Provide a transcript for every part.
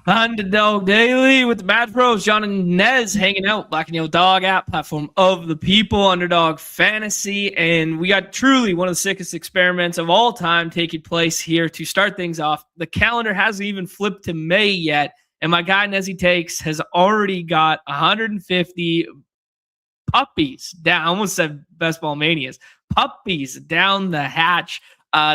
Underdog Daily with the Bad Pros, John and Nez hanging out. Black and Yellow Dog app, platform of the people, Underdog Fantasy. And we got truly one of the sickest experiments of all time taking place here to start things off. The calendar hasn't even flipped to May yet. And my guy, Nezzy Takes, has already got 150 puppies down. I almost said Best Ball Manias. Puppies down the hatch.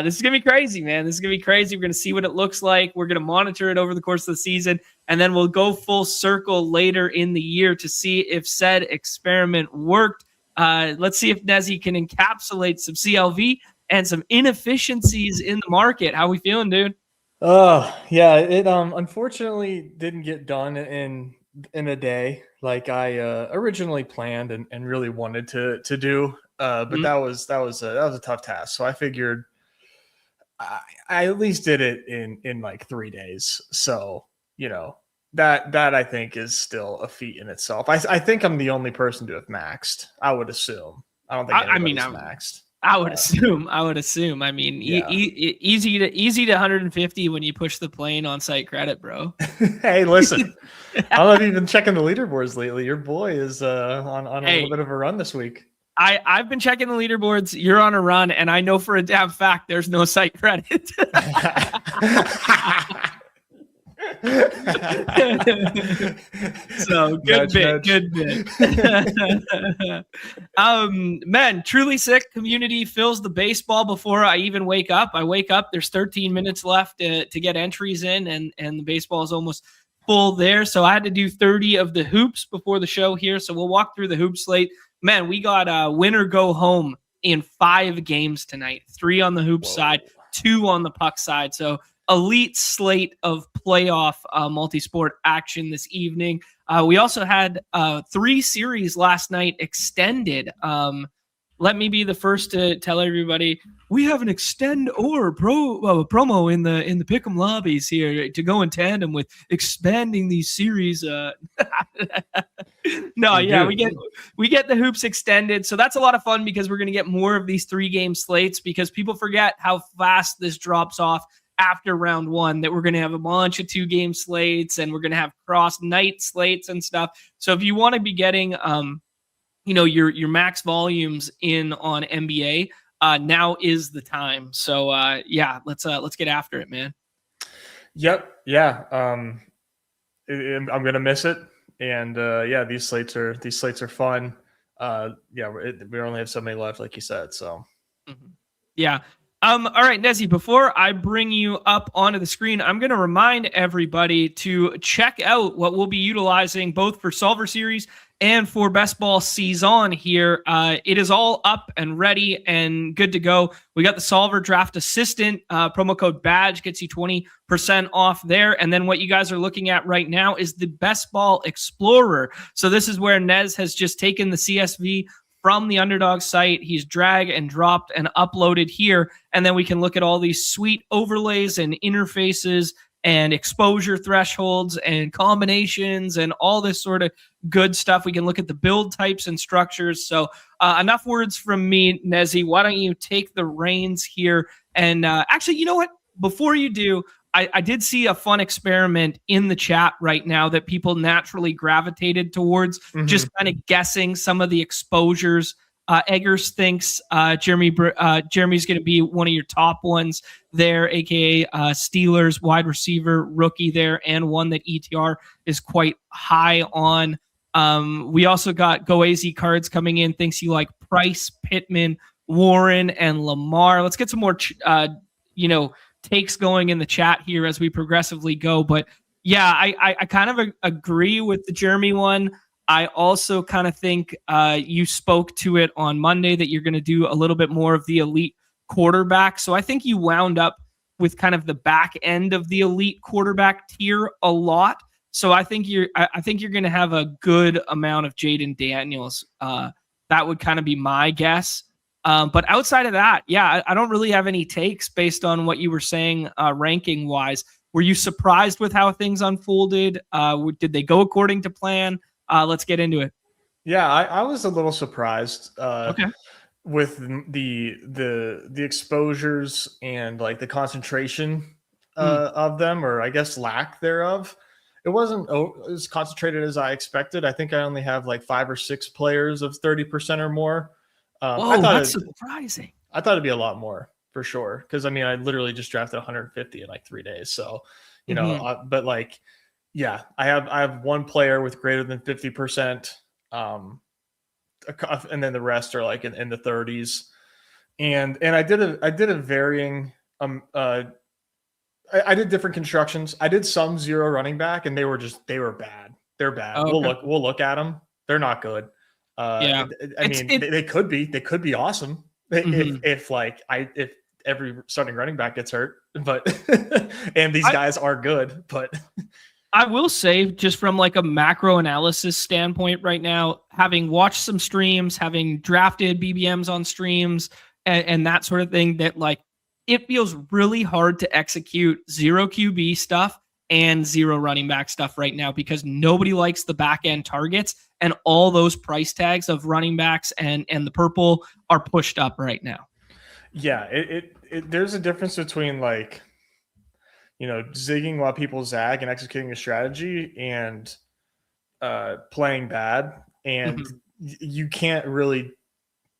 This is going to be crazy, man. This is going to be crazy. We're going to see what it looks like. We're going to monitor it over the course of the season, and then we'll go full circle later in the year to see if said experiment worked. Let's see if Nezzy can encapsulate some CLV and some inefficiencies in the market. How we feeling, dude? Oh, yeah. It unfortunately didn't get done in a day like I originally planned and really wanted to do. But that was a tough task. So I figured I at least did it in like 3 days. So, that I think is still a feat in itself. I think I'm the only person to have maxed. I would assume. I don't think anybody's maxed. I would assume. I mean, yeah. Easy to 150 when you push the plane on site credit, bro. Hey, listen, I don't know if you've been checking the leaderboards lately. Your boy is on a little bit of a run this week. I've been checking the leaderboards. You're on a run, and I know for a damn fact there's no site credit. So good bit. Man, truly sick community fills the baseball before I even wake up. I wake up, there's 13 minutes left to get entries in, and the baseball is almost full there. So I had to do 30 of the hoops before the show here. So we'll walk through the hoop slate. Man, we got win or go home in 5 games tonight. 3 on the hoop side, 2 on the puck side. So elite slate of playoff multi-sport action this evening. We also had 3 series last night extended. Let me be the first to tell everybody we have an extend or promo in the Pick'em lobbies here to go in tandem with expanding these series. We get the hoops extended, so that's a lot of fun because we're going to get more of these 3-game slates because people forget how fast this drops off after round 1, that we're going to have a bunch of 2-game slates and we're going to have cross night slates and stuff. So if you want to be getting your max volumes in on NBA, now is the time. So let's get after it, man. Yep. Yeah. I'm gonna miss it, and these slates are fun. We only have so many left, like you said. So yeah. All right, Nezzy, before I bring you up onto the screen, I'm going to remind everybody to check out what we'll be utilizing both for Solver Series and for Best Ball Season here. It is all up and ready and good to go. We got the Solver Draft Assistant. Promo code BADGE gets you 20% off there. And then what you guys are looking at right now is the Best Ball Explorer. So this is where Nez has just taken the CSV from the Underdog site. He's drag and dropped and uploaded here. And then we can look at all these sweet overlays and interfaces and exposure thresholds and combinations and all this sort of good stuff. We can look at the build types and structures. So enough words from me, Nezzy. Why don't you take the reins here? And actually, you know what? Before you do, I did see a fun experiment in the chat right now that people naturally gravitated towards, just kind of guessing some of the exposures. Eggers thinks Jeremy's going to be one of your top ones there, aka Steelers wide receiver rookie there, and one that ETR is quite high on. We also got Go AZ Cards coming in, thinks you like Price, Pittman, Warren, and Lamar. Let's get some more takes going in the chat here as we progressively go. But yeah, I kind of agree with the Jeremy one. I also kind of think you spoke to it on Monday that you're going to do a little bit more of the elite quarterback. So I think you wound up with kind of the back end of the elite quarterback tier a lot. So I think you're going to have a good amount of Jaden Daniels. That would kind of be my guess. But outside of that, yeah, I don't really have any takes based on what you were saying ranking wise. Were you surprised with how things unfolded? Did they go according to plan? Let's get into it. Yeah, I was a little surprised with the exposures and like the concentration of them, or I guess lack thereof. as concentrated as I expected. I think I only have like 5 or 6 players of 30% or more. Whoa, that's surprising. I thought it'd be a lot more for sure. Because I mean, I literally just drafted 150 in like 3 days. So, but like, yeah, I have one player with greater than 50%, and then the rest are like in the 30s. And I did a varying I did different constructions. I did some zero running back, and they were bad. They're bad. Oh, okay. We'll look at them. They're not good. Yeah, I mean, they could be awesome if every starting running back gets hurt, but and these guys are good. But I will say, just from like a macro analysis standpoint, right now, having watched some streams, having drafted BBMs on streams, and that sort of thing, that like it feels really hard to execute zero QB stuff and zero running back stuff right now because nobody likes the back end targets, and all those price tags of running backs and the purple are pushed up right now. Yeah, there's a difference between like, zigging while people zag and executing a strategy and playing bad, and you can't really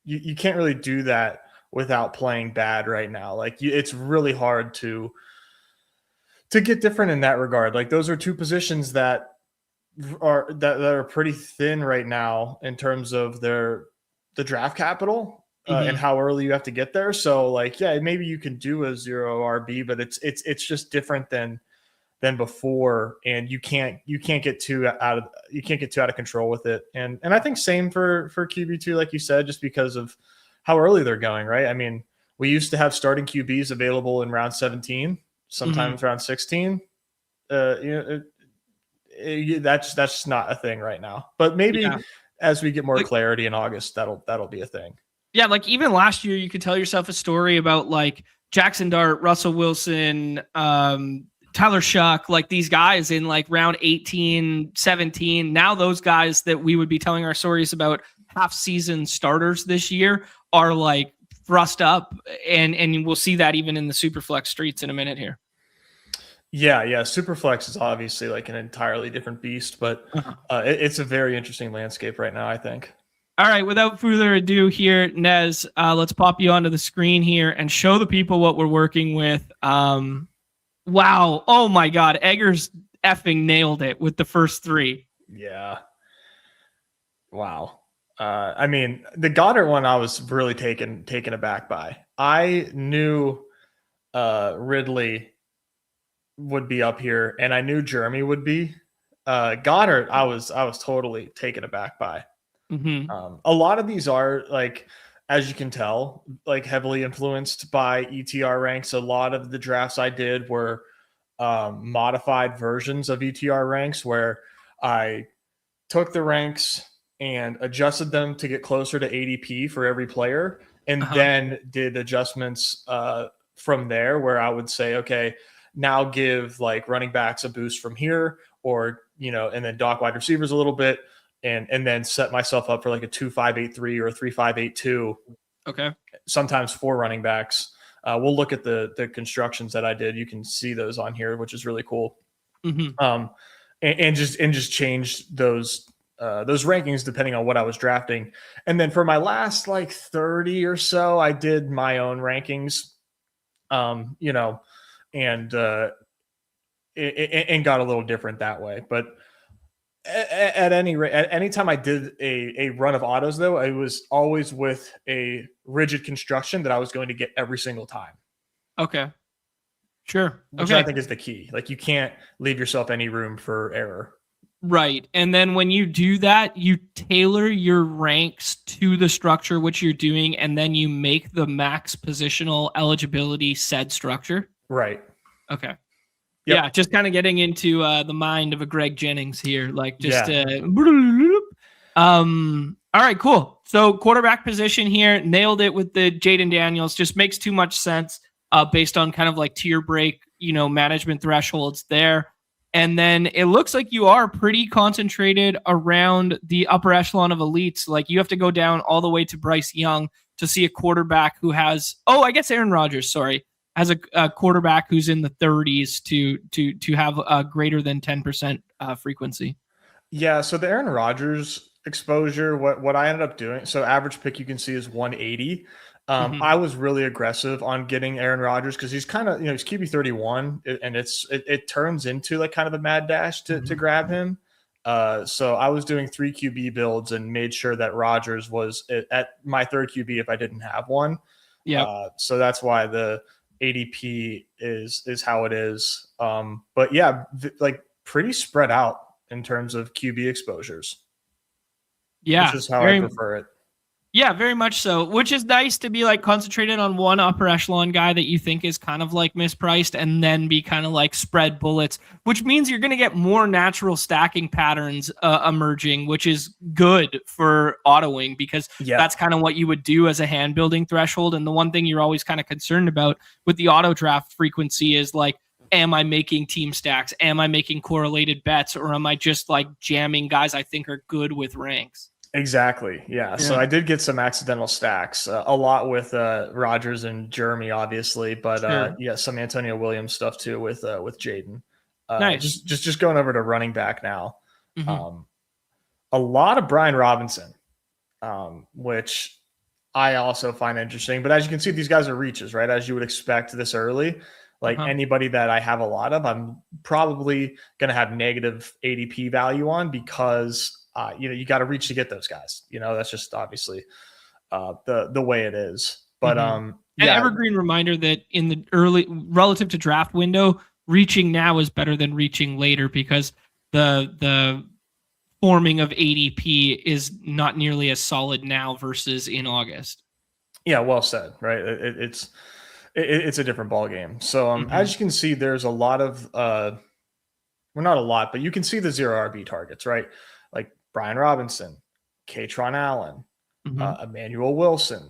do that without playing bad right now. Like it's really hard to get different in that regard. Like those are two positions that are pretty thin right now in terms of the draft capital and how early you have to get there. So like, yeah, maybe you can do a zero RB, but it's just different than before, and you can't get too out of control with it. And I think same for QB2, like you said, just because of how early they're going, right? I mean, we used to have starting QBs available in round 17, sometimes round 16. That's not a thing right now. But maybe as we get more clarity in August, that'll be a thing. Yeah, like even last year, you could tell yourself a story about like Jackson Dart, Russell Wilson, Tyler Shuck, like these guys in like round 18, 17. Now those guys that we would be telling our stories about half-season starters this year are like thrust up, and we'll see that even in the Superflex streets in a minute here. Yeah. Superflex is obviously like an entirely different beast, but it's a very interesting landscape right now, I think. All right, without further ado here, Nez, let's pop you onto the screen here and show the people what we're working with. Wow. Oh my God. Eggers effing nailed it with the first 3. Yeah. Wow. I mean, the Goddard one I was really taken aback by. I knew Ridley would be up here, and I knew Jeremy would be. Goddard, I was totally taken aback by. A lot of these are like, as you can tell, like heavily influenced by ETR ranks. A lot of the drafts I did were modified versions of ETR ranks, where I took the ranks and adjusted them to get closer to ADP for every player, and then did adjustments from there, where I would say, okay, now give like running backs a boost from here, or and then dock wide receivers a little bit, and then set myself up for like a 2-5-8-3 or a 3-5-8-2. Okay. Sometimes 4 running backs. We'll look at the constructions that I did. You can see those on here, which is really cool. And just change those rankings depending on what I was drafting. And then for my last like 30 or so, I did my own rankings, and got a little different that way. But at any rate, at any time I did a run of autos, though, I was always with a rigid construction that I was going to get every single time. Okay. Sure. Which I think is the key. Like you can't leave yourself any room for error. Right. And then when you do that, you tailor your ranks to the structure which you're doing, and then you make the max positional eligibility said structure. Right. Okay. Yep. Yeah, just kind of getting into the mind of a Greg Jennings here. Like just all right, cool. So quarterback position here, nailed it with the Jaden Daniels. Just makes too much sense based on kind of like tier break, management thresholds there. And then it looks like you are pretty concentrated around the upper echelon of elites. Like you have to go down all the way to Bryce Young to see a quarterback who has, I guess Aaron Rodgers, has a quarterback who's in the 30s to have a greater than 10% frequency. Yeah, so the Aaron Rodgers exposure, what I ended up doing, so average pick you can see is 180. I was really aggressive on getting Aaron Rodgers because he's kind of, he's QB 31, and it turns into like kind of a mad dash to grab him. So I was doing 3 QB builds and made sure that Rodgers was at my third QB if I didn't have one. Yeah. So that's why the ADP is how it is. But yeah, like pretty spread out in terms of QB exposures. Yeah. Which is how I prefer it. Yeah, very much so, which is nice to be like concentrated on one upper echelon guy that you think is kind of like mispriced and then be kind of like spread bullets, which means you're going to get more natural stacking patterns emerging, which is good for autoing because that's kind of what you would do as a hand building threshold. And the one thing you're always kind of concerned about with the auto draft frequency is like, am I making team stacks? Am I making correlated bets? Or am I just like jamming guys I think are good with ranks? Exactly. Yeah. So I did get some accidental stacks, a lot with Rodgers and Jeremy, obviously, but yeah, some Antonio Williams stuff too with Jaden. Nice. Just going over to running back now. A lot of Brian Robinson, which I also find interesting. But as you can see, these guys are reaches, right? As you would expect this early. Like anybody that I have a lot of, I'm probably going to have negative ADP value on because you got to reach to get those guys. That's just obviously the way it is. But an evergreen reminder that in the early relative to draft window, reaching now is better than reaching later because the forming of ADP is not nearly as solid now versus in August. Yeah, well said. Right, it's a different ball game. So as you can see, there's a lot of well, not a lot, but you can see the 0 RB targets, right? Like Brian Robinson, Katron Allen, Emmanuel Wilson,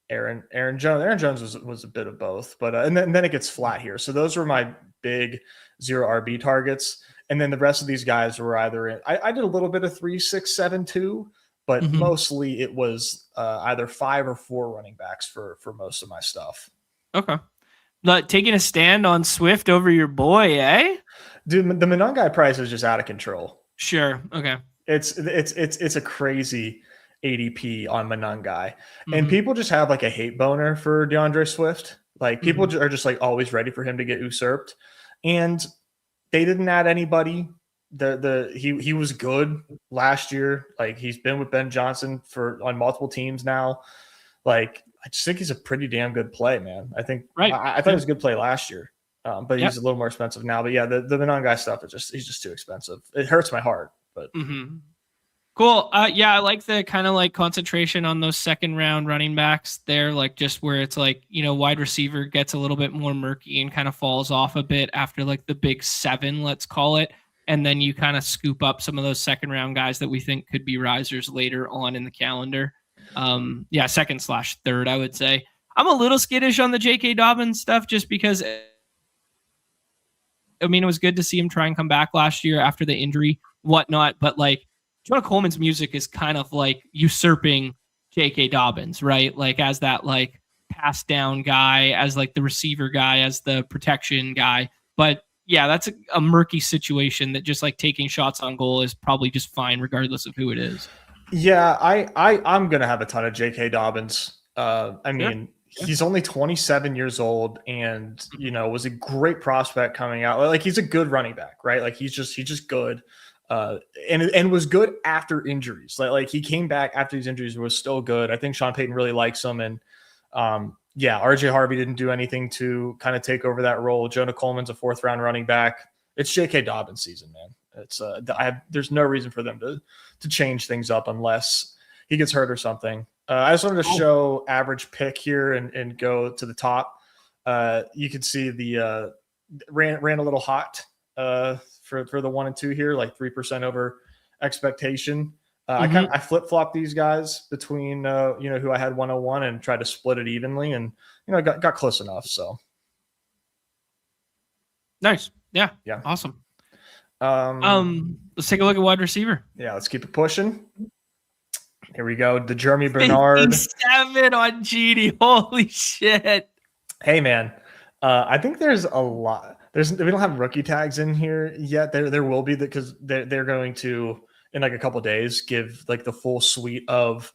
Aaron Jones. Aaron Jones was a bit of both, but and then it gets flat here. So those were my big 0 RB targets, and then the rest of these guys were either in. I did a little bit of 3, 6, 7, 2, but mostly it was either 5 or 4 running backs for most of my stuff. Okay. But taking a stand on Swift over your boy, eh? Dude, the Monangai price is just out of control. Sure. Okay. It's a crazy ADP on Monangai. And people just have like a hate boner for DeAndre Swift. Like people are just like always ready for him to get usurped. And they didn't add anybody. He was good last year. Like he's been with Ben Johnson on multiple teams now. Like I just think he's a pretty damn good play, man. I think I thought it was a good play last year, but he's a little more expensive now. But yeah, the Monangai stuff he's just too expensive. It hurts my heart, but cool. Yeah, I like the kind of like concentration on those second round running backs there, like just where it's like, wide receiver gets a little bit more murky and kind of falls off a bit after like the big 7, let's call it. And then you kind of scoop up some of those second round guys that we think could be risers later on in the calendar. Second/third, I would say. I'm a little skittish on the J.K. Dobbins stuff just because, it was good to see him try and come back last year after the injury, whatnot. But like, Jonah Coleman's music is kind of like usurping J.K. Dobbins, right? Like as that like pass down guy, as like the receiver guy, as the protection guy. But yeah, that's a murky situation that just like taking shots on goal is probably just fine regardless of who it is. Yeah, I'm gonna have a ton of J.K. Dobbins. He's only 27 years old, and was a great prospect coming out. Like he's a good running back, right? Like he's just good, and was good after injuries. Like he came back after these injuries and was still good. I think Sean Payton really likes him, and RJ Harvey didn't do anything to kind of take over that role. Jonah Coleman's a 4th round running back. It's J.K. Dobbins season, man. It's there's no reason for them to change things up unless he gets hurt or something. I just wanted to show average pick here and go to the top. You can see the ran a little hot for the 1 and 2 here, like 3% over expectation. I flip flopped these guys between who I had 101 and tried to split it evenly, and got close enough. So nice, yeah, awesome. Let's take a look at wide receiver. Yeah, let's keep it pushing. Here we go. The Jeremy Bernard 57 on GD. Holy shit. Hey man. I think there's a lot. We don't have rookie tags in here yet. There will be, because they're going to, in like a couple days, give like the full suite of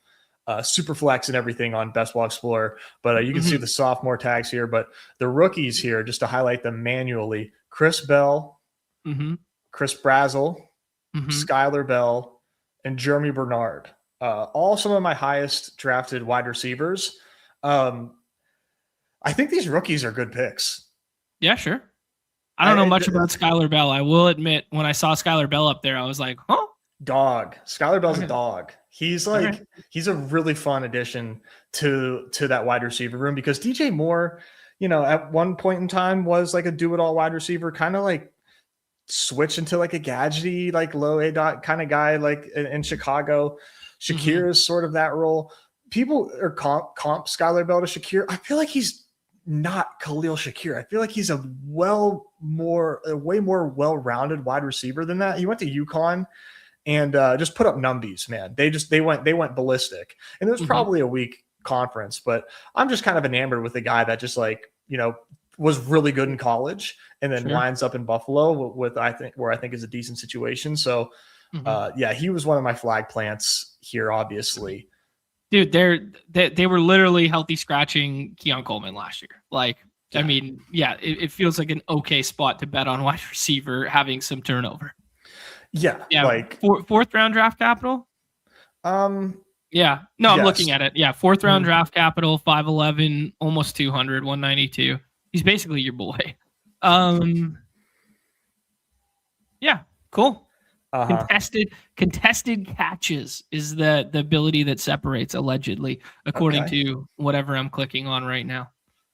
Superflex and everything on Best Ball Explorer. But you can see the sophomore tags here. But the rookies here, just to highlight them manually: Chris Bell, Chris Brazel, Skylar Bell, and Jeremy Bernard. All some of my highest drafted wide receivers. I think these rookies are good picks. Yeah, sure. I don't know much about Skylar Bell. I will admit, when I saw Skylar Bell up there, I was like, huh? Dog. Skylar Bell's a dog. He's like, he's a really fun addition to that wide receiver room, because DJ Moore, you know, at one point in time was like a do-it-all wide receiver, kind of like switch into like a gadgety, like low A dot kind of guy, like in Chicago. Shakir is sort of that role. People are comp Skylar Bell to Shakir. I feel like he's not Khalil Shakir. I feel like he's a way more well-rounded wide receiver than that. He went to UConn and just put up numbies, man. They went ballistic. And it was probably a weak conference, but I'm just kind of enamored with a guy that just, like, you know, was really good in college and then winds up in Buffalo with I think is a decent situation. So yeah, he was one of my flag plants here, obviously. Dude, they were literally healthy scratching Keon Coleman last year. Like, I mean, yeah, it feels like an okay spot to bet on wide receiver having some turnover. Yeah, like fourth round draft capital. Yeah, no, I'm looking at it. Yeah, fourth round draft capital, 5'11", almost 200, 192. He's basically your boy. Yeah, cool. Contested catches is the ability that separates, allegedly, according to whatever I'm clicking on right now.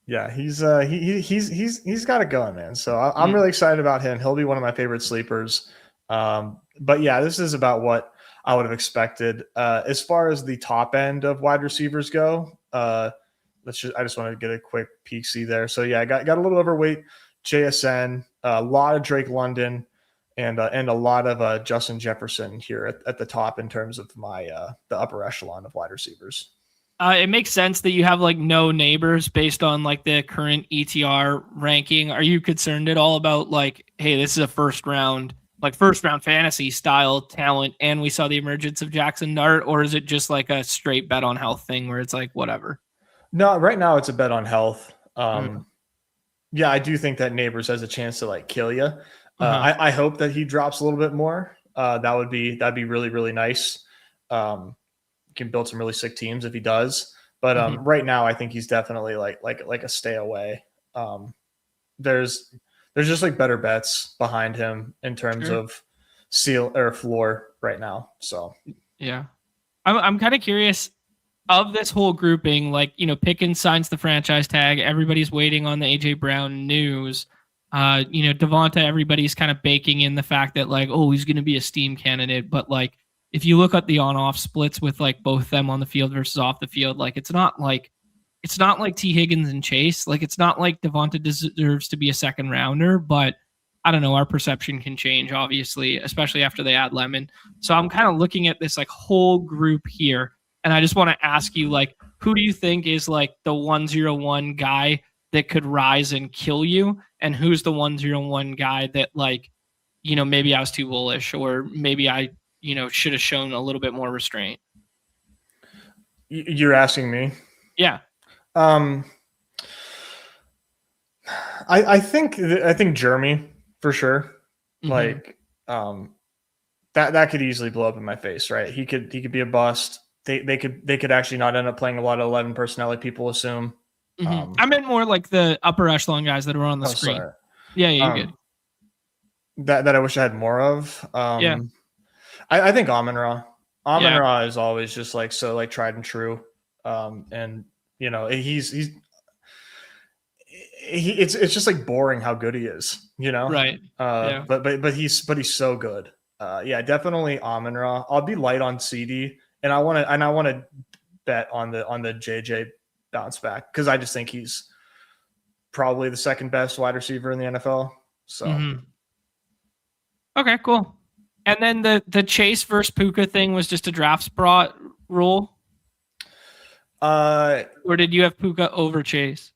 Yeah, he's got it going, man. So I'm really excited about him. He'll be one of my favorite sleepers. But yeah, this is about what I would have expected. As far as the top end of wide receivers go, I just want to get a quick peek see there. So yeah, I got a little overweight JSN, a lot of Drake London, and a lot of Justin Jefferson here at the top in terms of my the upper echelon of wide receivers. It makes sense that you have like no neighbors based on like the current ETR ranking. Are you concerned at all about like, hey, this is a first round fantasy style talent, and we saw the emergence of Jackson Dart, or is it just like a straight bet on health thing where it's like whatever? No, right now it's a bet on health. Yeah, I do think that Neighbors has a chance to like kill you. I hope that he drops a little bit more. That'd be really, really nice. Can build some really sick teams if he does. But right now, I think he's definitely like a stay away. There's just like better bets behind him in terms of seal or floor right now. So yeah, I'm kind of curious of this whole grouping. Like, you know, Pickens signs the franchise tag. Everybody's waiting on the AJ Brown news. You know, Devonta, everybody's kind of baking in the fact that like, oh, he's going to be a steam candidate. But like, if you look at the on-off splits with like both them on the field versus off the field, like it's not like T. Higgins and Chase. Like, it's not like Devonta deserves to be a second rounder, but I don't know. Our perception can change, obviously, especially after they add Lemon. So I'm kind of looking at this like whole group here. And I just want to ask you, like, who do you think is like the 101 guy that could rise and kill you? And who's the 101 guy that, like, you know, maybe I was too bullish, or maybe I, you know, should have shown a little bit more restraint? You're asking me? Yeah. I think Jeremy for sure. Like, that could easily blow up in my face, right? He could be a bust. They could actually not end up playing a lot of 11 personnel like people assume. I meant more like the upper echelon guys that are on the screen. Sorry. Yeah, you're good. That I wish I had more of. I think Amon-Ra. Amon-Ra is always just like so like tried and true. And you know, it's just like boring how good he is, you know? Right. But he's so good. Yeah, definitely Amon-Ra. I'll be light on CD, and I want to bet on the JJ bounce back, because I just think he's probably the second best wide receiver in the NFL. So okay, cool. And then the Chase versus Puka thing was just a draft spot rule? Or did you have Puka over Chase?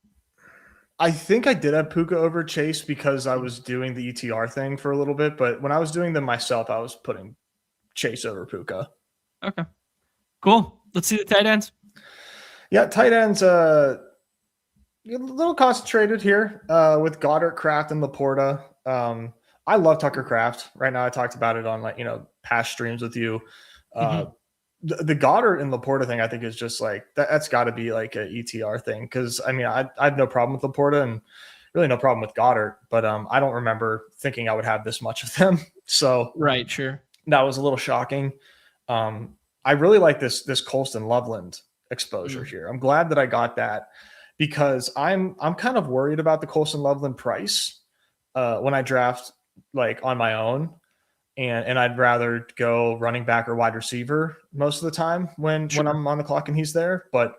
I think I did have Puka over Chase because I was doing the ETR thing for a little bit, but when I was doing them myself, I was putting Chase over Puka. Okay, cool. Let's see the tight ends. Yeah, tight ends, a little concentrated here with Goddard, Kraft, and Laporta. I love Tucker Kraft right now. I talked about it on past streams with you. The Goddard and Laporta thing, I think, is just like that's got to be like an ETR thing. Because I mean, I have no problem with Laporta and really no problem with Goddard, but I don't remember thinking I would have this much of them. So right, sure, that was a little shocking. I really like this Colston Loveland exposure here. I'm glad that I got that because I'm kind of worried about the Colston Loveland price when I draft like on my own. And I'd rather go running back or wide receiver most of the time when I'm on the clock and he's there. But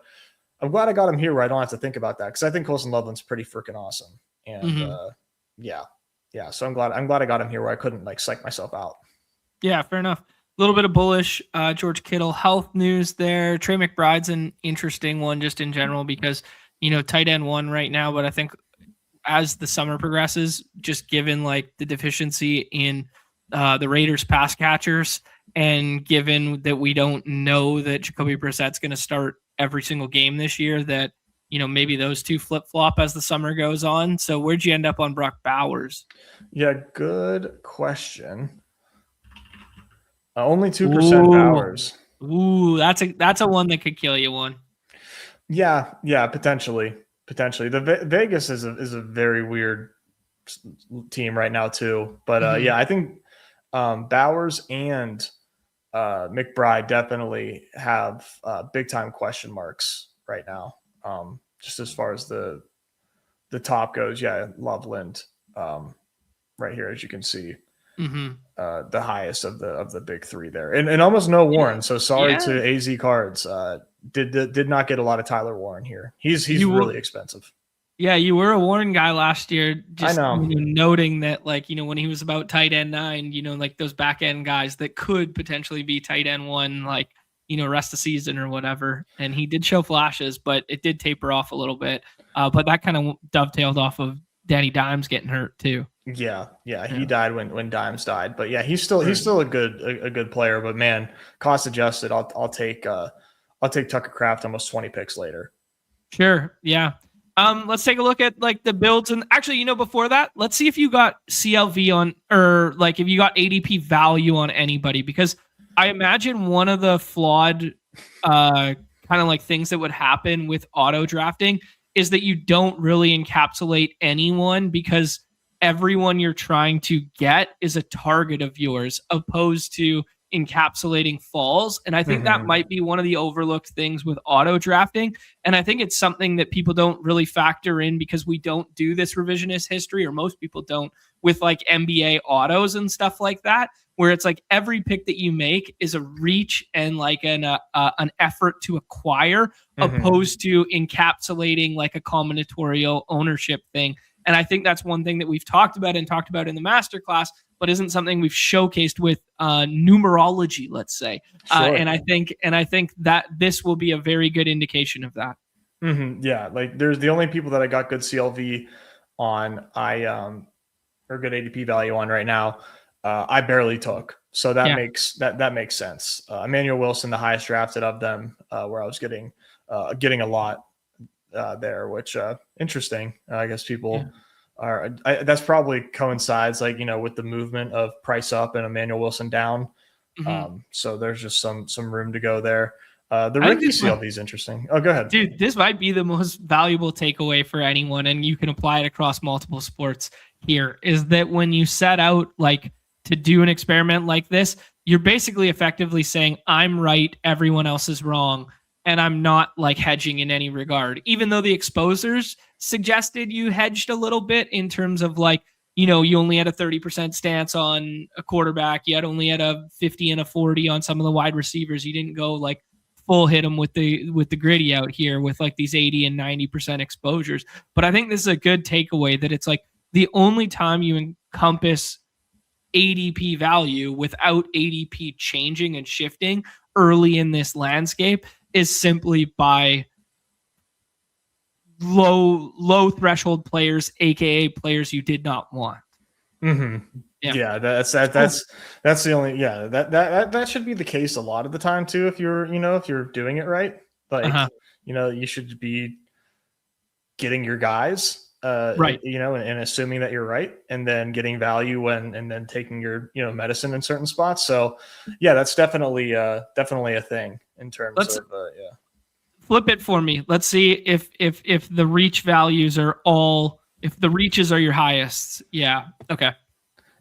I'm glad I got him here where I don't have to think about that because I think Colston Loveland's pretty freaking awesome. And yeah. So I'm glad I got him here where I couldn't like psych myself out. Yeah, fair enough. A little bit of bullish George Kittle health news there. Trey McBride's an interesting one just in general because tight end 1 right now, but I think as the summer progresses, just given like the deficiency in the Raiders pass catchers, and given that we don't know that Jacoby Brissett's going to start every single game this year, that maybe those two flip flop as the summer goes on. So where'd you end up on Brock Bowers? Yeah, good question. Only 2% Bowers. Ooh, that's a one that could kill you one. Yeah, potentially. The Vegas is a very weird team right now too. But yeah, I think Bowers and McBride definitely have big time question marks right now. Just as far as the top goes, yeah, Loveland right here, as you can see, the highest of the big three there, and almost no Warren. So sorry to AZ Cards. Did not get a lot of Tyler Warren here. He's really expensive. Yeah, you were a Warren guy last year. Just I know. Noting that, like, when he was about tight end 9, like those back end guys that could potentially be tight end 1, like, rest of season or whatever. And he did show flashes, but it did taper off a little bit. But that kind of dovetailed off of Danny Dimes getting hurt too. Yeah. He died when Dimes died, but yeah, he's still a good player. But man, cost adjusted, I'll take Tucker Kraft almost 20 picks later. Sure. Yeah. Let's take a look at like the builds, and actually, before that, let's see if you got CLV on, or like if you got ADP value on anybody, because I imagine one of the flawed kind of like things that would happen with auto drafting is that you don't really encapsulate anyone because everyone you're trying to get is a target of yours, opposed to encapsulating falls. And I think that might be one of the overlooked things with auto drafting. And I think it's something that people don't really factor in because we don't do this revisionist history, or most people don't, with like NBA autos and stuff like that, where it's like every pick that you make is a reach and like an effort to acquire, opposed to encapsulating like a combinatorial ownership thing. And I think that's one thing that we've talked about in the masterclass, but isn't something we've showcased with numerology, let's say. Sure. And I think that this will be a very good indication of that. Yeah, like there's the only people that I got good CLV on, or good ADP value on right now, I barely took. So that makes sense. Emmanuel Wilson, the highest drafted of them, where I was getting a lot there, which interesting. I guess people are. That's probably coincides with the movement of price up and Emmanuel Wilson down. So there's just some room to go there. The rookie CLV is interesting. Oh, go ahead, dude. This might be the most valuable takeaway for anyone, and you can apply it across multiple sports. Here is that when you set out like to do an experiment like this, you're basically effectively saying, I'm right, everyone else is wrong. And I'm not like hedging in any regard, even though the exposers suggested you hedged a little bit in terms of like, you only had a 30% stance on a quarterback. You only had a 50 and a 40 on some of the wide receivers. You didn't go like full hit them with the gritty out here with like these 80 and 90% exposures. But I think this is a good takeaway that it's like the only time you encompass ADP value without ADP changing and shifting early in this landscape is simply by low threshold players, aka players you did not want. Mm-hmm. Yeah, that's the only that should be the case a lot of the time too. If you're doing it right, like you should be getting your guys, right. And assuming that you're right, and then getting value and then taking your medicine in certain spots. So yeah, that's definitely a thing in terms of flip it for me. Let's see if the reach values are all, if the reaches are your highest. Yeah. Okay.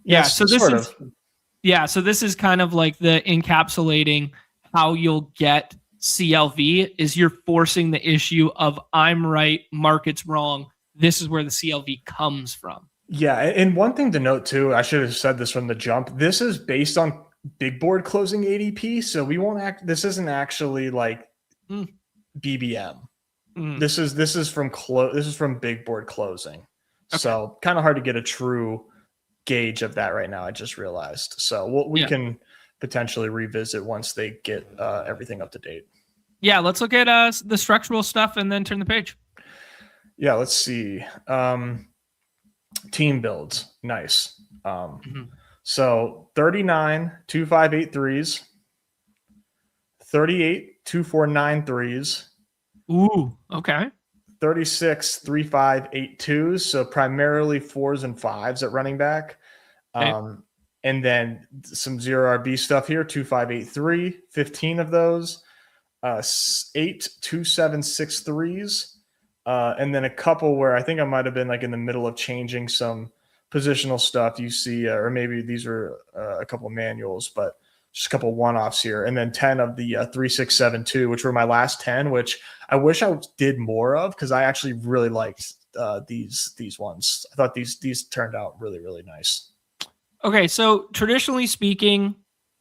Yeah. So this is so this is kind of like the encapsulating how you'll get CLV is you're forcing the issue of I'm right, market's wrong. This is where the CLV comes from. Yeah, and one thing to note too, I should have said this from the jump. This is based on big board closing ADP, so we won't act. This isn't actually like BBM. This is from big board closing. Okay. So kind of hard to get a true gauge of that right now. I just realized. So we can potentially revisit once they get everything up to date. Yeah, let's look at the structural stuff and then turn the page. Yeah, let's see. Team builds, nice. So 39 2583s, 38 2493s. Ooh, okay. 36 3582s. So primarily 4s and 5s at running back. Okay. And then some 0 RB stuff here, 2583, 15 of those, 8 2763s. And then a couple where I think I might have been like in the middle of changing some positional stuff. You see, or maybe these are a couple of manuals, but just a couple one-offs here. And then 10 of the 3672, which were my last 10, which I wish I did more of because I actually really liked these ones. I thought these turned out really, really nice. Okay, so traditionally speaking,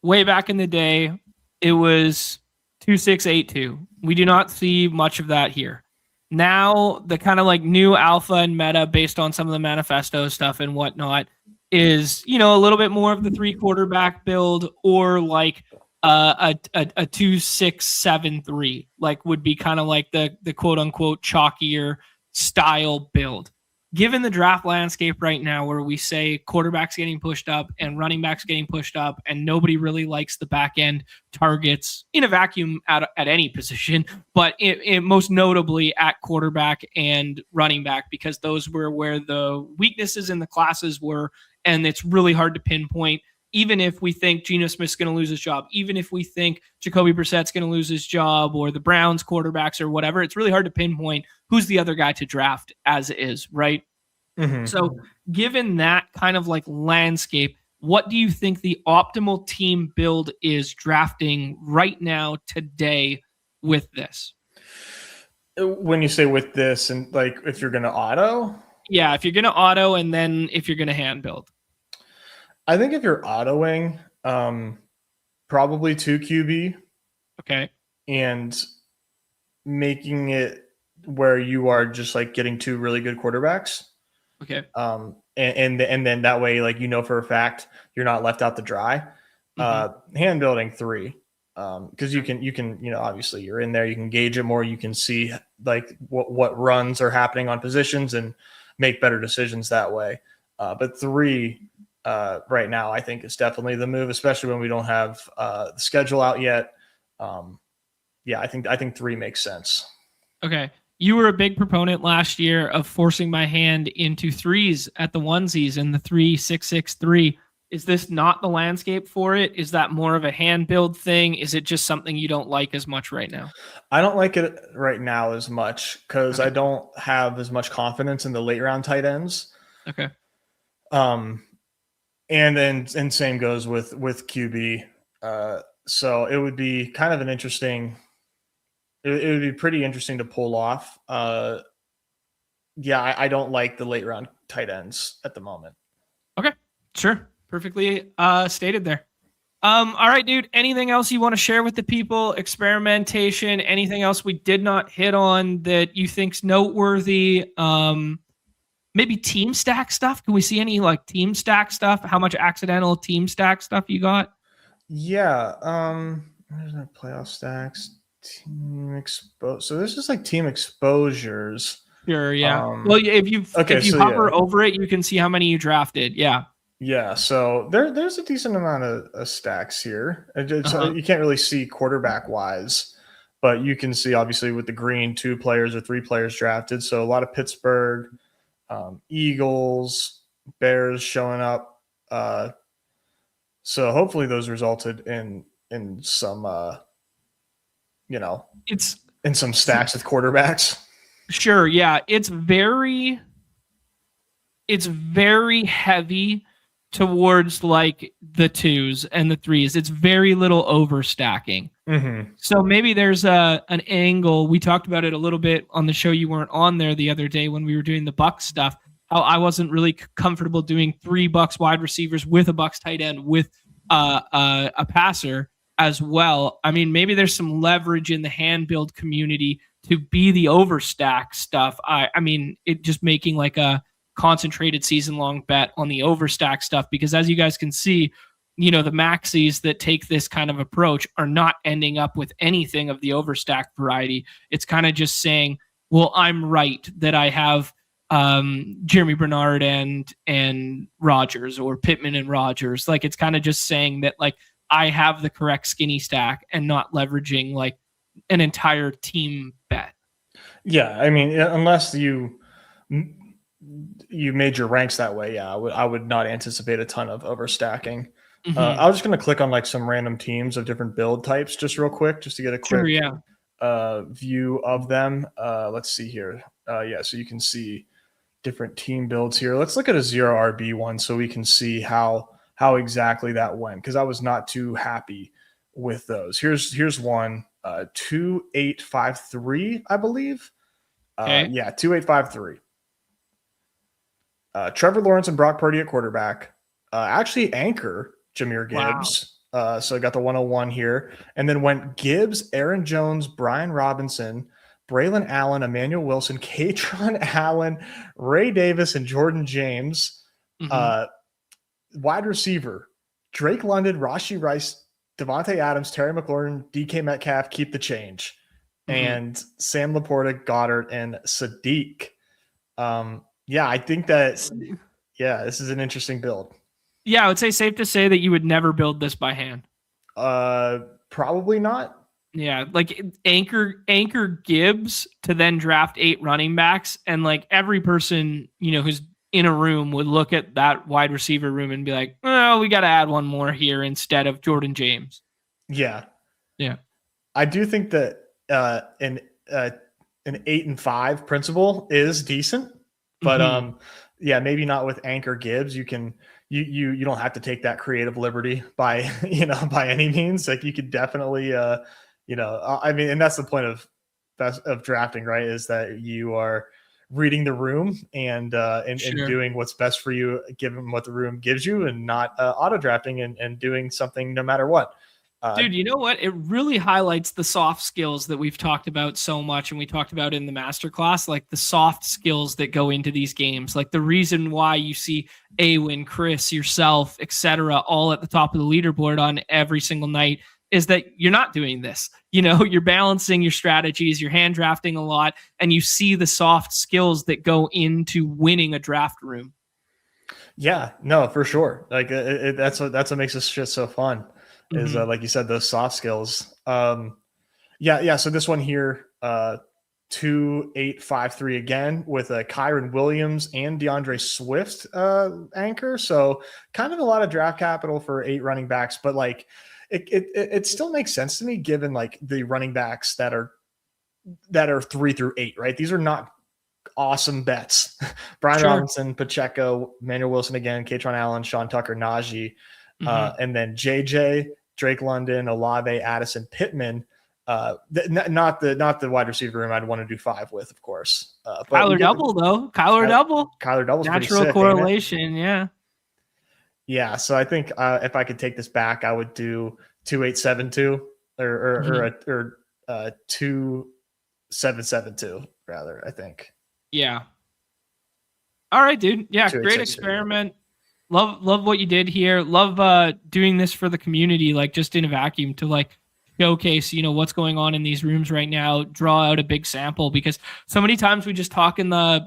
way back in the day, it was 2682. We do not see much of that here. Now, the kind of like new alpha and meta based on some of the manifesto stuff and whatnot is, a little bit more of the 3 quarterback build or like a 2-6-7-3, like would be kind of like the quote unquote chalkier style build. Given the draft landscape right now where we say quarterbacks getting pushed up and running backs getting pushed up and nobody really likes the back end targets in a vacuum at any position, but it most notably at quarterback and running back because those were where the weaknesses in the classes were, and it's really hard to pinpoint. Even if we think Geno Smith's going to lose his job, even if we think Jacoby Brissett's going to lose his job or the Browns quarterbacks or whatever, it's really hard to pinpoint who's the other guy to draft as is, right? Mm-hmm. So given that kind of like landscape, what do you think the optimal team build is drafting right now today with this? When you say with this and like if you're going to auto? Yeah, if you're going to auto and then if you're going to hand build. I think if you're autoing, probably 2 QB. Okay. And making it where you are just like getting 2 really good quarterbacks. Okay. And then that way, like, for a fact, you're not left out to dry. Hand building 3. Because you can, obviously you're in there, you can gauge it more. You can see like what runs are happening on positions and make better decisions that way. But 3, right now, I think is definitely the move, especially when we don't have the schedule out yet. I think 3 makes sense. Okay. You were a big proponent last year of forcing my hand into 3s at the onesies and the 3-6-6-3. Is this not the landscape for it? Is that more of a hand build thing? Is it just something you don't like as much right now? I don't like it right now as much because I don't have as much confidence in the late round tight ends. Okay. And same goes with QB. So it would be kind of an interesting. It would be pretty interesting to pull off. I don't like the late round tight ends at the moment. Okay, sure, perfectly stated there. All right, dude. Anything else you want to share with the people? Experimentation? Anything else we did not hit on that you think's noteworthy? Maybe team stack stuff. Can we see any like team stack stuff? How much accidental team stack stuff you got? Yeah. Where's our playoff stacks? Team exposure. So this is like team exposures. Sure, yeah. Well, if you hover over it, you can see how many you drafted. Yeah. Yeah, so there's a decent amount of stacks here. You can't really see quarterback wise, but you can see obviously with the green 2 players or 3 players drafted. So a lot of Pittsburgh, Eagles, Bears showing up. So hopefully those resulted in some in some stacks with quarterbacks. Sure, yeah. It's very heavy towards like the 2s and the 3s. It's very little overstacking. Mm-hmm. So maybe there's an angle. We talked about it a little bit on the show. You weren't on there the other day when we were doing the Bucs stuff. How I wasn't really comfortable doing 3 Bucs wide receivers with a Bucs tight end with a passer as well. I mean, maybe there's some leverage in the hand build community to be the overstack stuff. I mean, it just making like a concentrated season-long bet on the overstack stuff, because as you guys can see, the maxis that take this kind of approach are not ending up with anything of the overstack variety. It's kind of just saying, well, I'm right that I have Jeremy Bernard and Rodgers, or Pittman and Rodgers. Like, it's kind of just saying that like I have the correct skinny stack and not leveraging like an entire team bet. Yeah, I mean, unless you made your ranks that way, yeah, I would not anticipate a ton of overstacking. Mm-hmm. I was just going to click on like some random teams of different build types just real quick, just to get a quick view of them. Let's see here. So you can see different team builds here. Let's look at a 0 RB one so we can see how exactly that went, because I was not too happy with those. Here's one, 2853, I believe. Okay. 2853. Trevor Lawrence and Brock Purdy at quarterback. Actually, anchor Jahmyr Gibbs. Wow. So I got the 101 here. And then went Gibbs, Aaron Jones, Brian Robinson, Braylon Allen, Emmanuel Wilson, Katron Allen, Ray Davis, and Jordan James. Mm-hmm. Wide receiver, Drake London, Rashee Rice, Devontae Adams, Terry McLaurin, DK Metcalf, keep the change. Mm-hmm. And Sam Laporta, Goddard, and Sadiq. I think that, this is an interesting build. Yeah, I would say safe to say that you would never build this by hand. Probably not. Yeah, like anchor Gibbs to then draft 8 running backs, and like every person, who's in a room would look at that wide receiver room and be like, "Oh, we got to add one more here instead of Jordan James." Yeah. Yeah. I do think that an 8 and 5 principle is decent. But maybe not with anchor Gibbs. You can you don't have to take that creative liberty by any means. Like, you could definitely I mean, and that's the point of drafting, right? Is that you are reading the room and doing what's best for you given what the room gives you, and not auto drafting and doing something no matter what. Dude, you know what? It really highlights the soft skills that we've talked about so much, and we talked about in the masterclass, like the soft skills that go into these games. Like the reason why you see Awin, Chris, yourself, etc., all at the top of the leaderboard on every single night is that you're not doing this. You're balancing your strategies, you're hand drafting a lot, and you see the soft skills that go into winning a draft room. Yeah, no, for sure. Like that's what makes this shit so fun. Is like you said, those soft skills. So this one here, 2853 again with Kyron Williams and DeAndre Swift anchor. So kind of a lot of draft capital for 8 running backs, but like it still makes sense to me given like the running backs that are 3 through 8, right? These are not awesome bets. Brian Robinson, Pacheco, Emmanuel Wilson again, Katron Allen, Sean Tucker, Najee, and then JJ, Drake London, Olave, Addison, Pittman. Not the wide receiver room I'd want to do 5 with, of course. Kyler double though. Kyler double. Kyler double's natural sick, correlation. Yeah. Yeah. So I think if I could take this back, I would do 2872 or 2772 rather. I think. Yeah. All right, dude. Yeah, great experiment. Love what you did here. Love doing this for the community, like just in a vacuum to like showcase, what's going on in these rooms right now, draw out a big sample, because so many times we just talk in the,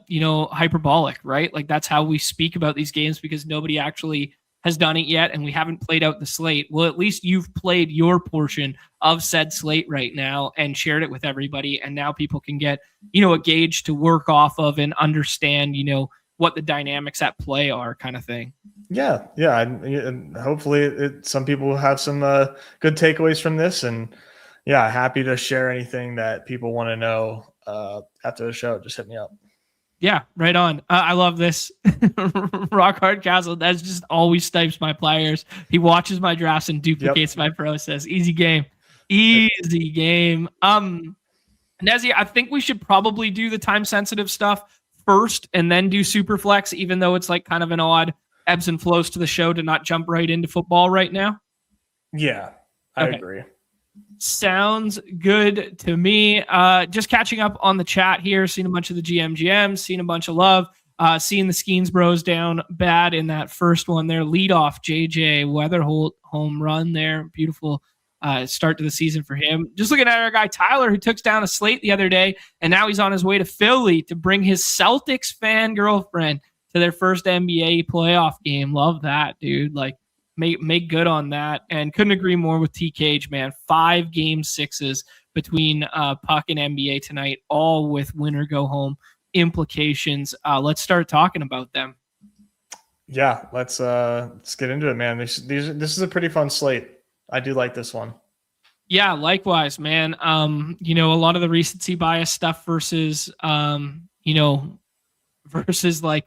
hyperbolic, right? Like that's how we speak about these games because nobody actually has done it yet and we haven't played out the slate. Well, at least you've played your portion of said slate right now and shared it with everybody. And now people can get, a gauge to work off of and understand, what the dynamics at play are, kind of thing. Yeah. And hopefully some people will have some good takeaways from this. And yeah, happy to share anything that people want to know after the show. Just hit me up. Yeah, right on. I love this. Rock Hard Castle. That's just always snipes my players. He watches my drafts and duplicates my process. Easy game. Easy game. Nezzy, I think we should probably do the time sensitive stuff first and then do Superflex, even though it's like kind of an odd ebbs and flows to the show to not jump right into football right now. Yeah, I agree. Sounds good to me. Just catching up on the chat here, seeing a bunch of the GMs, seeing a bunch of love, seeing the Skeens Bros down bad in that first one there. Lead off JJ Weatherholt home run there. Beautiful start to the season for him. Just looking at our guy Tyler, who took down a slate the other day, and now he's on his way to Philly to bring his Celtics fan girlfriend to their first NBA playoff game. Love that, dude. Like, make good on that. And couldn't agree more with T Cage, man. 5 game 6s between Puck and NBA tonight, all with winner go home implications. Let's start talking about them. Yeah, let's get into it, man. This is a pretty fun slate. I do like this one. Yeah, likewise, man. A lot of the recency bias stuff versus like,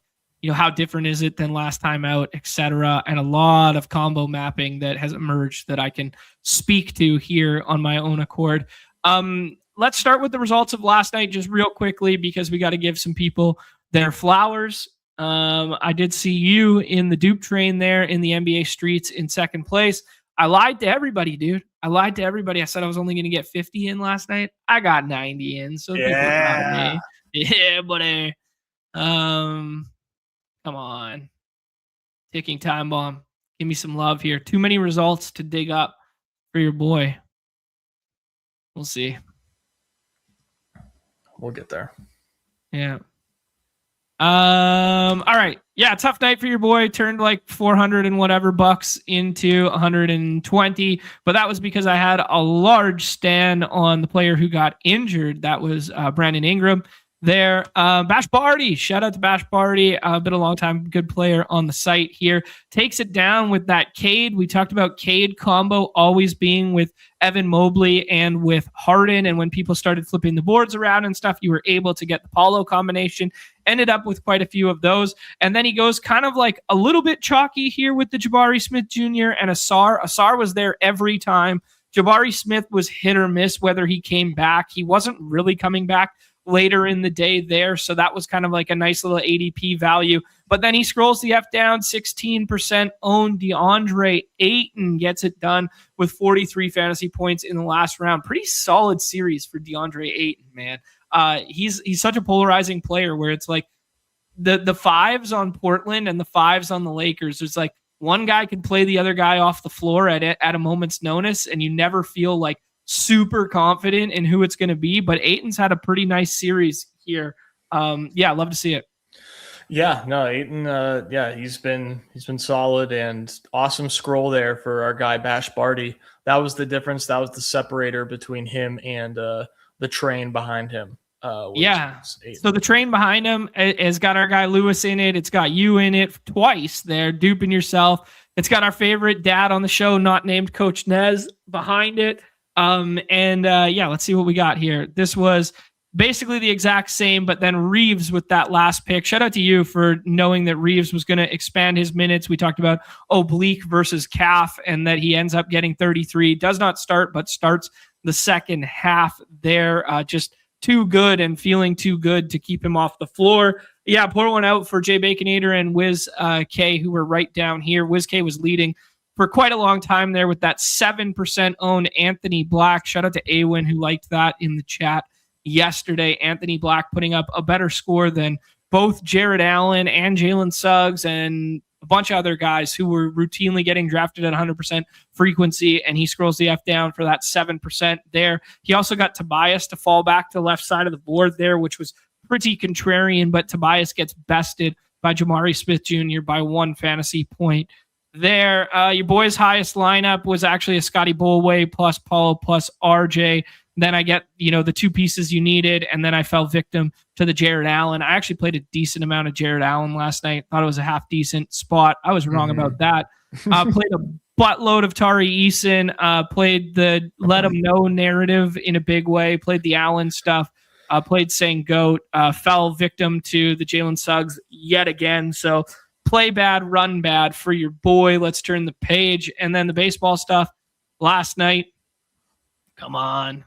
how different is it than last time out, etc. And a lot of combo mapping that has emerged that I can speak to here on my own accord. Let's start with the results of last night just real quickly because we got to give some people their flowers. I did see you in the dupe train there in the NBA streets in second place. I lied to everybody, dude. I said I was only going to get 50 in last night. I got 90 in. So people are proud of me. Yeah, buddy. Come on. Ticking time bomb. Give me some love here. Too many results to dig up for your boy. We'll see. We'll get there. Yeah. All right. Yeah, tough night for your boy. Turned like 400 and whatever bucks into 120, but that was because I had a large stand on the player who got injured. That was Brandon Ingram. There, Bash Barty, shout out to Bash Barty, been a long time good player on the site here, takes it down with that Cade. We talked about Cade combo always being with Evan Mobley and with Harden, and when people started flipping the boards around and stuff, you were able to get the Paulo combination, ended up with quite a few of those, and then he goes kind of like a little bit chalky here with the Jabari Smith Jr. and Asar. Asar was there every time. Jabari Smith was hit or miss whether he came back. He wasn't really coming back later in the day there. So that was kind of like a nice little ADP value. But then he scrolls the F down, 16% owned. DeAndre Ayton gets it done with 43 fantasy points in the last round. Pretty solid series for DeAndre Ayton, man. He's such a polarizing player where it's like the fives on Portland and the fives on the Lakers. There's like one guy can play the other guy off the floor at a moment's notice, and you never feel like super confident in who it's going to be, but Ayton's had a pretty nice series here. Yeah, love to see it. Yeah, no, Ayton, he's been solid and awesome scroll there for our guy Bash Barty. That was the difference. That was the separator between him and the train behind him. Yeah. So the train behind him has got our guy Lewis in it. It's got you in it twice there, duping yourself. It's got our favorite dad on the show, not named Coach Nez, behind it. Let's see what we got here. This was basically the exact same, but then Reeves with that last pick. Shout out to you for knowing that Reeves was going to expand his minutes. We talked about oblique versus calf and that he ends up getting 33. Does not start, but starts the second half there. Just too good and feeling too good to keep him off the floor. Yeah, pour one out for Jay Baconator and Wiz K, who were right down here. Wiz K was leading for quite a long time there with that 7% owned Anthony Black. Shout out to Awin who liked that in the chat yesterday. Anthony Black putting up a better score than both Jared Allen and Jalen Suggs and a bunch of other guys who were routinely getting drafted at 100% frequency, and he scrolls the F down for that 7% there. He also got Tobias to fall back to the left side of the board there, which was pretty contrarian, but Tobias gets bested by Jamari Smith Jr. by 1 fantasy point there. Your boy's highest lineup was actually a Scotty Bullway plus Paulo plus RJ. Then I get, the 2 pieces you needed, and then I fell victim to the Jared Allen. I actually played a decent amount of Jared Allen last night. Thought it was a half decent spot. I was wrong about that. Played a buttload of Tari Eason. Played the let him know narrative in a big way. Played the Allen stuff. Played saying goat. Fell victim to the Jalen Suggs yet again. So play bad, run bad for your boy. Let's turn the page. And then the baseball stuff last night. Come on.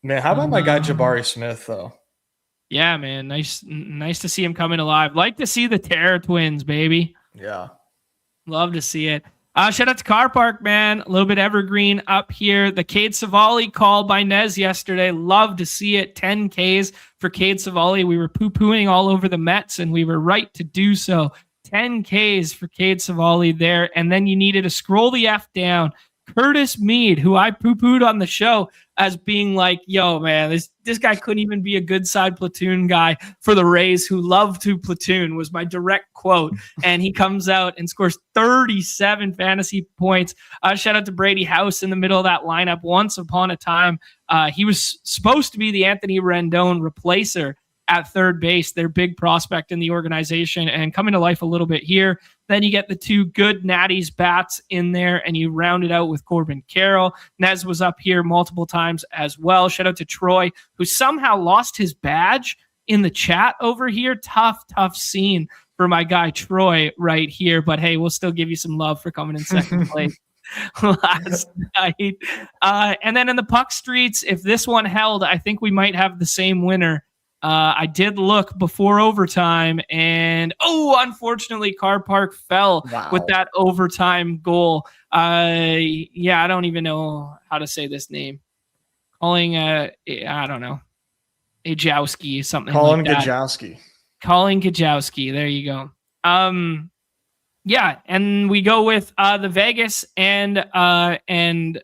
Man, how about my guy Jabari Smith, though? Yeah, man. Nice to see him coming alive. Like to see the Terror Twins, baby. Yeah. Love to see it. Shout out to Car Park, man. A little bit evergreen up here. The Cade Savali call by Nez yesterday. Love to see it. 10 Ks for Cade Savali. We were poo-pooing all over the Mets, and we were right to do so. 10 Ks for Cade Savali there. And then you needed to scroll the F down. Curtis Mead, who I poo-pooed on the show as being like, yo, man, this guy couldn't even be a good side platoon guy for the Rays who love to platoon, was my direct quote. And he comes out and scores 37 fantasy points. Shout out to Brady House in the middle of that lineup. Once upon a time, he was supposed to be the Anthony Rendon replacer at third base, their big prospect in the organization, and coming to life a little bit here. Then you get the 2 good Natties bats in there, and you round it out with Corbin Carroll. Nez was up here multiple times as well. Shout out to Troy, who somehow lost his badge in the chat over here. Tough scene for my guy Troy right here. But hey, we'll still give you some love for coming in second place last night. And then in the puck streets, if this one held, I think we might have the same winner. I did look before overtime, and unfortunately, Car Park fell with that overtime goal. I don't even know how to say this name. I don't know, Ajowski, something like that. Colin Gajowski. There you go. Yeah, and we go with the Vegas and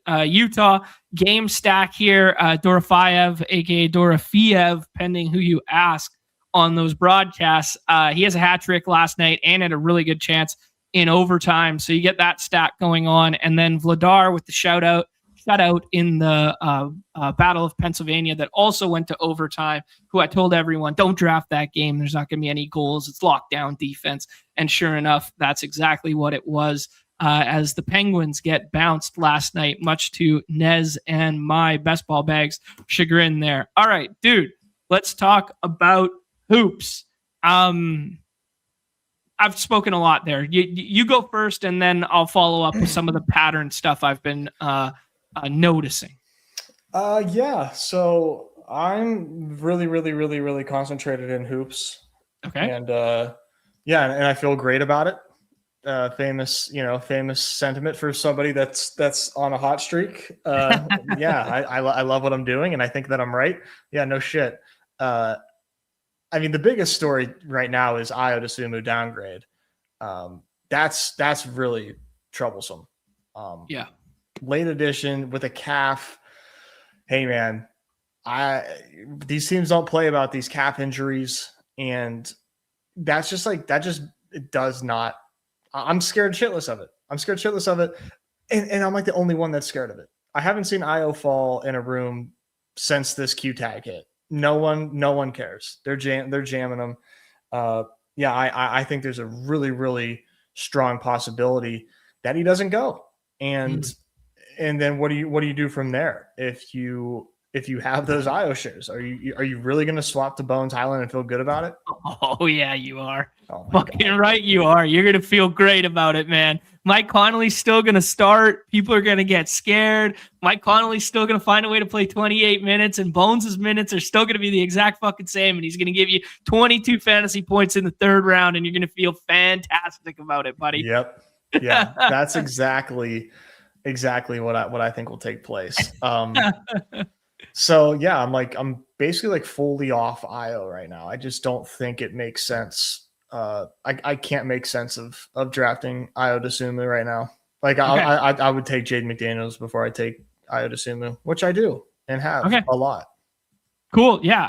Utah game stack here. Dorofeyev, aka Dorofeyev, pending who you ask on those broadcasts. He has a hat trick last night and had a really good chance in overtime. So you get that stack going on, and then Vladar with the shutout in the Battle of Pennsylvania that also went to overtime, who I told everyone, don't draft that game. There's not going to be any goals. It's lockdown defense. And sure enough, that's exactly what it was, as the Penguins get bounced last night, much to Nez and my best ball bags chagrin there. All right, dude, let's talk about hoops. I've spoken a lot there. You go first, and then I'll follow up with some of the pattern stuff I've been noticing. So I'm really concentrated in hoops. Okay. And and I feel great about it. Famous sentiment for somebody that's on a hot streak. I love what I'm doing, and I think that I'm right. Yeah, no shit. I mean, the biggest story right now is Ayo Dosunmu downgrade. That's really troublesome. Late edition with a calf. Hey man, these teams don't play about these calf injuries, and that just it does not. I'm scared shitless of it. And I'm like the only one that's scared of it. I haven't seen Ayo fall in a room since this Q tag hit. No one cares. They're jamming them. I think there's a really strong possibility that he doesn't go. And then what do you do from there? If you have those Ayo shares, are you really going to swap to Bones Highland and feel good about it? Oh yeah, you are. Oh my fucking God. Right, you are. You're going to feel great about it, man. Mike Connolly's still going to start. People are going to get scared. Mike Connolly's still going to find a way to play 28 minutes, and Bones' minutes are still going to be the exact fucking same, and he's going to give you 22 fantasy points in the third round, and you're going to feel fantastic about it, buddy. Yep. Yeah, that's exactly what I think will take place. So yeah, I'm basically like fully off IO right now. I just don't think it makes sense. I can't make sense of drafting Io DeSumo right now. Like I would take Jade McDaniels before I take Io DeSumo, which I do and have a lot. Cool. Yeah,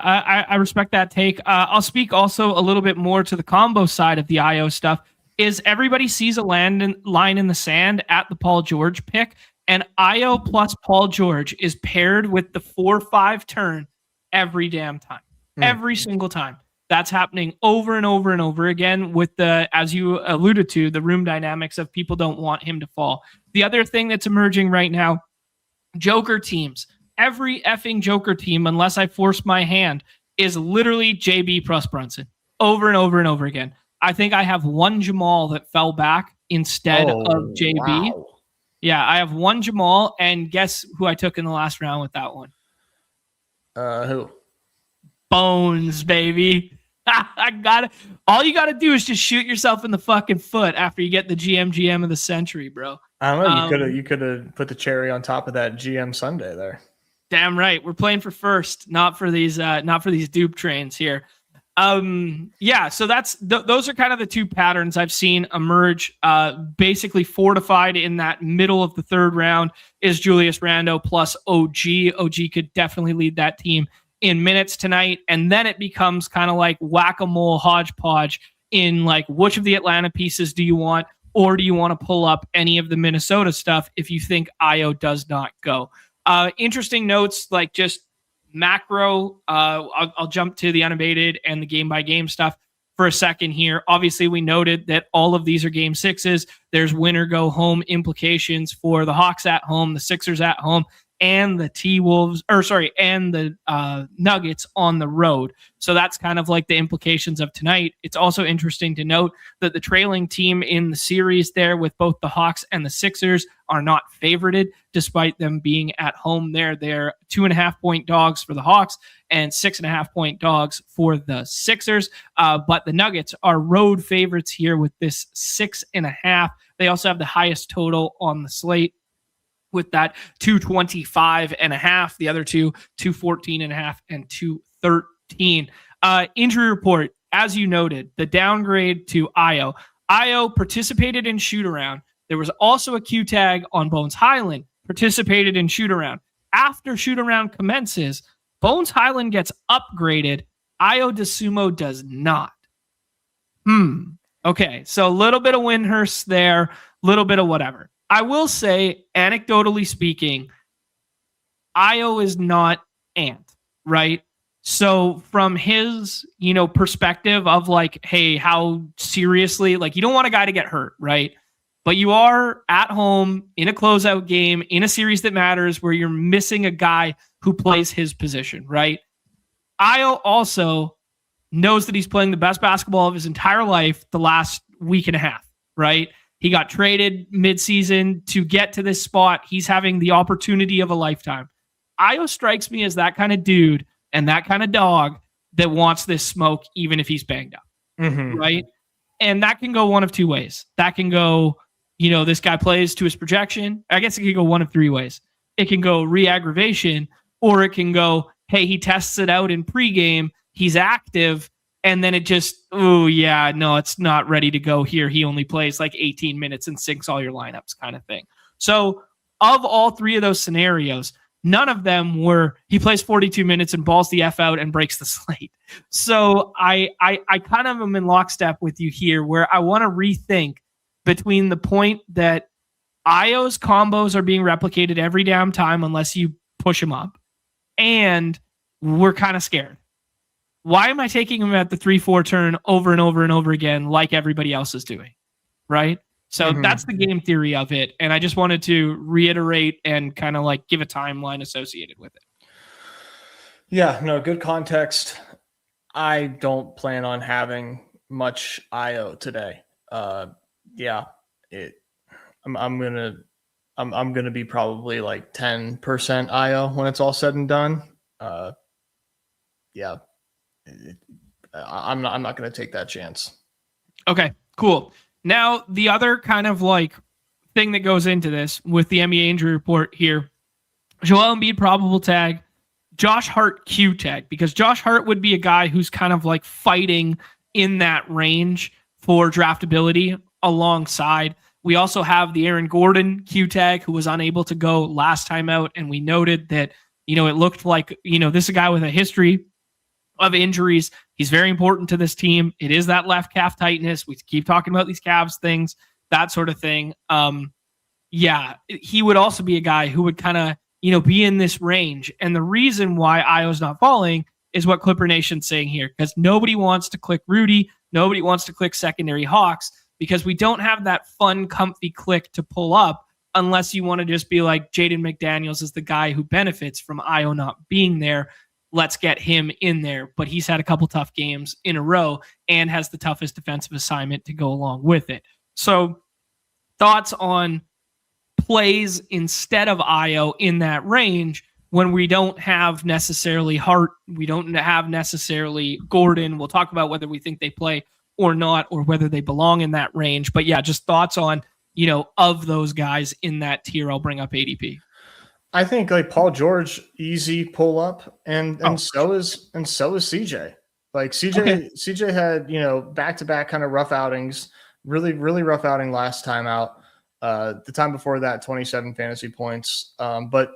I respect that take. I'll speak also a little bit more to the combo side of the IO stuff. Is everybody sees a line in the sand at the Paul George pick, and IO plus Paul George is paired with the 4-5 turn every damn time, every single time. That's happening over and over and over again with the, as you alluded to, the room dynamics of people don't want him to fall. The other thing that's emerging right now, Joker teams. Every effing Joker team, unless I force my hand, is literally JB plus Brunson over and over and over again. I think I have one Jamal that fell back instead of JB. Wow. Yeah, I have one Jamal, and guess who I took in the last round with that one? Who? Bones, baby. I got it. All you got to do is just shoot yourself in the fucking foot after you get the GM of the century, bro. I don't know. You could have put the cherry on top of that GM Sunday there. Damn right. We're playing for first, not for these dupe trains here. Yeah, so that's those are kind of the two patterns I've seen emerge. Basically fortified in that middle of the third round is Julius Randle plus OG. OG could definitely lead that team in minutes tonight, and then it becomes kind of like whack-a-mole hodgepodge in like which of the Atlanta pieces do you want, or do you want to pull up any of the Minnesota stuff if you think Io does not go. Interesting notes, like just macro. I'll jump to the unabated and the game by game stuff for a second here. Obviously, we noted that all of these are game sixes. There's winner go home implications for the Hawks at home, the Sixers at home, and the and the Nuggets on the road. So that's kind of like the implications of tonight. It's also interesting to note that the trailing team in the series there with both the Hawks and the Sixers are not favorited, despite them being at home there. They're 2.5-point dogs for the Hawks and 6.5-point dogs for the Sixers. But the Nuggets are road favorites here with this 6.5. They also have the highest total on the slate with that 225.5. The other two, 214.5 and 213. Injury report, as you noted, the downgrade to Io. Io participated in shoot around. There was also a Q tag on Bones Highland, participated in shoot around. After shoot around commences, Bones Highland gets upgraded. Io DeSumo does not. Okay, so a little bit of Windhurst there, a little bit of whatever. I will say, anecdotally speaking, Io is not Ant, right? So from his, perspective of like, hey, how seriously, like you don't want a guy to get hurt, right? But you are at home in a closeout game, in a series that matters where you're missing a guy who plays his position, right? Io also knows that he's playing the best basketball of his entire life the last week and a half, right? He got traded midseason to get to this spot. He's having the opportunity of a lifetime. Io strikes me as that kind of dude and that kind of dog that wants this smoke, even if he's banged up, right? And that can go one of two ways. That can go, this guy plays to his projection. I guess it can go one of three ways. It can go re-aggravation, or it can go, hey, he tests it out in pregame. He's active. And then it just, it's not ready to go here. He only plays like 18 minutes and sinks all your lineups kind of thing. So of all three of those scenarios, none of them were he plays 42 minutes and balls the F out and breaks the slate. So I kind of am in lockstep with you here where I want to rethink between the point that Io's combos are being replicated every damn time unless you push them up. And we're kind of scared. Why am I taking him at the 3-4 turn over and over and over again like everybody else is doing? Right? So that's the game theory of it. And I just wanted to reiterate and kind of like give a timeline associated with it. Yeah, no, good context. I don't plan on having much IO today. I'm gonna be probably like 10% IO when it's all said and done. I'm not going to take that chance. Okay, cool. Now, the other kind of like thing that goes into this with the NBA injury report here, Joel Embiid probable tag, Josh Hart Q tag, because Josh Hart would be a guy who's kind of like fighting in that range for draftability alongside. We also have the Aaron Gordon Q tag, who was unable to go last time out. And we noted that, it looked like, this is a guy with a history of injuries. He's very important to this team. It is that left calf tightness. We keep talking about these calves things, that sort of thing. Yeah, he would also be a guy who would kind of, be in this range. And the reason why Io's not falling is what Clipper Nation's saying here, because nobody wants to click Rudy. Nobody wants to click secondary Hawks, because we don't have that fun, comfy click to pull up unless you want to just be like, Jaden McDaniels is the guy who benefits from Io not being there. Let's get him in there. But he's had a couple tough games in a row and has the toughest defensive assignment to go along with it. So thoughts on plays instead of Io in that range when we don't have necessarily Hart, we don't have necessarily Gordon. We'll talk about whether we think they play or not, or whether they belong in that range. But yeah, just thoughts on, of those guys in that tier. I'll bring up ADP. I think like Paul George, easy pull up, and so is CJ. Like CJ had, back-to-back kind of rough outings, really rough outing last time out. The time before that, 27 fantasy points. But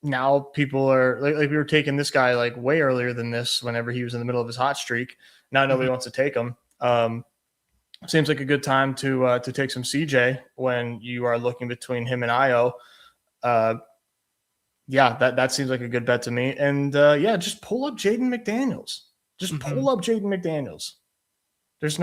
now people are like we were taking this guy like way earlier than this whenever he was in the middle of his hot streak. Now nobody wants to take him. Seems like a good time to take some CJ when you are looking between him and Io. Yeah, that seems like a good bet to me. And just pull up Jaden McDaniels. Just pull up Jaden McDaniels. It's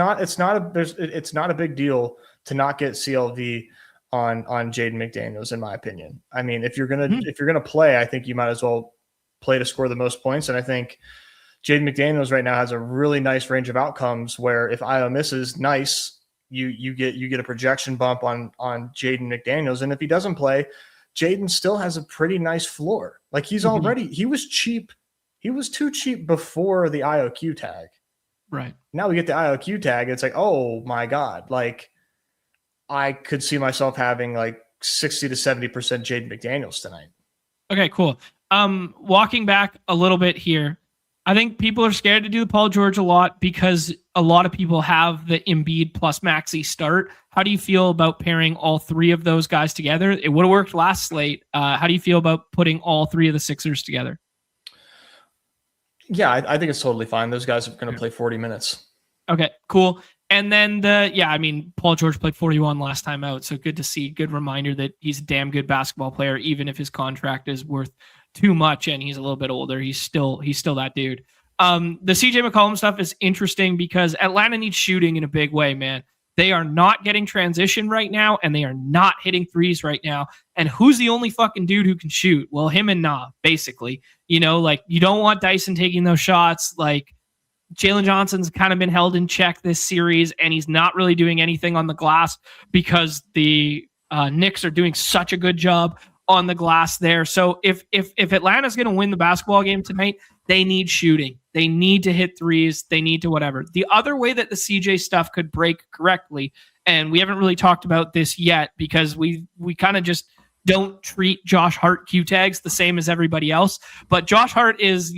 not a big deal to not get CLV on Jaden McDaniels, in my opinion. I mean, if you're gonna play, I think you might as well play to score the most points. And I think Jaden McDaniels right now has a really nice range of outcomes where if Io misses, you get a projection bump on Jaden McDaniels. And if he doesn't play, Jaden still has a pretty nice floor. Like he was cheap. He was too cheap before the IOQ tag. Right. Now we get the IOQ tag. It's like, oh my God. Like I could see myself having like 60 to 70% Jaden McDaniels tonight. Okay, cool. Walking back a little bit here, I think people are scared to do the Paul George a lot because a lot of people have the Embiid plus Maxey start. How do you feel about pairing all three of those guys together? It would have worked last slate. How do you feel about putting all three of the Sixers together? Yeah, I think it's totally fine. Those guys are going to play 40 minutes. Okay, cool. And then Paul George played 41 last time out. So good to see. Good reminder that he's a damn good basketball player, even if his contract is worth too much and he's a little bit older. He's still that dude. The CJ McCollum stuff is interesting because Atlanta needs shooting in a big way, man. They are not getting transition right now, and they are not hitting threes right now. And who's the only fucking dude who can shoot? Well, him and Nah, basically. You don't want Dyson taking those shots. Like, Jalen Johnson's kind of been held in check this series, and he's not really doing anything on the glass because the Knicks are doing such a good job on the glass there. So if Atlanta's going to win the basketball game tonight, they need shooting. They need to hit threes. They need to whatever. The other way that the CJ stuff could break correctly, and we haven't really talked about this yet because we kind of just don't treat Josh Hart Q tags the same as everybody else. But Josh Hart is,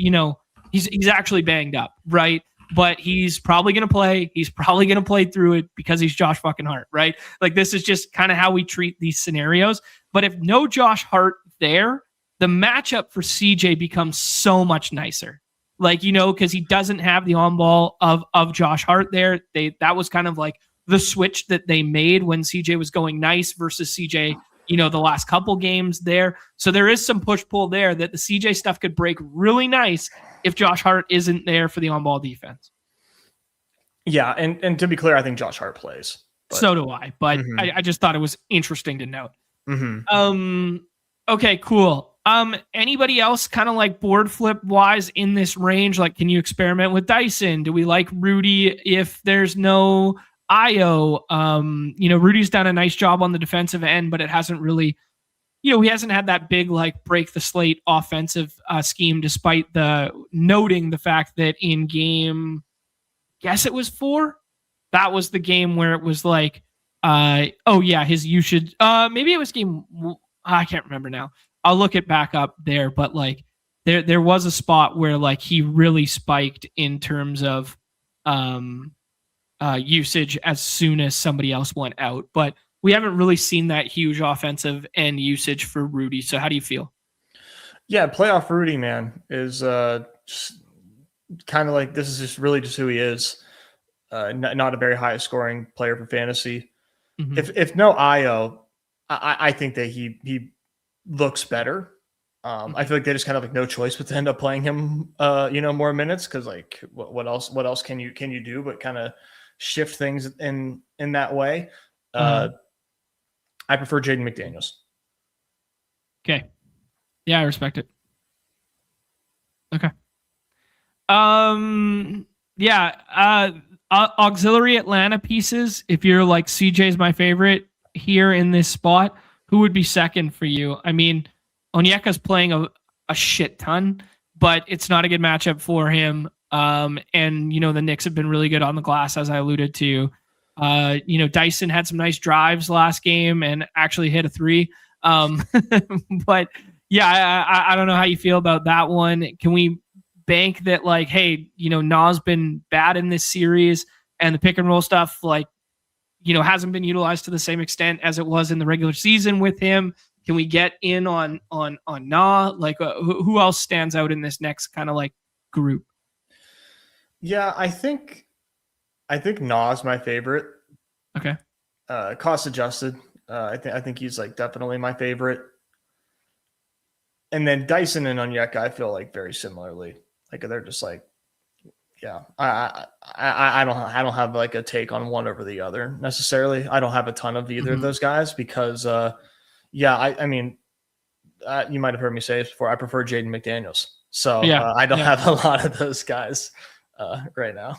he's actually banged up, right? But he's probably going to play. He's probably going to play through it because he's Josh fucking Hart, right? Like, this is just kind of how we treat these scenarios. But if no Josh Hart there, the matchup for CJ becomes so much nicer. Like, because he doesn't have the on ball of Josh Hart there. That was kind of like the switch that they made when CJ was going nice versus CJ, the last couple games there. So there is some push pull there that the CJ stuff could break really nice if Josh Hart isn't there for the on ball defense. Yeah. And to be clear, I think Josh Hart plays. But. So do I, but I just thought it was interesting to note. Okay, cool. Anybody else kind of like board flip wise in this range? Like, can you experiment with Dyson? Do we like Rudy if there's no Io? Rudy's done a nice job on the defensive end, but it hasn't really, he hasn't had that big, like, break the slate offensive scheme, despite noting the fact that in game, guess it was 4. That was the game where it was like, his usage, maybe it was game, I can't remember now. I'll look it back up there, but like there was a spot where like he really spiked in terms of usage as soon as somebody else went out. But we haven't really seen that huge offensive end usage for Rudy. So how do you feel? Yeah, playoff Rudy, man, is just kind of like, this is just really just who he is. Not a very high scoring player for fantasy. Mm-hmm. If no IO, I think that he looks better. I feel like they just kind of like no choice but to end up playing him, more minutes, because like what else can you do but kind of shift things in that way. I prefer Jaden McDaniels. Okay. Yeah, I respect it. Okay. Auxiliary Atlanta pieces. If you're like CJ's my favorite here in this spot, who would be second for you? I mean, Onyeka's playing a shit ton, but it's not a good matchup for him. And the Knicks have been really good on the glass, as I alluded to. Dyson had some nice drives last game and actually hit a three. But yeah, I don't know how you feel about that one. Can we bank that like, hey, Na's been bad in this series and the pick and roll stuff, like, hasn't been utilized to the same extent as it was in the regular season with him? Can we get in on Na? Like, who else stands out in this next kind of like group? Yeah, I think Na's my favorite. Okay. Cost adjusted. I think he's like definitely my favorite. And then Dyson and Onyeka, I feel like very similarly. Like they're just like, yeah. I don't have like a take on one over the other necessarily. I don't have a ton of either of those guys because, I mean, you might have heard me say this before. I prefer Jaden McDaniels, so I don't have a lot of those guys right now.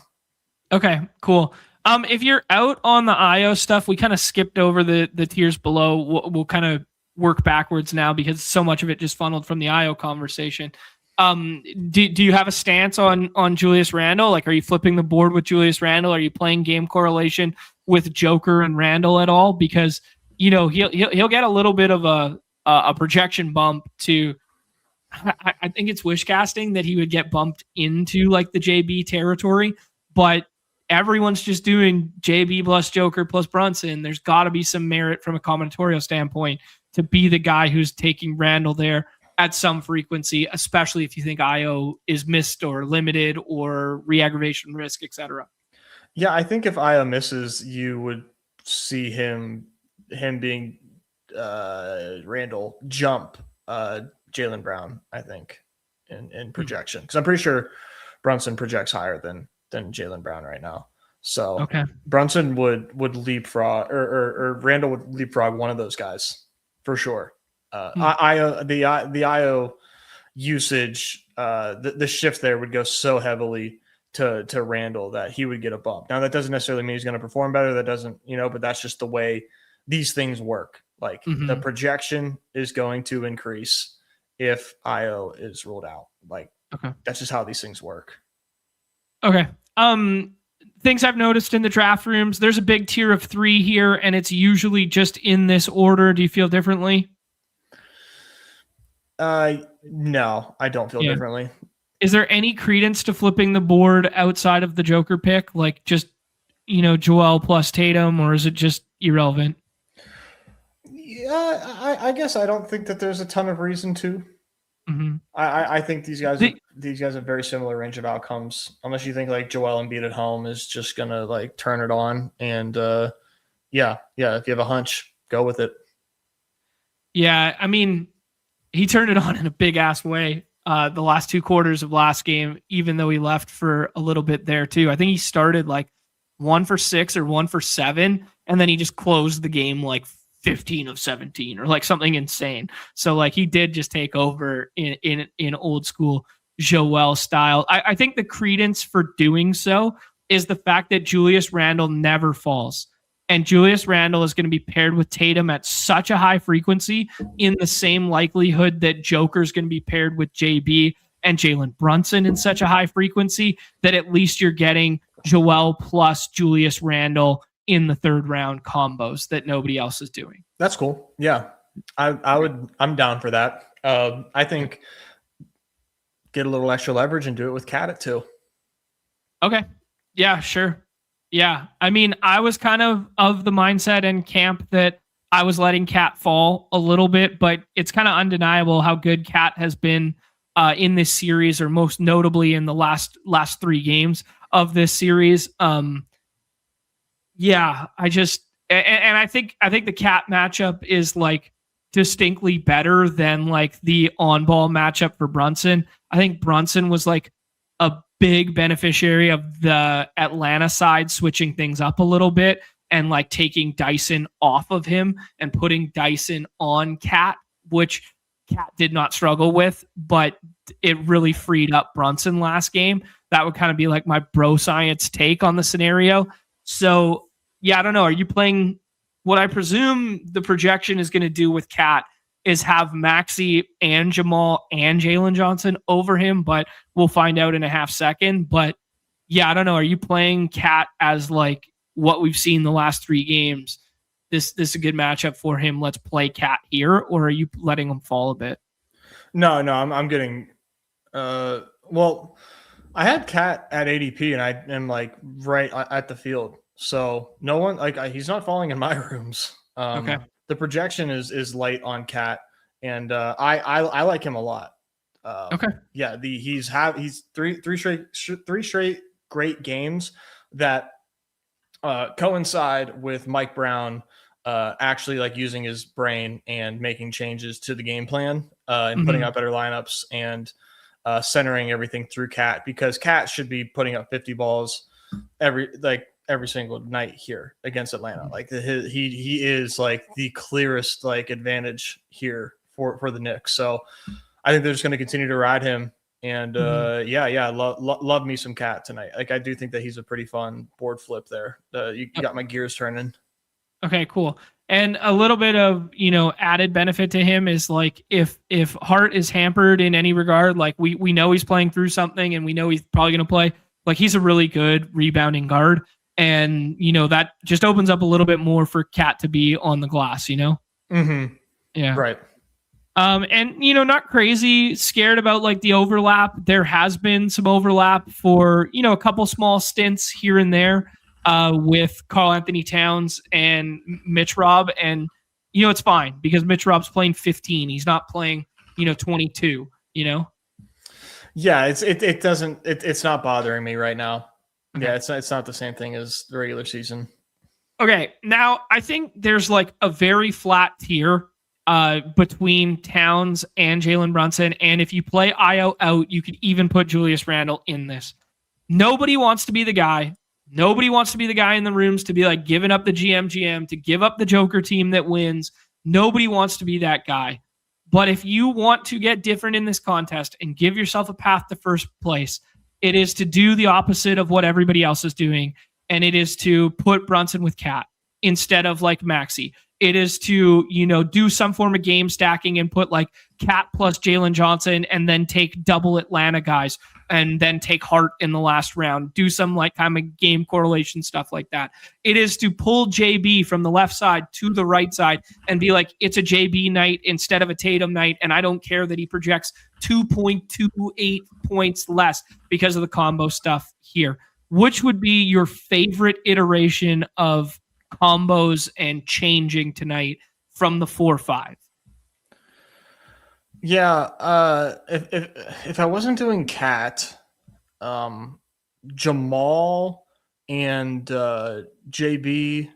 Okay, cool. If you're out on the IO stuff, we kind of skipped over the tiers below. We'll kind of work backwards now because so much of it just funneled from the IO conversation. Do you have a stance on Julius Randle? Like, are you flipping the board with Julius Randle? Are you playing game correlation with Joker and Randle at all? Because he'll get a little bit of a projection bump to. I think it's wish casting that he would get bumped into like the JB territory, but everyone's just doing JB plus Joker plus Brunson. There's got to be some merit from a combinatorial standpoint to be the guy who's taking Randle there at some frequency, especially if you think IO is missed or limited or re-aggravation risk, etc. Yeah, I think if IO misses, you would see him being Randle jump Jaylen Brown, I think, in projection. Because I'm pretty sure Brunson projects higher than Jaylen Brown right now. So okay. Brunson would leapfrog or Randle would leapfrog one of those guys for sure. The IO usage, the shift there would go so heavily to Randle that he would get a bump. Now that doesn't necessarily mean he's going to perform better. That doesn't, but that's just the way these things work. Like the projection is going to increase if IO is ruled out. Like that's just how these things work. Okay. Things I've noticed in the draft rooms, there's a big tier of 3 here, and it's usually just in this order. Do you feel differently? No, I don't feel differently. Is there any credence to flipping the board outside of the Joker pick? Like just, Joel plus Tatum, or is it just irrelevant? Yeah, I guess I don't think that there's a ton of reason to. I think these guys have very similar range of outcomes, unless you think like Joel Embiid at home is just gonna like turn it on. And if you have a hunch, go with it. Yeah, I mean, he turned it on in a big ass way. The last 2 quarters of last game, even though he left for a little bit there too. I think he started like 1 for 6 or 1 for 7, and then he just closed the game like 15 of 17 or like something insane. So like he did just take over in old school Joel style. I think the credence for doing so is the fact that Julius Randle never falls. And Julius Randle is going to be paired with Tatum at such a high frequency in the same likelihood that Joker is going to be paired with JB and Jalen Brunson in such a high frequency that at least you're getting Joel plus Julius Randle in the 3rd round combos that nobody else is doing. That's cool. Yeah. I'm down for that. I think get a little extra leverage and do it with Cat at 2. Okay. Yeah, sure. Yeah. I mean, I was kind of the mindset and camp that I was letting Cat fall a little bit, but it's kind of undeniable how good Cat has been in this series, or most notably in the last 3 games of this series. Yeah, and I think the Cat matchup is like distinctly better than like the on-ball matchup for Brunson. I think Brunson was like a big beneficiary of the Atlanta side switching things up a little bit and like taking Dyson off of him and putting Dyson on Cat, which Cat did not struggle with, but it really freed up Brunson last game. That would kind of be like my bro science take on the scenario. So yeah, I don't know. Are you playing what I presume the projection is going to do with Cat is have Maxey and Jamal and Jalen Johnson over him, but we'll find out in a half second. But yeah, I don't know. Are you playing Cat as like what we've seen the last 3 games? This is a good matchup for him. Let's play Cat here, or are you letting him fall a bit? No, I'm getting. Well, I had Cat at ADP, and I am like right at the field, so no one like he's not falling in my rooms. Okay. The projection is light on Cat, and I like him a lot. Okay. Yeah, he's three straight great games that coincide with Mike Brown actually like using his brain and making changes to the game plan and putting out better lineups and centering everything through Cat, because Cat should be putting up 50 balls every single night here against Atlanta. Like he is like the clearest like advantage here for the Knicks. So I think they're just going to continue to ride him. And love me some Cat tonight. Like I do think that he's a pretty fun board flip there. You got my gears turning. Okay, cool. And a little bit of, added benefit to him is like if Hart is hampered in any regard, like we know he's playing through something and we know he's probably going to play, like he's a really good rebounding guard. And, that just opens up a little bit more for Cat to be on the glass, Mm-hmm. Yeah. Right. And, not crazy scared about like the overlap. There has been some overlap for, a couple small stints here and there with Karl Anthony Towns and Mitch Rob. And, it's fine because Mitch Rob's playing 15. He's not playing, 22, Yeah, it's not bothering me right now. Okay. Yeah, it's not the same thing as the regular season. Okay, now I think there's like a very flat tier between Towns and Jalen Brunson, and if you play Io out, you could even put Julius Randle in this. Nobody wants to be the guy. Nobody wants to be the guy in the rooms to be like giving up the GM, to give up the Joker team that wins. Nobody wants to be that guy. But if you want to get different in this contest and give yourself a path to first place, it is to do the opposite of what everybody else is doing. And it is to put Brunson with Cat instead of like Maxey. It is to, do some form of game stacking and put like Cat plus Jalen Johnson and then take double Atlanta guys and then take Hart in the last round. Do some like kind of game correlation stuff like that. It is to pull JB from the left side to the right side and be like, it's a JB night instead of a Tatum night. And I don't care that he projects 2.28 points less because of the combo stuff here. Which would be your favorite iteration of combos and changing tonight from the 4-5? Yeah, if I wasn't doing Cat, Jamal and JB,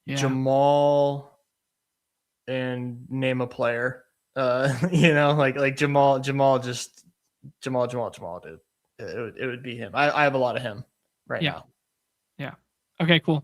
Jamal and name a player. Like Jamal, dude. It would be him. I have a lot of him right now. Yeah. Okay, cool.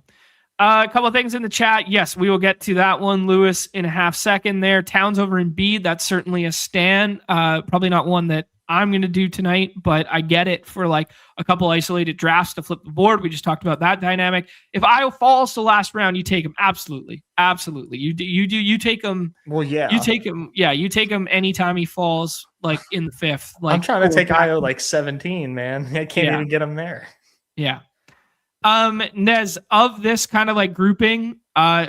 A couple of things in the chat. Yes, we will get to that one, Lewis, in a half second there. Towns over Embiid, that's certainly a stan. Probably not one that I'm going to do tonight, but I get it for like a couple isolated drafts to flip the board. We just talked about that dynamic. If Io falls to last round, you take him. Absolutely. You take him. Well, yeah. You take him. Yeah, you take him anytime he falls, like in the 5th. Like I'm trying to take Io like 17, man. I can't even get him there. Yeah. Nez, of this kind of like grouping,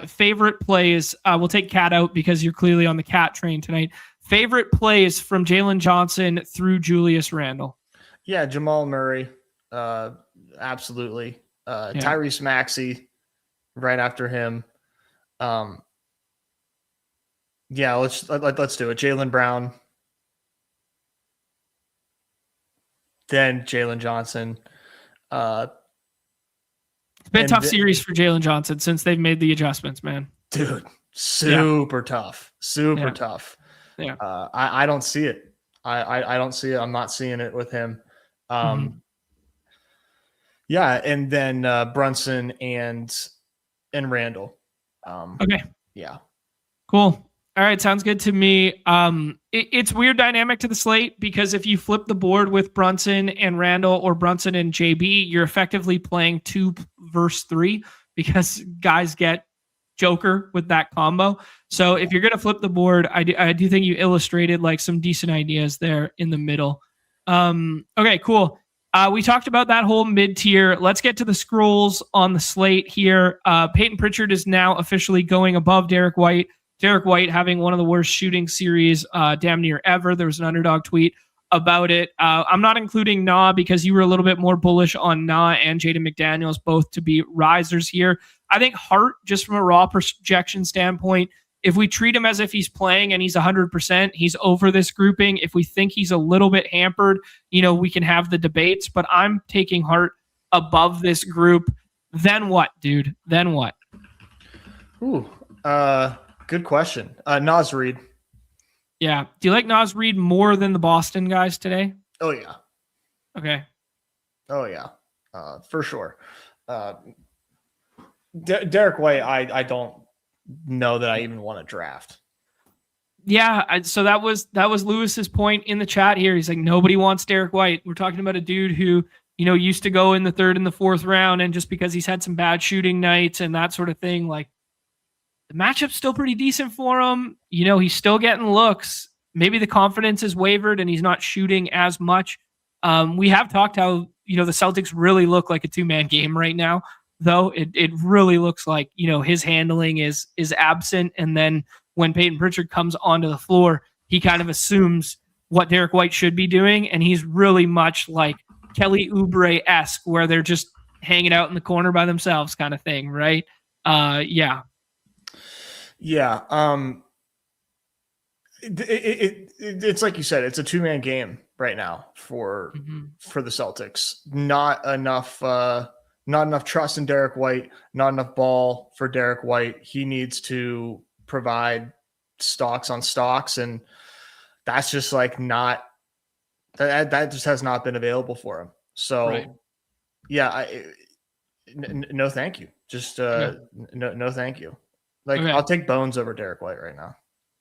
favorite plays, we'll take Cat out because you're clearly on the Cat train tonight. favorite plays from Jalen Johnson through Julius Randle. Yeah, Jamal Murray, absolutely. Tyrese Maxey, right after him. Yeah, let's do it. Jaylen Brown, then Jalen Johnson. It's been a tough series for Jalen Johnson since they've made the adjustments, man. Dude, super tough. Yeah. I don't see it. I don't see it. I'm not seeing it with him. Yeah, and then Brunson and Randall. Okay. Yeah. Cool. All right, sounds good to me. It's weird dynamic to the slate because if you flip the board with Brunson and Randall or Brunson and JB, you're effectively playing 2 versus 3 because guys get Joker with that combo. So if you're going to flip the board, I do think you illustrated like some decent ideas there in the middle. Okay, cool. We talked about that whole mid-tier. Let's get to the scrolls on the slate here. Peyton Pritchard is now officially going above Derek White. Derek White having one of the worst shooting series damn near ever. There was an Underdog tweet about it. I'm not including Na because you were a little bit more bullish on Na and Jaden McDaniels, both to be risers here. I think Hart, just from a raw projection standpoint, if we treat him as if he's playing and he's 100%, he's over this grouping. If we think he's a little bit hampered, we can have the debates, but I'm taking Hart above this group. Then what, dude? Then what? Ooh, good question. Naz Reid. Yeah. Do you like Naz Reid more than the Boston guys today? Oh, yeah. Okay. Oh, yeah. For sure. Derek White, I don't know that I even want to draft. Yeah, so that was Lewis's point in the chat here. He's like, nobody wants Derek White. We're talking about a dude who, used to go in the 3rd and the 4th round, and just because he's had some bad shooting nights and that sort of thing, like, the matchup's still pretty decent for him. He's still getting looks. Maybe the confidence is wavered and he's not shooting as much. We have talked how, the Celtics really look like a 2-man game right now, though. It really looks like, his handling is absent. And then when Peyton Pritchard comes onto the floor, he kind of assumes what Derek White should be doing. And he's really much like Kelly Oubre-esque, where they're just hanging out in the corner by themselves kind of thing, right? Yeah. Yeah. It's like you said, it's a 2-man game right now for the Celtics. Not enough trust in Derek White, not enough ball for Derek White. He needs to provide stocks on stocks, and that's just like not that just has not been available for him. So right. Yeah, no thank you. Just no thank you. Like, okay. I'll take Bones over Derek White right now.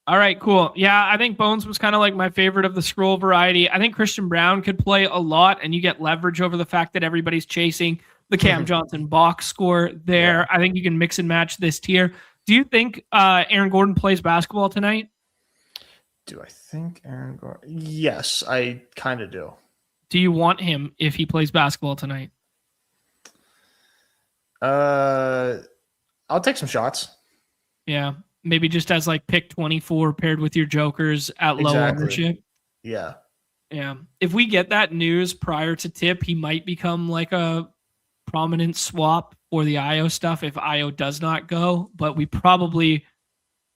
All right, cool. Yeah, I think Bones was kind of like my favorite of the scroll variety. I think Christian Brown could play a lot, and you get leverage over the fact that everybody's chasing the Cam Johnson box score there. Yeah. I think you can mix and match this tier. Do you think Aaron Gordon plays basketball tonight? Do I think Aaron Gordon? Yes, I kind of do. Do you want him if he plays basketball tonight? I'll take some shots. Yeah, maybe just as like pick 24 paired with your jokers at low ownership. Yeah. Yeah. If we get that news prior to tip, he might become like a prominent swap for the IO stuff if IO does not go. But we probably,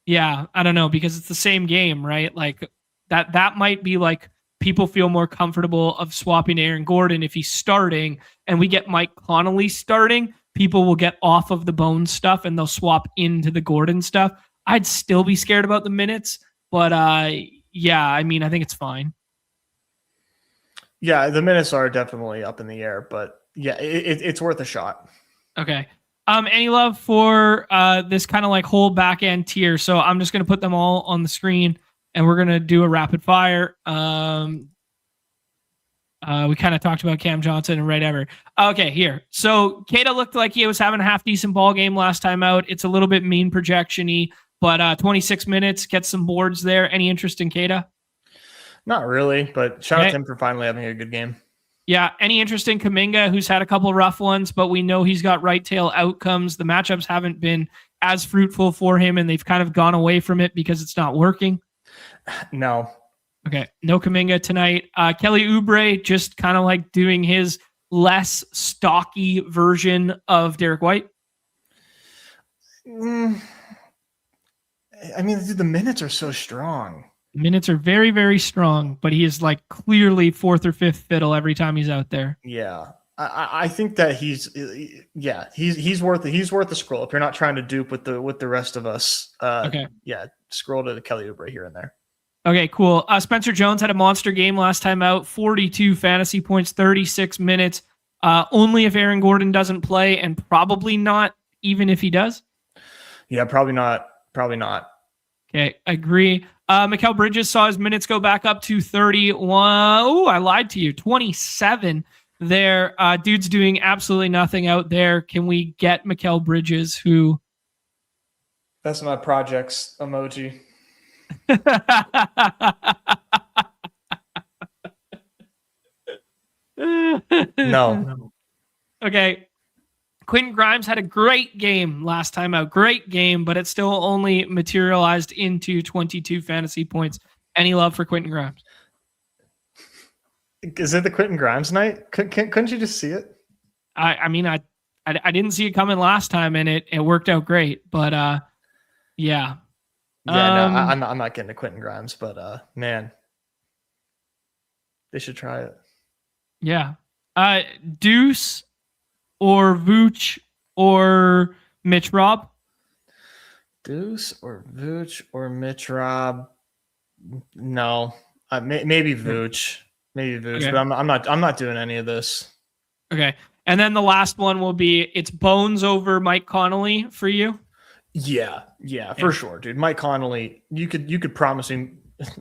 I don't know, because it's the same game, right? Like that might be like people feel more comfortable of swapping Aaron Gordon if he's starting, and we get Mike Connolly starting. People will get off of the Bones stuff and they'll swap into the Gordon stuff. I'd still be scared about the minutes, but I think it's fine. Yeah, the minutes are definitely up in the air, but yeah, it's worth a shot. Okay. Any love for this kind of like whole back end tier? So I'm just going to put them all on the screen and we're going to do a rapid fire. We kind of talked about Cam Johnson and whatever. Okay, here. So Keita looked like he was having a half decent ball game last time out. It's a little bit mean projection-y, but 26 minutes, get some boards there. Any interest in Keita? Not really, but shout out to him for finally having a good game. Yeah, any interest in Kuminga, who's had a couple rough ones, but we know he's got right tail outcomes. The matchups haven't been as fruitful for him, and they've kind of gone away from it because it's not working. No. Okay, no Kuminga tonight. Kelly Oubre just kind of like doing his less stocky version of Derek White. I mean, dude, the minutes are so strong. Minutes are very, very strong, but he is like clearly fourth or fifth fiddle every time he's out there. Yeah. I think that he's worth it. He's worth the scroll if you're not trying to dupe with the rest of us. Okay. Yeah, scroll to the Kelly Oubre here and there. Okay, cool. Spencer Jones had a monster game last time out, 42 fantasy points, 36 minutes. Only if Aaron Gordon doesn't play, and probably not even if he does. Yeah, probably not. Probably not. Okay, agree. Mikal Bridges saw his minutes go back up to 31. Oh, I lied to you. 27 there. Dude's doing absolutely nothing out there. Can we get Mikal Bridges, who... That's my projects emoji. No. Okay. Quentin Grimes had a great game last time out. Great game, but it still only materialized into 22 fantasy points. Any love for Quentin Grimes? Is it the Quentin Grimes night? Couldn't you just see it? I mean, I didn't see it coming last time, and it worked out great. But yeah. Yeah, no, I'm not getting to Quentin Grimes, but man, they should try it. Yeah. Deuce or Vooch or Mitch Rob? Deuce or Vooch or Mitch Rob? No, maybe Vooch, okay. But I'm not doing any of this. Okay, and then the last one will be it's Bones over Mike Connolly for you. Yeah, for sure, dude. Mike Connolly, you could promise me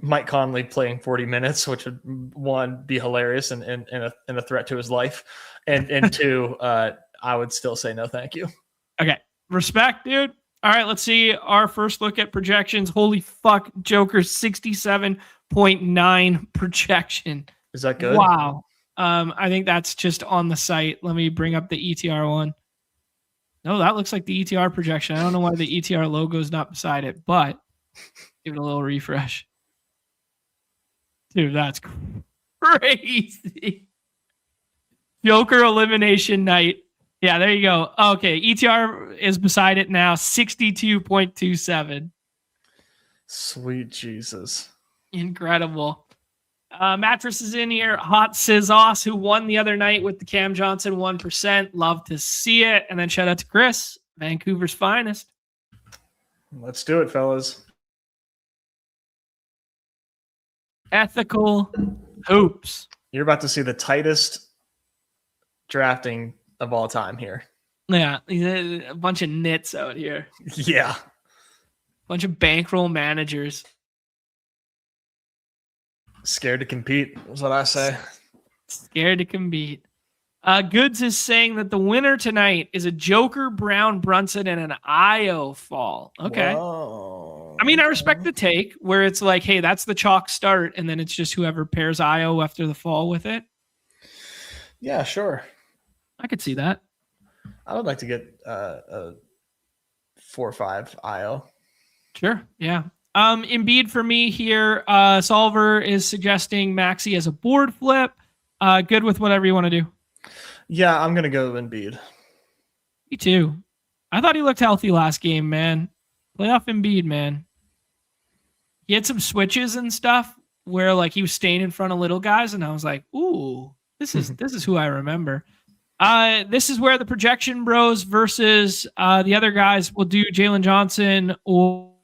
Mike Conley playing 40 minutes, which would, one, be hilarious and a threat to his life, and two, I would still say no thank you. Okay, respect, dude. All right, let's see our first look at projections. Holy fuck, Joker 67.9 projection. Is that good? Wow. I think that's just on the site. Let me bring up the ETR one. No, that looks like the ETR projection. I don't know why the ETR logo is not beside it, but give it a little refresh. Dude, that's crazy. Joker elimination night. Yeah, there you go. Okay, ETR is beside it now, 62.27. Sweet Jesus. Incredible. Mattress is in here. Hot Sizzos, who won the other night with the Cam Johnson 1%. Love to see it. And then shout out to Chris, Vancouver's finest. Let's do it, fellas. Ethical hoops. You're about to see the tightest drafting of all time here. Yeah, a bunch of nits out here. Yeah. Bunch of bankroll managers. Scared to compete is what I say. Scared to compete. Goods is saying that the winner tonight is a Joker, Brown, Brunson, and an Io fall. Okay. Whoa. I mean, I respect the take where it's like, hey, that's the chalk start, and then it's just whoever pairs Io after the fall with it. Yeah, sure. I could see that. I would like to get a 4-5 Io. Sure. Yeah. Embiid for me here. Solver is suggesting Maxey as a board flip. Good with whatever you want to do. Yeah, I'm gonna go Embiid. Me too. I thought he looked healthy last game, man. Playoff Embiid, man. He had some switches and stuff where like he was staying in front of little guys, and I was like, ooh, this is who I remember. This is where the projection bros versus the other guys will do Jalen Johnson or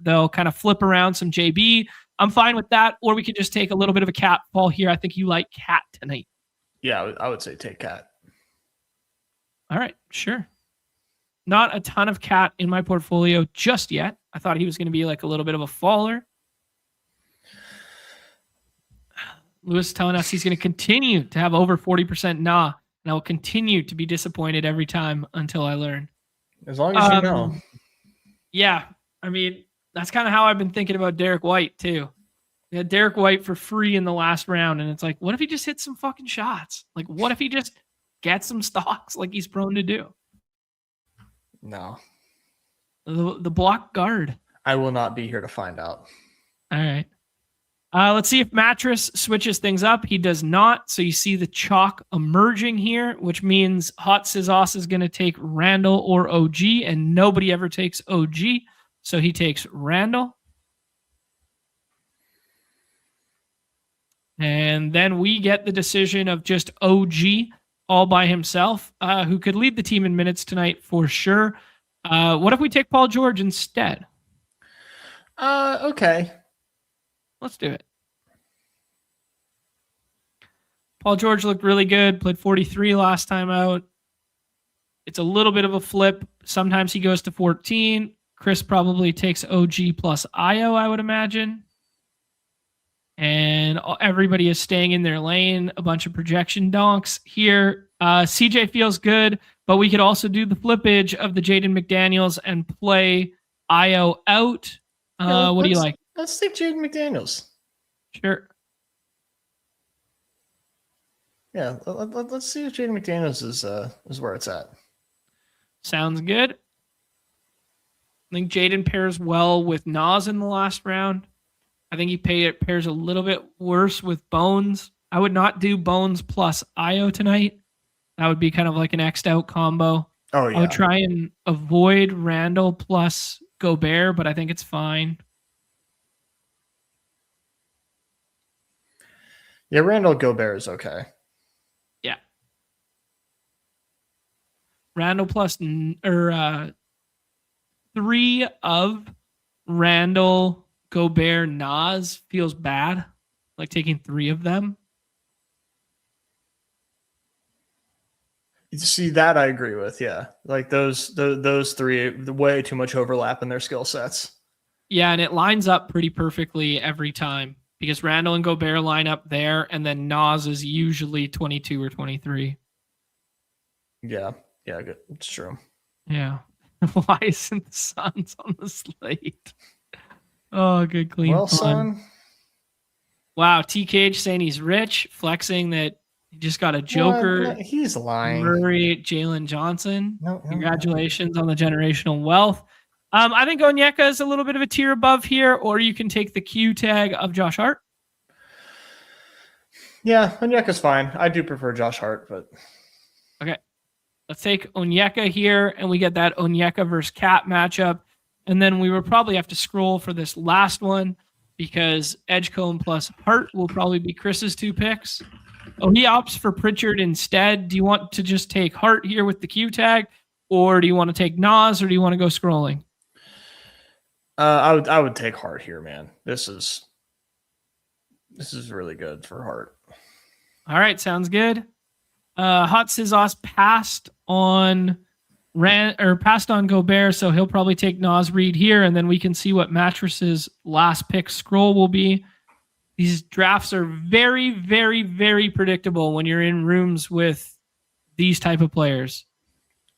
they'll kind of flip around some JB. I'm fine with that. Or we could just take a little bit of a cat fall here. I think you like cat tonight. Yeah, I would say take cat. All right, sure. Not a ton of cat in my portfolio just yet. I thought he was going to be like a little bit of a faller. Lewis telling us he's going to continue to have over 40% nah, and I will continue to be disappointed every time until I learn. As long as you know. Yeah, I mean, that's kind of how I've been thinking about Derek White, too. We had Derek White for free in the last round, and it's like, what if he just hits some fucking shots? Like, what if he just gets some stocks like he's prone to do? No. The block guard. I will not be here to find out. All right. Let's see if Mattress switches things up. He does not. So you see the chalk emerging here, which means Hot Scissors is going to take Randall or OG, and nobody ever takes OG. So he takes Randall. And then we get the decision of just OG all by himself, who could lead the team in minutes tonight for sure. What if we take Paul George instead? Okay. Let's do it. Paul George looked really good, played 43 last time out. It's a little bit of a flip. Sometimes he goes to 14. Chris probably takes OG plus IO, I would imagine. And everybody is staying in their lane. A bunch of projection donks here. CJ feels good, but we could also do the flippage of the Jaden McDaniels and play IO out. What do you like? Let's take Jaden McDaniels. Sure. Yeah, let's see if Jaden McDaniels is where it's at. Sounds good. I think Jaden pairs well with Nas in the last round. I think he pairs a little bit worse with Bones. I would not do Bones plus IO tonight. That would be kind of like an X'd out combo. Oh, yeah. I would try and avoid Randall plus Gobert, but I think it's fine. Yeah, Randall Gobert is okay. Yeah. Randall plus 3 of Randall, Gobert, Nas feels bad. Like taking 3 of them. See, that I agree with. Yeah, like those 3, way too much overlap in their skill sets. Yeah, and it lines up pretty perfectly every time because Randall and Gobert line up there, and then Nas is usually 22 or 23. Yeah, good. It's true. Yeah. Why isn't the Suns on the slate? Oh, good clean. Well, fun. son. Wow, TKH saying he's rich, flexing that he just got a Joker. No, he's lying. Murray, Jalen Johnson. No, Congratulations on the generational wealth. I think Onyeka is a little bit of a tier above here, or you can take the Q tag of Josh Hart. Yeah, Onyeka's fine. I do prefer Josh Hart, but okay. Let's take Onyeka here, and we get that Onyeka versus Cat matchup. And then we would probably have to scroll for this last one because Edgecombe plus Hart will probably be Chris's 2 picks. Oh, he opts for Pritchard instead. Do you want to just take Hart here with the Q tag, or do you want to take Nas, or do you want to go scrolling? I would take Hart here, man. This is really good for Hart. All right, sounds good. Hot Scissors passed on Gobert, so he'll probably take Nas Reed here, and then we can see what Mattress's last pick scroll will be. These drafts are very, very, very predictable when you're in rooms with these type of players.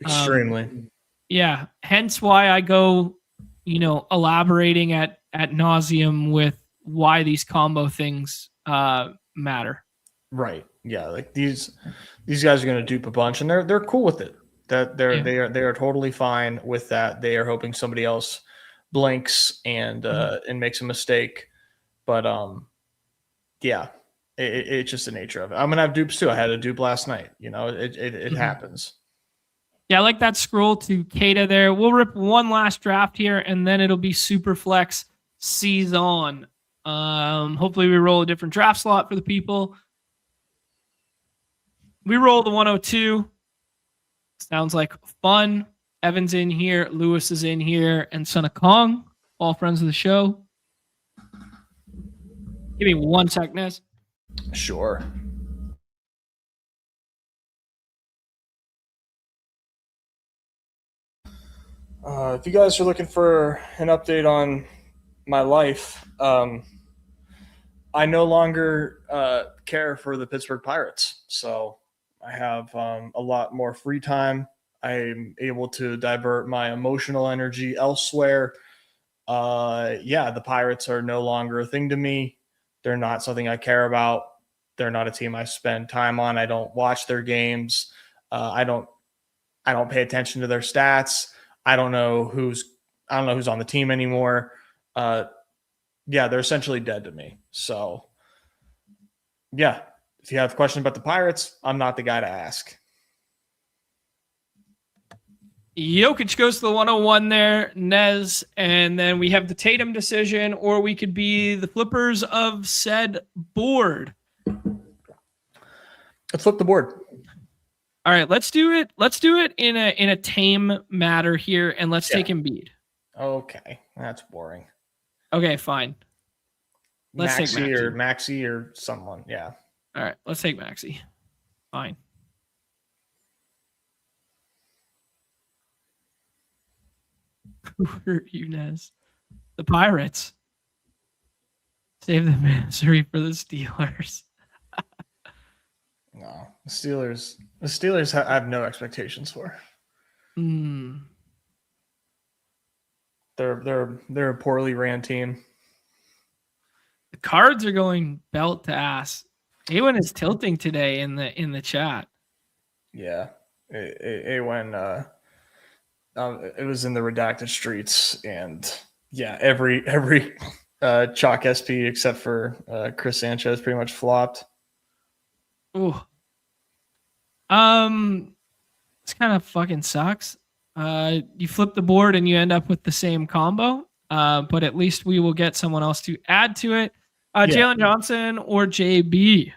Extremely. Yeah, hence why I go, elaborating at nauseum with why these combo things matter. Right. Yeah, like these guys are going to dupe a bunch, and they're cool with it. That they are totally fine with that. They are hoping somebody else blinks and makes a mistake, but yeah, it's just the nature of it. I'm gonna have dupes too. I had a dupe last night. It happens. Yeah, I like that scroll to Kata there. We'll rip one last draft here, and then it'll be Superflex season. Hopefully we roll a different draft slot for the people. We roll the 102. Sounds like fun. Evan's in here, Lewis is in here, and Son of Kong, all friends of the show. Give me 1 sec, Nez. Sure. If you guys are looking for an update on my life, I no longer care for the Pittsburgh Pirates. So I have a lot more free time. I'm able to divert my emotional energy elsewhere. The Pirates are no longer a thing to me. They're not something I care about. They're not a team I spend time on. I don't watch their games. I don't pay attention to their stats. I don't know who's I don't know who's on the team anymore. Yeah, they're essentially dead to me. So, yeah, if you have questions about the Pirates, I'm not the guy to ask. Jokic goes to the 101 there, Nez, and then we have the Tatum decision, or we could be the flippers of said board. Let's flip the board. All right, let's do it. Let's do it in a tame matter here, and let's take Embiid. Okay, that's boring. Okay, fine. Let's take Maxey or someone. Yeah. All right, let's take Maxey. Fine. Who hurt you, Nez? The Pirates. Save the misery for the Steelers. No, the Steelers I have no expectations for. They're a poorly ran team. The Cards are going belt to ass. A1 is tilting today in the chat. Yeah, A1. It was in the redacted streets, and yeah, every chalk SP except for Chris Sanchez pretty much flopped. Ooh. This kind of fucking sucks. You flip the board and you end up with the same combo. But at least we will get someone else to add to it. Jalen Johnson or JB?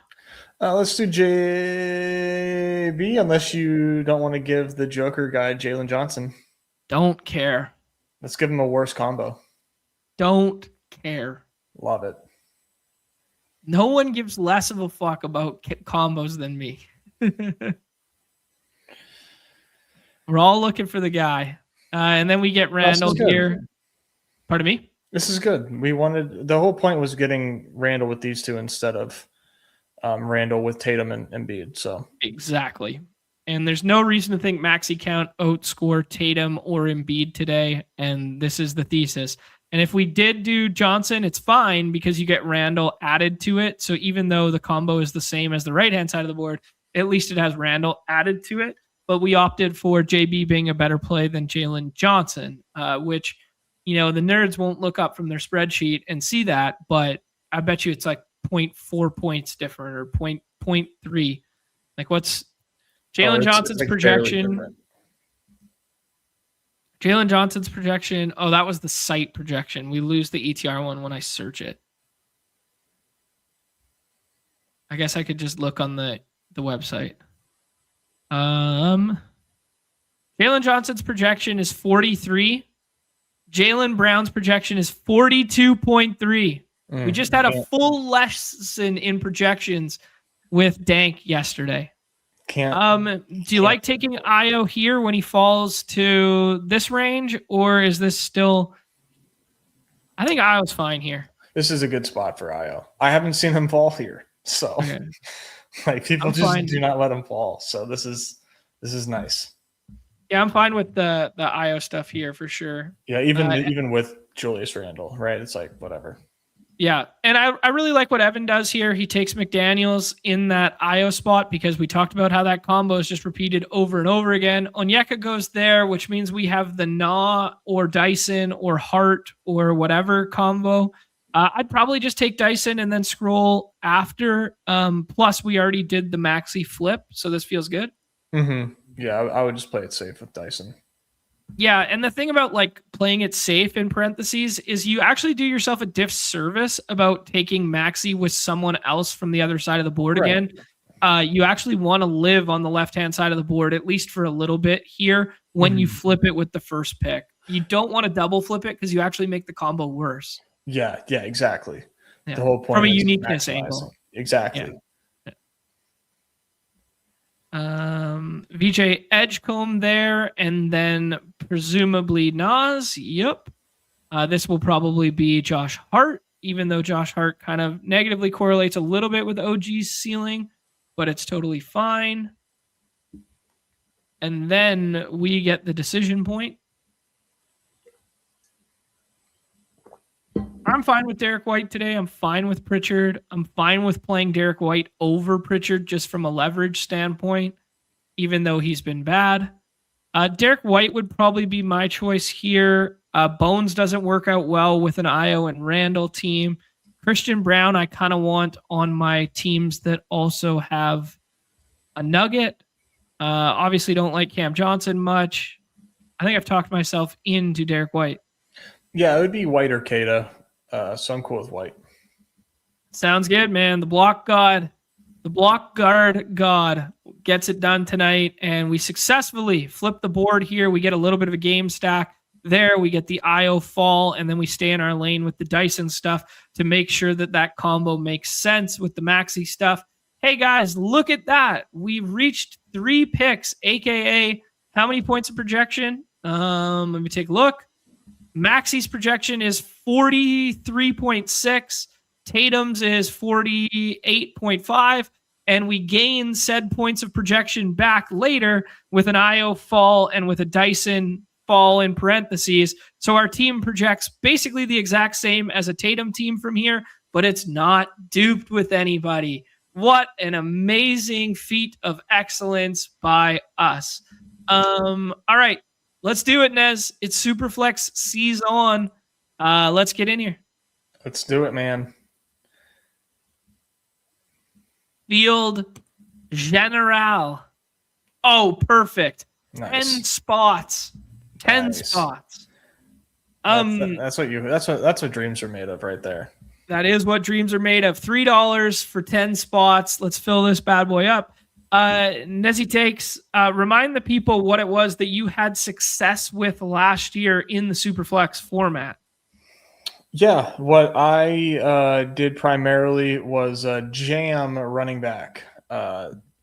Let's do JB, unless you don't want to give the Joker guy Jalen Johnson. Don't care. Let's give him a worse combo. Don't care. Love it. No one gives less of a fuck about combos than me. We're all looking for the guy. And then we get Randall here. Pardon me? This is good. The whole point was getting Randall with these two instead of Randall with Tatum and Embiid. So exactly. And there's no reason to think Maxey can't outscore Tatum or Embiid today. And this is the thesis. And if we did do Johnson, it's fine because you get Randall added to it. So even though the combo is the same as the right-hand side of the board, at least it has Randall added to it. But we opted for JB being a better play than Jalen Johnson, which, the nerds won't look up from their spreadsheet and see that. But I bet you it's like 0.4 points different or 0.3. Like what's Jalen Johnson's projection? Jalen Johnson's projection. Oh, that was the site projection. We lose the ETR one when I search it. I guess I could just look on the website. Jalen Johnson's projection is 43. Jalen Brown's projection is 42.3. We just had a full lesson in projections with Dank yesterday. Do you like taking Io here when he falls to this range, or is this still? I think Io's fine here. This is a good spot for Io. I haven't seen him fall here, so people do not let him fall. So this is nice. Yeah, I'm fine with the Io stuff here for sure. Yeah, even with Julius Randle, right? It's like whatever. Yeah, and I really like what Evan does here. He takes McDaniels in that Io spot because we talked about how that combo is just repeated over and over again. Onyeka goes there, which means we have the Na or Dyson or Hart or whatever combo. I'd probably just take Dyson and then scroll after. Plus, we already did the Maxey flip, so this feels good. Mm-hmm. Yeah, I would just play it safe with Dyson. Yeah, and the thing about like playing it safe in parentheses is you actually do yourself a disservice about taking Maxey with someone else from the other side of the board again. You actually want to live on the left-hand side of the board, at least for a little bit here, when you flip it with the first pick. You don't want to double flip it because you actually make the combo worse. Yeah, exactly. Yeah. The whole point from a uniqueness angle. Exactly. Yeah. VJ Edgecombe there, and then presumably Nas. Yep. This will probably be Josh Hart, even though Josh Hart kind of negatively correlates a little bit with OG's ceiling, but it's totally fine. And then we get the decision point. I'm fine with Derek White today. I'm fine with Pritchard. I'm fine with playing Derek White over Pritchard just from a leverage standpoint, even though he's been bad. Derek White would probably be my choice here. Bones doesn't work out well with an Io and Randall team. Christian Brown, I kind of want on my teams that also have a nugget. Obviously, don't like Cam Johnson much. I think I've talked myself into Derek White. Yeah, it would be White or Kata. So I'm cool with White. Sounds good, man. The block guard God gets it done tonight, and we successfully flip the board here. We get a little bit of a game stack there. We get the IO fall, and then we stay in our lane with the Dyson stuff to make sure that that combo makes sense with the Maxi stuff. Hey, guys, look at that. We've reached 3 picks, a.k.a. how many points of projection? Let me take a look. Maxi's projection is 43.6. Tatum's is 48.5. And we gain said points of projection back later with an IO fall and with a Dyson fall in parentheses. So our team projects basically the exact same as a Tatum team from here, but it's not duped with anybody. What an amazing feat of excellence by us. All right. Let's do it, Nez. It's Superflex season. Let's get in here. Let's do it, man. Field General. Oh, perfect. Nice. 10 spots. 10 Nice. spots. That's what dreams are made of right there. That is what dreams are made of. $3 for 10 spots. Let's fill this bad boy up. Nezzy Takes, remind the people what it was that you had success with last year in the Superflex format. Yeah, what I did primarily was jam running back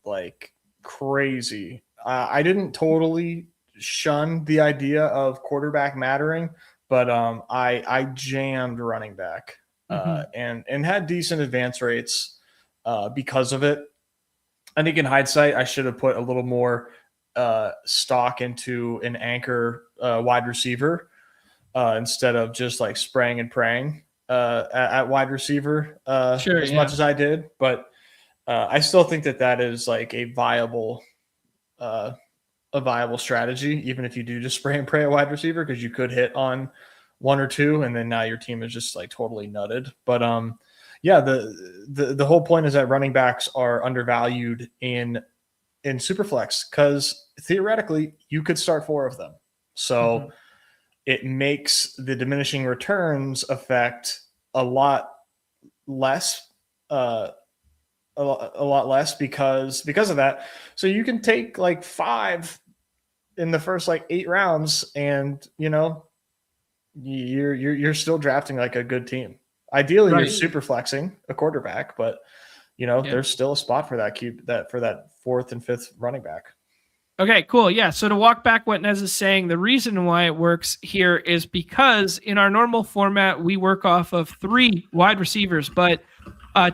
like crazy. I didn't totally shun the idea of quarterback mattering, but I jammed running back and had decent advance rates because of it. I think in hindsight, I should have put a little more stock into an anchor wide receiver instead of just like spraying and praying at wide receiver much as I did. But I still think that is like a viable strategy, even if you do just spray and pray at wide receiver, because you could hit on 1 or 2, and then now your team is just like totally nutted. But yeah, the whole point is that running backs are undervalued in Superflex because theoretically you could start 4 of them. So it makes the diminishing returns effect a lot less, because of that. So you can take like 5 in the first like 8 rounds, and you're still drafting like a good team. Ideally, you're super flexing a quarterback, but there's still a spot for that for that 4th and 5th running back. Okay, cool. Yeah. So to walk back what Nez is saying, the reason why it works here is because in our normal format, we work off of 3 wide receivers, but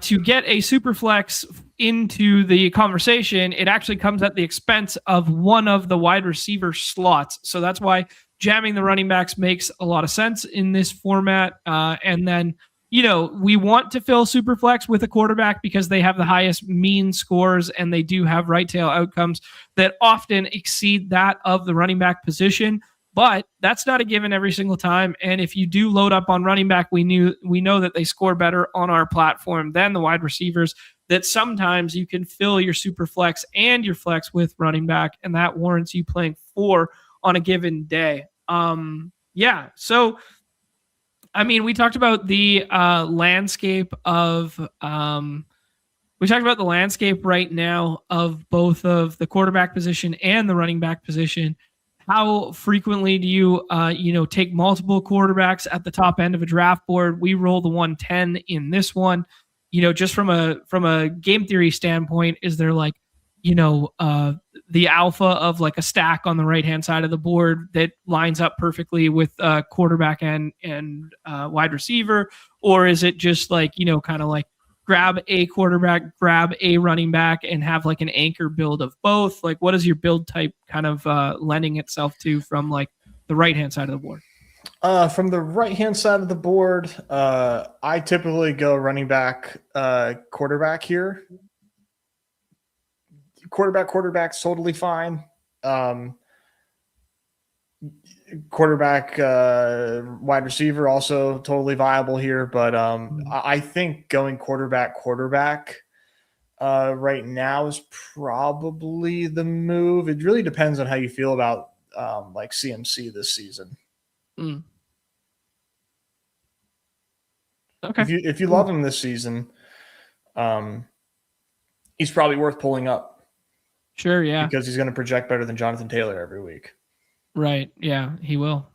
to get a super flex into the conversation, it actually comes at the expense of one of the wide receiver slots. So that's why jamming the running backs makes a lot of sense in this format. And then, we want to fill super flex with a quarterback because they have the highest mean scores and they do have right tail outcomes that often exceed that of the running back position. But that's not a given every single time. And if you do load up on running back, we know that they score better on our platform than the wide receivers, that sometimes you can fill your super flex and your flex with running back, and that warrants you playing 4 on a given day. So I mean, we talked about the landscape of right now of both of the quarterback position and the running back position. How frequently do you take multiple quarterbacks at the top end of a draft board? We roll the 110 in this one. Just from a game theory standpoint, is there like the alpha of like a stack on the right hand side of the board that lines up perfectly with quarterback and wide receiver, or is it just like kind of like grab a quarterback, grab a running back, and have like an anchor build of both? Like, what is your build type kind of lending itself to from like the right hand side of the board? From the right hand side of the board, I typically go running back, quarterback here. Quarterback's totally fine. quarterback, wide receiver, also totally viable here. But I think going quarterback right now is probably the move. It really depends on how you feel about like CMC this season. Mm. Okay. If you love him this season, he's probably worth pulling up. Sure, yeah. Because he's going to project better than Jonathan Taylor every week. Right, yeah, he will.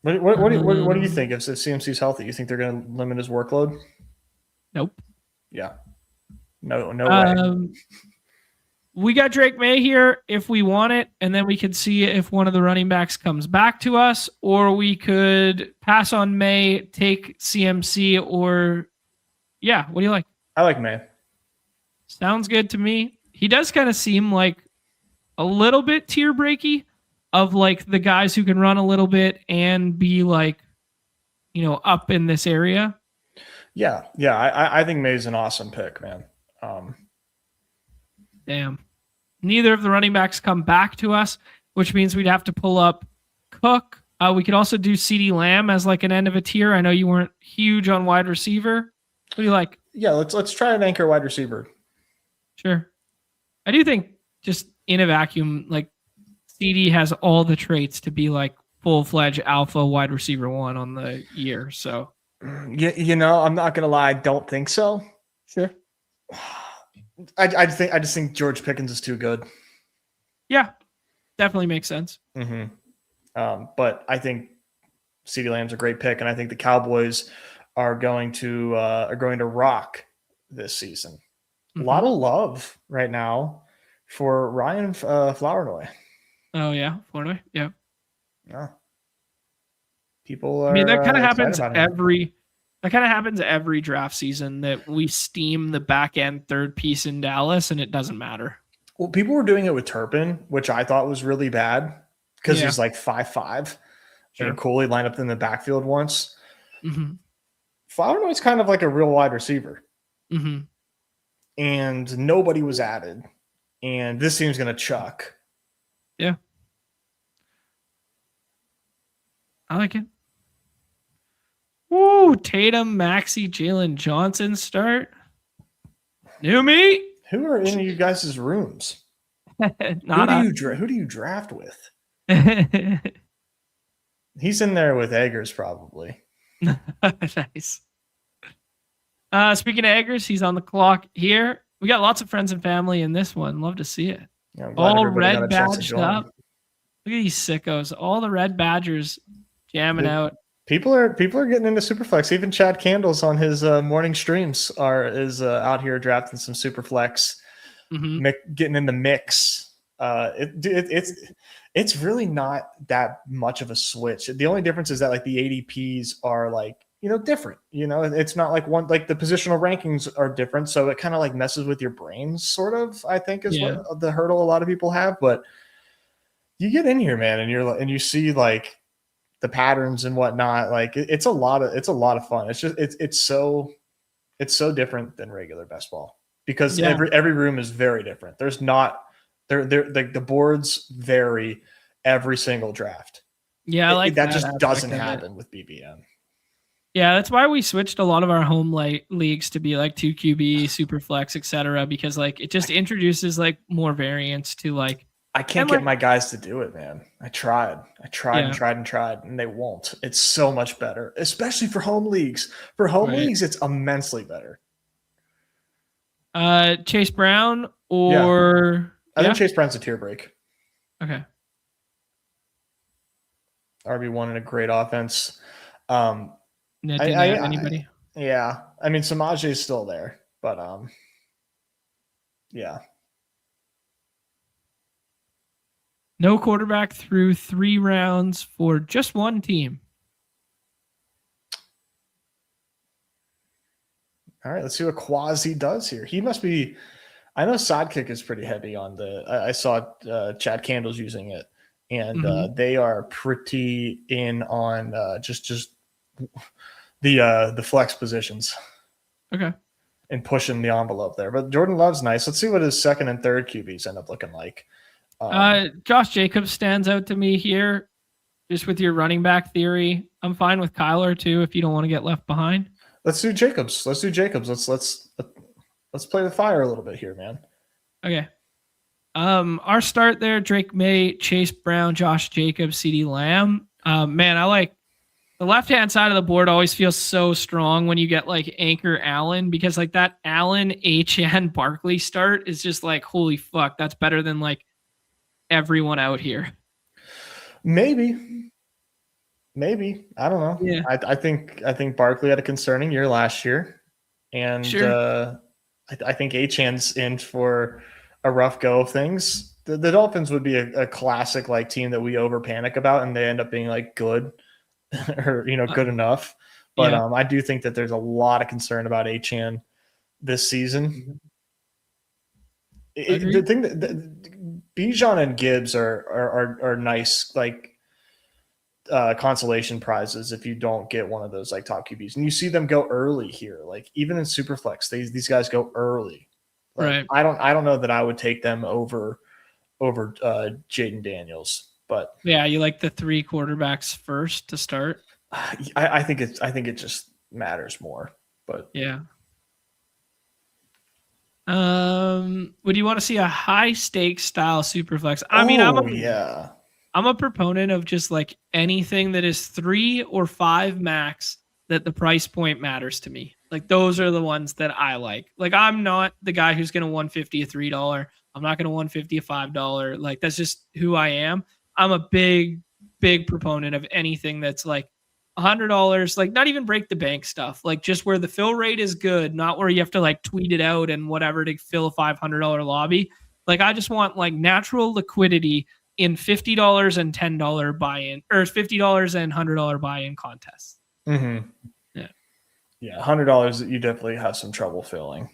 What do you think if CMC's healthy? You think they're going to limit his workload? Nope. Yeah. No way. We got Drake May here if we want it, and then we could see if one of the running backs comes back to us, or we could pass on May, take CMC, or yeah, what do you like? I like May. Sounds good to me. He does kind of seem like a little bit tier breaky of like the guys who can run a little bit and be like, up in this area. Yeah. I think May's an awesome pick, man. Damn. Neither of the running backs come back to us, which means we'd have to pull up Cook. We could also do CeeDee Lamb as like an end of a tier. I know you weren't huge on wide receiver. What do you like? Yeah, let's try an anchor wide receiver. Sure. I do think just in a vacuum, like CD has all the traits to be like full-fledged alpha wide receiver 1 on the year. So, I'm not gonna lie, I don't think so. Sure. I just think George Pickens is too good. Yeah, definitely makes sense. Mm-hmm. But I think CeeDee Lamb's a great pick, and I think the Cowboys are going to rock this season. Mm-hmm. A lot of love right now for Ryan Flournoy. Oh yeah, Flournoy. Yeah. Yeah. People are. I mean, that kind of happens every draft season that we steam the back end third piece in Dallas, and it doesn't matter. Well, people were doing it with Turpin, which I thought was really bad because he's like 5'5". Sure. And Cooley lined up in the backfield once. Mm-hmm. Flournoy's kind of like a real wide receiver. Mm-hmm. And nobody was added. And this team's going to chuck. Yeah. I like it. Woo, Tatum, Maxey, Jalen Johnson start. New me. Who are in you guys' rooms? Who do you draft with? He's in there with Eggers, probably. Nice. Speaking of Eggers, he's on the clock here. We got lots of friends and family in this one. Love to see it. Yeah, all red badged up. Look at these sickos. All the red badgers jamming out. People are getting into Superflex. Even Chad Candles on his morning streams is out here drafting some Superflex, getting in the mix. It's really not that much of a switch. The only difference is that like the ADPs are like different. It's not like one like the positional rankings are different, so it kind of like messes with your brains. Sort of, I think is what the hurdle a lot of people have. But you get in here, man, and you see like the patterns and whatnot. Like it's a lot of fun. It's just it's so different than regular best ball because every room is very different. There's not the boards vary every single draft. Yeah, I like that just doesn't happen with BBM. Yeah, that's why we switched a lot of our home leagues to be like 2QB, Superflex, etc. Because like it just introduces like more variance to like. I can't get my guys to do it, man. I tried and tried, and they won't. It's so much better, especially for home leagues. For home leagues, it's immensely better. Chase Brown or I think Chase Brown's a tier break. Okay. RB1 in a great offense. Anybody? Yeah, I mean Samaje is still there, but yeah. No quarterback through 3 rounds for just one team. All right, let's see what Quasi does here. He must be. I know Sidekick is pretty heavy on I saw Chad Candles using it, and they are pretty in on just the flex positions. Okay. And pushing the envelope there. But Jordan Love's nice. Let's see what his second and third QBs end up looking like. Josh Jacobs stands out to me here, just with your running back theory. I'm fine with Kyler too if you don't want to get left behind. Let's do Jacobs. Let's play with fire a little bit here, man. Okay. Our start there: Drake May, Chase Brown, Josh Jacobs, CeeDee Lamb. Man, I like the left-hand side of the board. Always feels so strong when you get like Anchor Allen, because like that Allen, HN, Barkley start is just like, holy fuck, that's better than like everyone out here. Maybe I don't know. Yeah. I think Barkley had a concerning year last year, and Sure. I think Achan's in for a rough go of things. The Dolphins would be a classic like team that we over panic about, and they end up being like good or good enough. But Yeah. I do think that there's a lot of concern about Achan this season. The thing that Bijan and Gibbs are nice like consolation prizes if you don't get one of those like top QBs, and you see them go early here. Like even in Superflex, these guys go early. Like, Right. I don't know that I would take them over Jaden Daniels, but Yeah, you like the 3 quarterbacks first to start. I think it just matters more. But Yeah. Would you want to see a high stakes style Superflex? I mean, I'm a proponent of just like anything that is 3 or 5 max that the price point matters to me. Like those are the ones that I like. Like I'm not the guy who's going to 150 a $3. I'm not going to 150 a $5. Like that's just who I am. I'm a big proponent of anything that's like $100, like not even break the bank stuff, like just where the fill rate is good, not where you have to like tweet it out and whatever to fill a $500 lobby. Like I just want like natural liquidity in $50 and $10 buy-in, or $50 and $100 buy-in contests. Mm-hmm. Yeah, $100 you definitely have some trouble filling,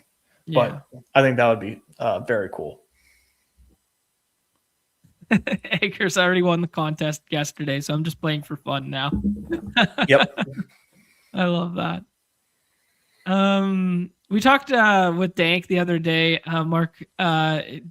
but I think that would be very cool. Akers already won the contest yesterday, so I'm just playing for fun now. Yep. I love that. We talked with Dank the other day, Mark,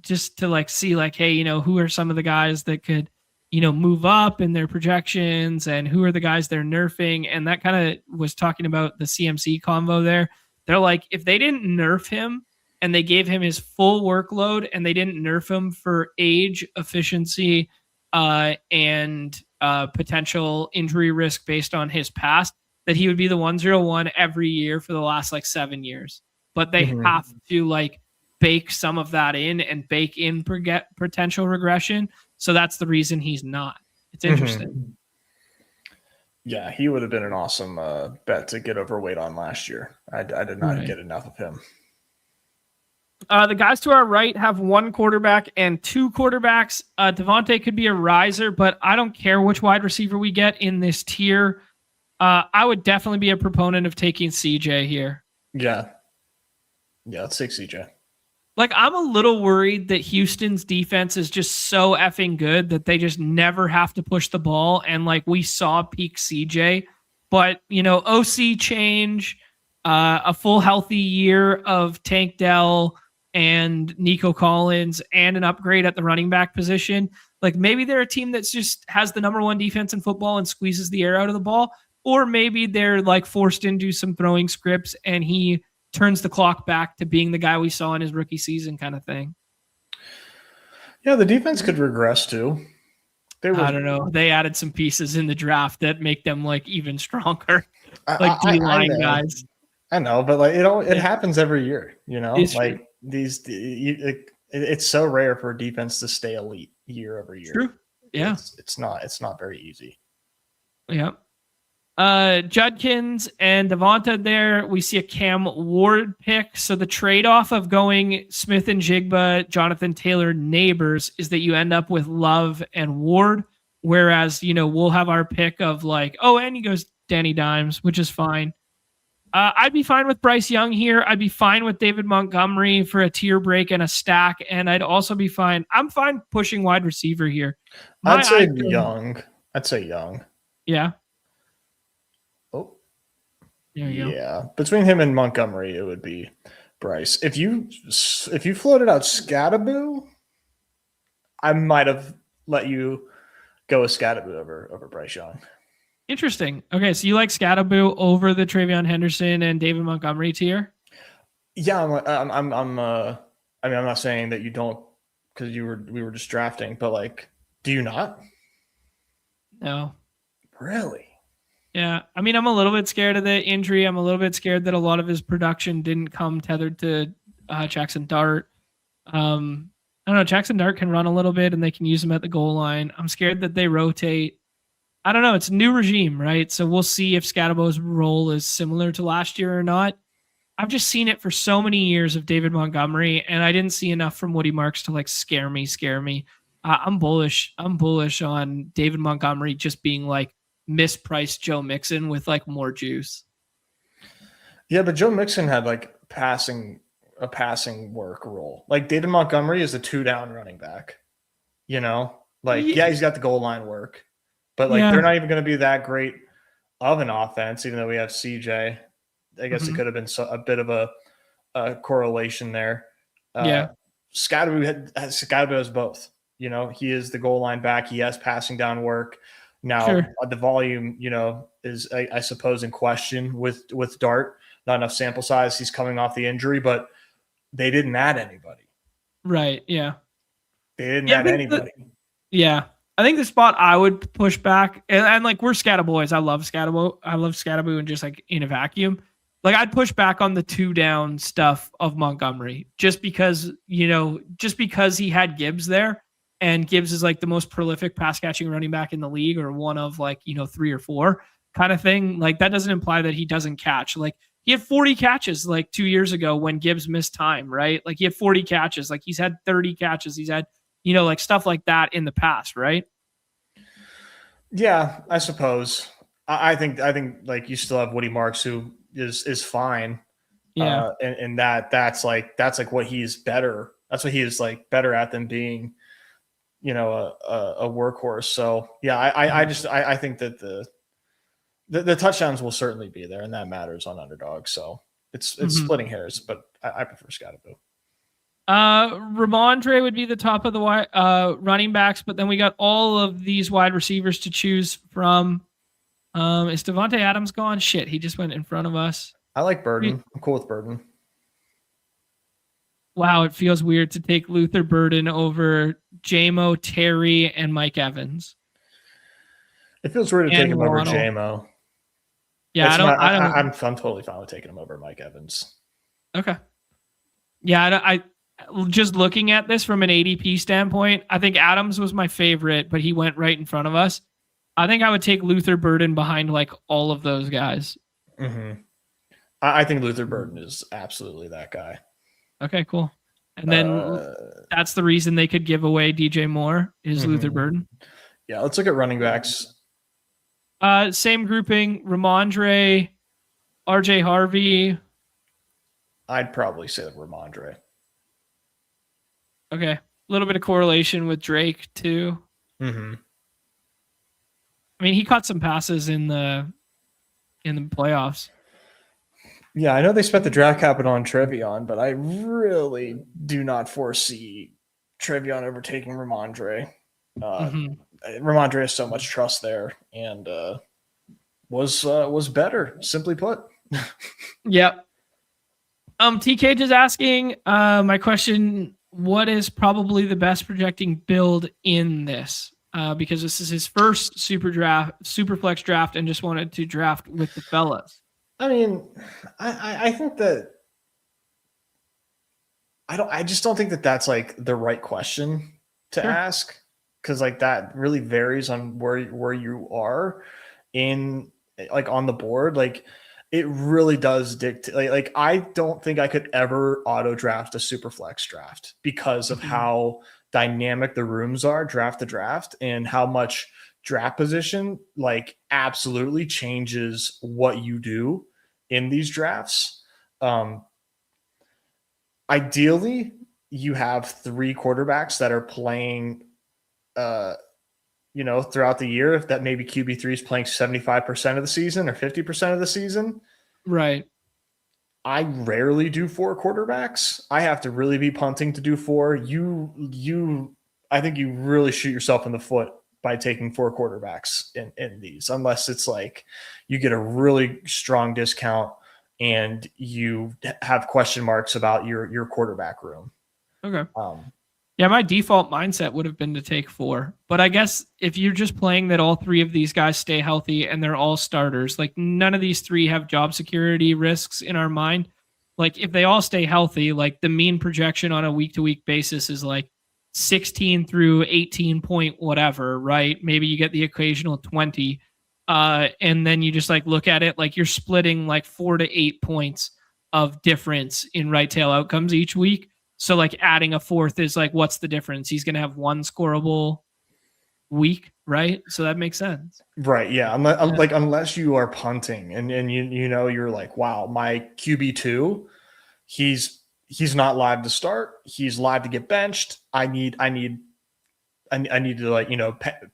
just to like see like, hey, who are some of the guys that could, move up in their projections, and who are the guys they're nerfing, and that kind of was talking about the CMC convo there. They're like, if they didn't nerf him and they gave him his full workload and they didn't nerf him for age, efficiency, and potential injury risk based on his past, that he would be the 101 every year for the last like 7 years. But they have to like bake some of that in and bake in potential regression. So that's the reason he's not. It's interesting. Yeah, he would have been an awesome bet to get overweight on last year. I did not get enough of him. The guys to our right have 1 quarterback and 2 quarterbacks. Devontae could be a riser, but I don't care which wide receiver we get in this tier. I would definitely be a proponent of taking CJ here. Yeah, let's take CJ. Like, I'm a little worried that Houston's defense is just so effing good that they just never have to push the ball. And like we saw peak CJ, but OC change, a full healthy year of Tank Dell and Nico Collins, and an upgrade at the running back position. Like maybe they're a team that's just has the #1 defense in football and squeezes the air out of the ball. Or maybe they're like forced into some throwing scripts and he turns the clock back to being the guy we saw in his rookie season kind of thing. Yeah, the defense could regress too. I don't know. They added some pieces in the draft that make them like even stronger. Like D-line guys. I know, but like it happens every year, It's like true. It's so rare for a defense to stay elite year over year. True. Yeah. It's not very easy. Yeah. Judkins and Devonta there. We see a Cam Ward pick. So the trade-off of going Smith and Jigba, Jonathan Taylor, Neighbors is that you end up with Love and Ward. Whereas, we'll have our pick of like, and he goes Danny Dimes, which is fine. I'd be fine with Bryce Young here. I'd be fine with David Montgomery for a tier break and a stack. And I'd also be fine. I'm fine pushing wide receiver here. I'd say Young. Yeah. Oh, yeah. Between him and Montgomery, it would be Bryce. If you floated out Scattaboo, I might have let you go with Scadaboo over Bryce Young. Interesting. Okay, so you like Scadaboo over the Travion Henderson and David Montgomery tier? Yeah, I mean, I'm not saying that you don't, because we were just drafting, but like, do you not? No. Really? Yeah, I mean, I'm a little bit scared of the injury. I'm a little bit scared that a lot of his production didn't come tethered to Jackson Dart. I don't know. Jackson Dart can run a little bit, and they can use him at the goal line. I'm scared that they rotate. I don't know. It's a new regime, right? So we'll see if Scadaboo's role is similar to last year or not. I've just seen it for so many years of David Montgomery, and I didn't see enough from Woody Marks to like scare me. I'm bullish. I'm bullish on David Montgomery just being like mispriced Joe Mixon with like more juice. Yeah, but Joe Mixon had like a passing work role. Like David Montgomery is a 2-down running back. You know, like yeah, he's got the goal line work, but like they're not even going to be that great of an offense, even though we have CJ. I guess it could have been a bit of a correlation there. Scadaboo has both. You know, he is the goal line back. He has passing down work. Now the volume, you know, is I suppose in question with Dart. Not enough sample size. He's coming off the injury, but they didn't add anybody. Right. Yeah. They didn't add anybody. I think the spot I would push back, and like we're Scatterboys. Boys. I love Scatterbo. I love Scatterboo and just like in a vacuum. Like I'd push back on the 2-down stuff of Montgomery just because he had Gibbs there, and Gibbs is like the most prolific pass catching running back in the league, or one of like 3 or 4 kind of thing. Like that doesn't imply that he doesn't catch. Like he had 40 catches like 2 years ago when Gibbs missed time, right? Like he had 40 catches. Like he's had 30 catches. He's had like stuff like that in the past, right? Yeah, I suppose. I think like you still have Woody Marks, who is fine. Yeah. And that's like what he's better. That's what he is like better at than being, a workhorse. So yeah, I think that the touchdowns will certainly be there, and that matters on Underdog. So it's splitting hairs, but I prefer Scottaboo. Ramondre would be the top of the running backs, but then we got all of these wide receivers to choose from. Is Devontae Adams gone? Shit, he just went in front of us. I like Burden. I'm cool with Burden. Wow, it feels weird to take Luther Burden over JMO, Terry, and Mike Evans. It feels weird to take him over JMO. Yeah, I'm totally fine with taking him over Mike Evans. Okay. Yeah, I just looking at this from an ADP standpoint, I think Adams was my favorite, but he went right in front of us. I think I would take Luther Burden behind like all of those guys. Mm-hmm. I think Luther Burden is absolutely that guy. Okay, cool. And then that's the reason they could give away DJ Moore is Luther Burden. Yeah, let's look at running backs. Same grouping, Ramondre, RJ Harvey. I'd probably say Ramondre. Okay. A little bit of correlation with Drake too. Mm-hmm. I mean, he caught some passes in the playoffs. Yeah, I know they spent the draft capital on Trevion, but I really do not foresee Trevion overtaking Ramondre. Ramondre has so much trust there, and was better, simply put. Yep. TK just asking my question: what is probably the best projecting build in this? Because this is his first Superflex draft, and just wanted to draft with the fellas. I mean, I think that I just don't think that that's like the right question to ask, because like that really varies on where you are in like on the board. Like it really does dictate. Like I don't think I could ever auto draft a Superflex draft because of how dynamic the rooms are draft to draft, and how much draft position like absolutely changes what you do in these drafts. Ideally, you have 3 quarterbacks that are playing, throughout the year. If that maybe QB3 is playing 75% of the season or 50% of the season. Right. I rarely do 4 quarterbacks. I have to really be punting to do 4. I think you really shoot yourself in the foot by taking 4 quarterbacks in these, unless it's like you get a really strong discount and you have question marks about your quarterback room. Okay. Yeah, my default mindset would have been to take 4. But I guess if you're just playing that all 3 of these guys stay healthy and they're all starters, like none of these 3 have job security risks in our mind. Like if they all stay healthy, like the mean projection on a week-to-week basis is like 16 through 18 point whatever, right? Maybe you get the occasional 20. And then you just like look at it like you're splitting like 4 to 8 points of difference in right tail outcomes each week. So like adding a 4th is like, what's the difference? He's going to have 1 scorable week, right? So that makes sense. Right. Yeah. Unless you are punting and you're like, wow, my QB2, he's not live to start. He's live to get benched. I need to like,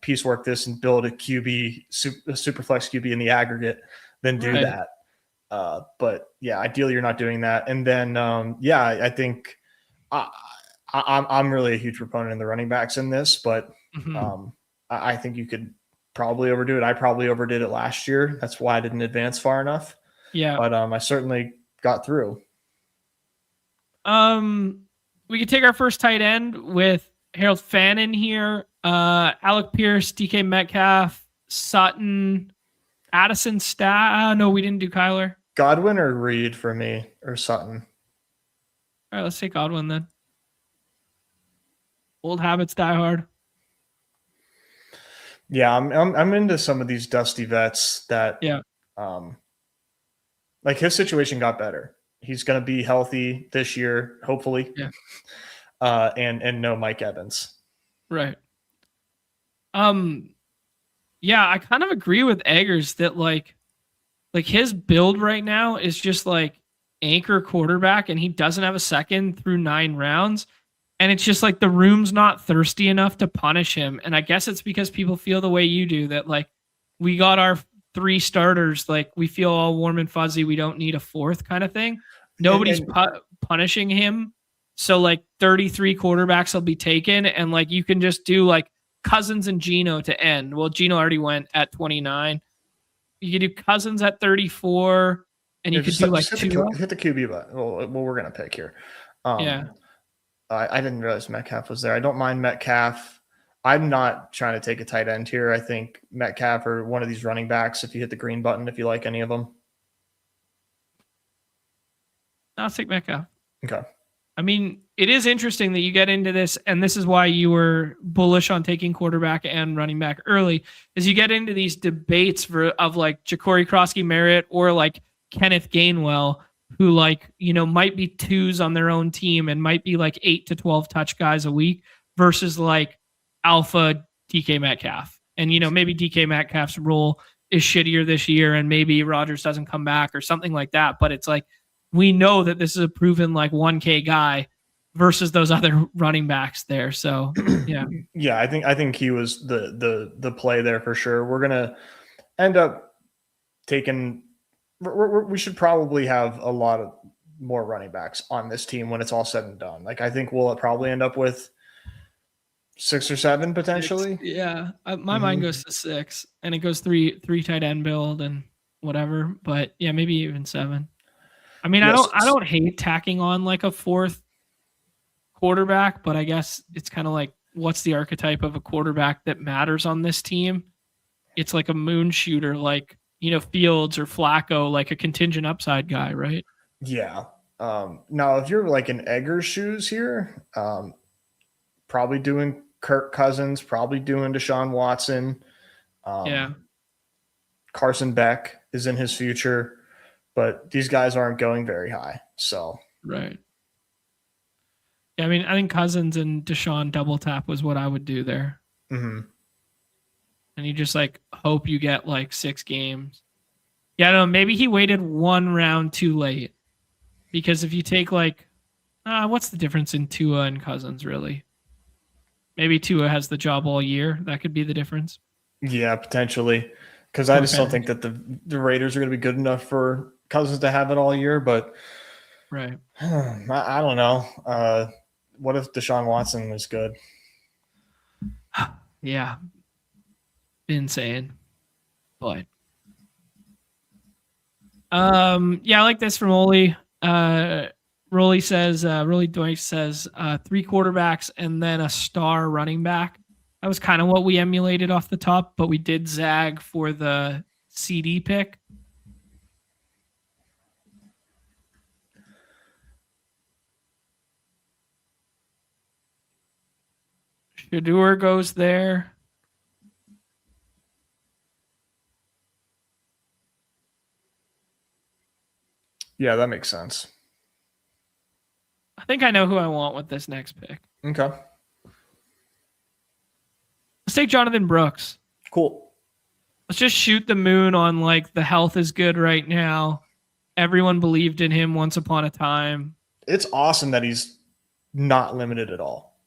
piecework this and build a QB, a Superflex QB in the aggregate, then do that. But yeah, ideally you're not doing that. And then, I think I'm really a huge proponent in the running backs in this, but I think you could probably overdo it. I probably overdid it last year. That's why I didn't advance far enough. Yeah. But I certainly got through. We could take our first tight end with Harold Fannin here. Alec Pierce, DK Metcalf, Sutton, Addison no, we didn't do Kyler. Godwin or Reed for me, or Sutton. All right, let's take Godwin then. Old habits die hard. Yeah, I'm into some of these dusty vets that like his situation got better. He's going to be healthy this year, hopefully. Yeah. And no Mike Evans. Right. Yeah, I kind of agree with Eggers that like his build right now is just like anchor quarterback, and he doesn't have a second through 9 rounds. And it's just like the room's not thirsty enough to punish him. And I guess it's because people feel the way you do, that like we got our 3 starters, like we feel all warm and fuzzy. We don't need a 4th kind of thing. Nobody's punishing him. So like 33 quarterbacks will be taken, and like you can just do like Cousins and Geno to end. Well, Geno already went at 29. You could do Cousins at 34, and you could do like hit the QB button. Well, we're gonna pick here. I didn't realize Metcalf was there. I don't mind Metcalf. I'm not trying to take a tight end here. I think Metcalf or one of these running backs, if you hit the green button, if you like any of them. I'll take Metcalf. Okay. I mean, it is interesting that you get into this, and this is why you were bullish on taking quarterback and running back early, is you get into these debates of like Ja'Cory Krosky-Merritt or like Kenneth Gainwell, who like, might be 2s on their own team and might be like 8 to 12 touch guys a week versus like alpha DK Metcalf. And, maybe DK Metcalf's role is shittier this year, and maybe Rodgers doesn't come back or something like that. But it's like, we know that this is a proven like 1K guy versus those other running backs there. So yeah. Yeah, I think he was the play there for sure. We're gonna end up taking. We should probably have a lot of more running backs on this team when it's all said and done. Like I think we'll probably end up with 6 or 7 potentially. 6, yeah, my mind goes to 6, and it goes 3 tight end build and whatever. But yeah, maybe even 7. I mean, yes. I don't hate tacking on like a 4th quarterback, but I guess it's kind of like, what's the archetype of a quarterback that matters on this team? It's like a moon shooter, like, Fields or Flacco, like a contingent upside guy, right? Yeah. Now, if you're like in Eggers' shoes here, probably doing Kirk Cousins, probably doing Deshaun Watson. Carson Beck is in his future. But these guys aren't going very high. So right. Yeah, I mean, I think Cousins and Deshaun double tap was what I would do there. Mm-hmm. And you just like hope you get like 6 games. Yeah, I don't know. Maybe he waited 1 round too late. Because if you take like, what's the difference in Tua and Cousins really? Maybe Tua has the job all year. That could be the difference. Yeah, potentially. Because I just don't think that the Raiders are going to be good enough for Cousins to have it all year, but right. I don't know. What if Deshaun Watson is good? Yeah. Insane. But yeah, I like this from Oli. Rolly Doink says 3 quarterbacks and then a star running back. That was kind of what we emulated off the top, but we did zag for the CD pick. Shador goes there. Yeah, that makes sense. I think I know who I want with this next pick. Okay. Let's take Jonathan Brooks. Cool. Let's just shoot the moon on like the health is good right now. Everyone believed in him once upon a time. It's awesome that he's not limited at all.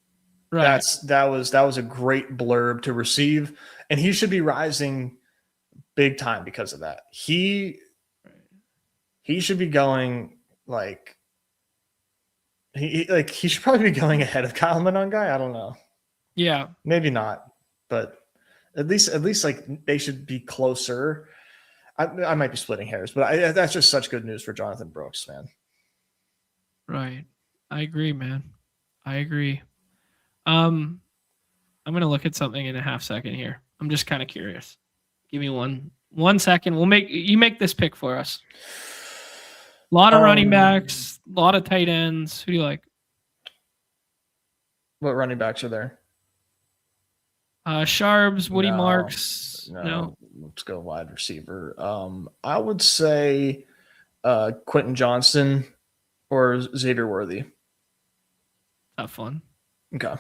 Right. That was a great blurb to receive, and he should be rising big time because of that. He should be going like he should probably be going ahead of Kyle Monangai. I don't know. Yeah. Maybe not, but at least like they should be closer. I might be splitting hairs, but that's just such good news for Jonathan Brooks, man. Right. I agree, man. I agree. I'm gonna look at something in a half second here. I'm just kind of curious. Give me one second. We'll make this pick for us. A lot of running backs, a lot of tight ends. Who do you like? What running backs are there? Sharps, Woody Marks. No. Let's go wide receiver. I would say Quentin Johnston or Xavier Worthy. Not fun. Okay.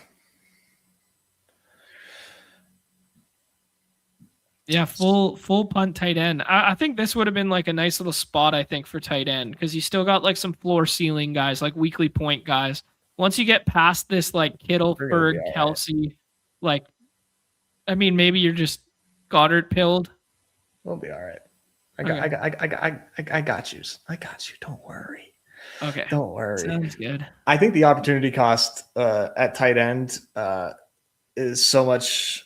Yeah, full punt tight end. I think this would have been like a nice little spot, I think, for tight end, because you still got like some floor ceiling guys, like weekly point guys. Once you get past this, like Kittle, Ferg, Kelsey, like, I mean, maybe you're just Goddard pilled. We'll be all right. I got you. I got you. Don't worry. Okay. Don't worry. Sounds good. I think the opportunity cost at tight end is so much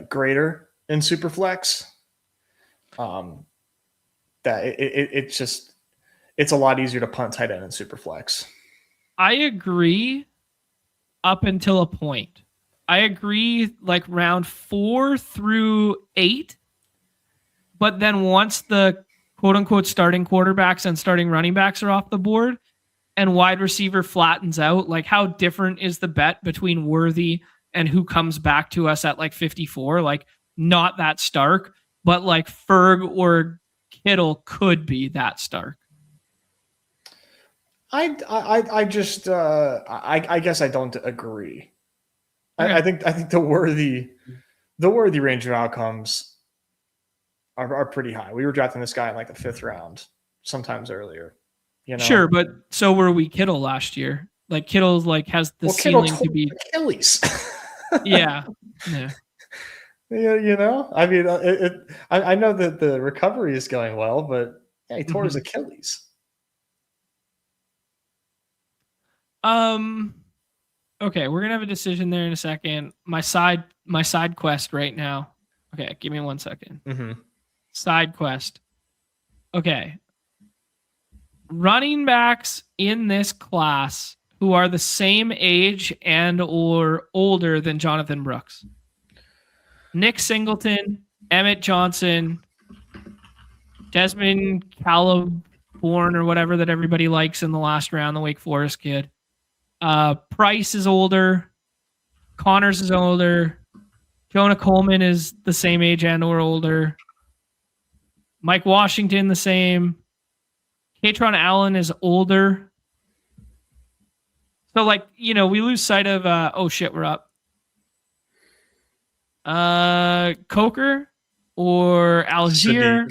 greater in Superflex that it's a lot easier to punt tight end in Superflex. I agree up until a point. I agree like round 4 through 8. But then once the quote unquote starting quarterbacks and starting running backs are off the board and wide receiver flattens out, like how different is the bet between Worthy and who comes back to us at like 54? Like not that stark, but like Ferg or Kittle could be that stark. I guess I don't agree. Okay. I think the worthy range of outcomes are pretty high. We were drafting this guy in like the 5th round, sometimes earlier. You know? Sure, but so were we Kittle last year. Like Kittle like has the ceiling to be Achilles. Yeah. You know, I mean, I know that the recovery is going well, but yeah, he tore his Achilles. Okay, we're gonna have a decision there in a second. My side quest right now. Okay, give me 1 second. Side quest. Okay. Running backs in this class who are the same age and or older than Jonathan Brooks. Nick Singleton, Emmett Johnson, Desmond Calliborn or whatever that everybody likes in the last round, the Wake Forest kid. Price is older. Connors is older. Jonah Coleman is the same age and or older. Mike Washington the same. Katron Allen is older. So like, you know, we lose sight of oh shit, we're up. Coker or Algier.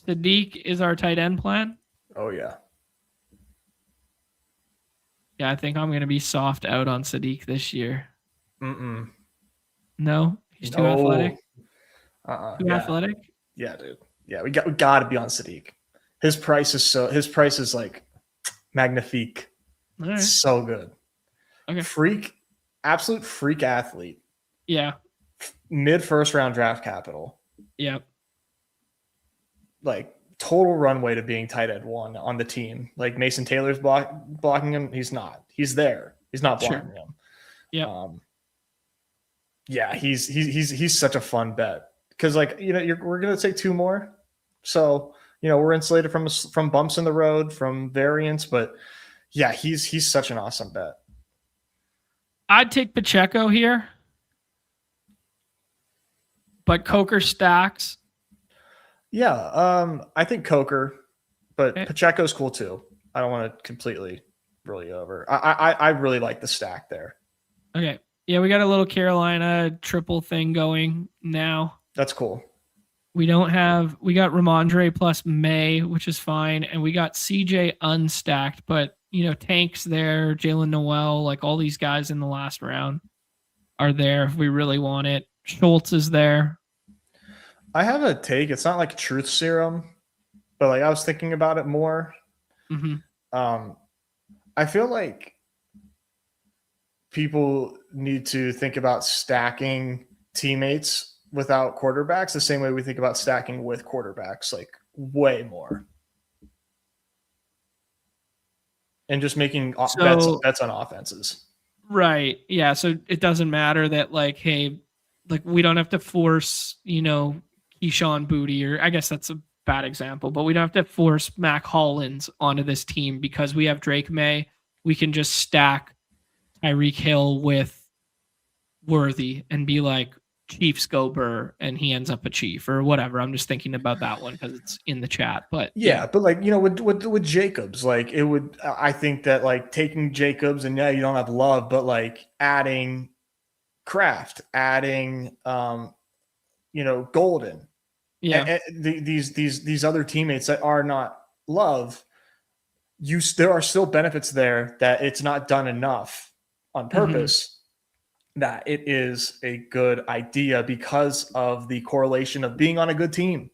Sadiq is our tight end plan. Oh yeah. Yeah, I think I'm going to be soft out on Sadiq this year. No? He's too athletic? Too athletic? Yeah, dude. Yeah, we got to be on Sadiq. His price is like magnifique. All right. So good. Okay. Freak absolute freak athlete. Yeah. Mid first round draft capital. Yeah. Like total runway to being tight end 1 on the team. Like Mason Taylor's blocking him. He's not. He's there. He's not blocking him. Yeah. Yeah, he's such a fun bet because like we're gonna take 2 more, so we're insulated from bumps in the road, from variance, but yeah, he's such an awesome bet. I'd take Pacheco here, but Coker stacks. Yeah, I think Coker, but Pacheco's cool too. I don't want to completely really over. I really like the stack there. Okay. Yeah, we got a little Carolina triple thing going now. That's cool. We got Ramondre plus May, which is fine, and we got CJ unstacked, but Tank's there, Jalen Noel, like all these guys in the last round are there if we really want it. Schultz is there. I have a take. It's not like truth serum, but like I was thinking about it more. Mm-hmm. I feel like people need to think about stacking teammates without quarterbacks the same way we think about stacking with quarterbacks, like way more. And just making bets on offenses. Right. Yeah. So it doesn't matter that like, hey, like we don't have to force, Keyshawn Booty, or I guess that's a bad example, but we don't have to force Mac Hollins onto this team because we have Drake May. We can just stack Tyreek Hill with Worthy and be like, Chiefs go Burr, and he ends up a Chief or whatever. I'm just thinking about that one because it's in the chat. But yeah, but like with Jacobs, like it would. I think that like taking Jacobs and you don't have Love, but like adding Kraft, adding Golden, yeah, and these other teammates that are not Love, there are still benefits there that it's not done enough on purpose. Mm-hmm. That it is a good idea because of the correlation of being on a good team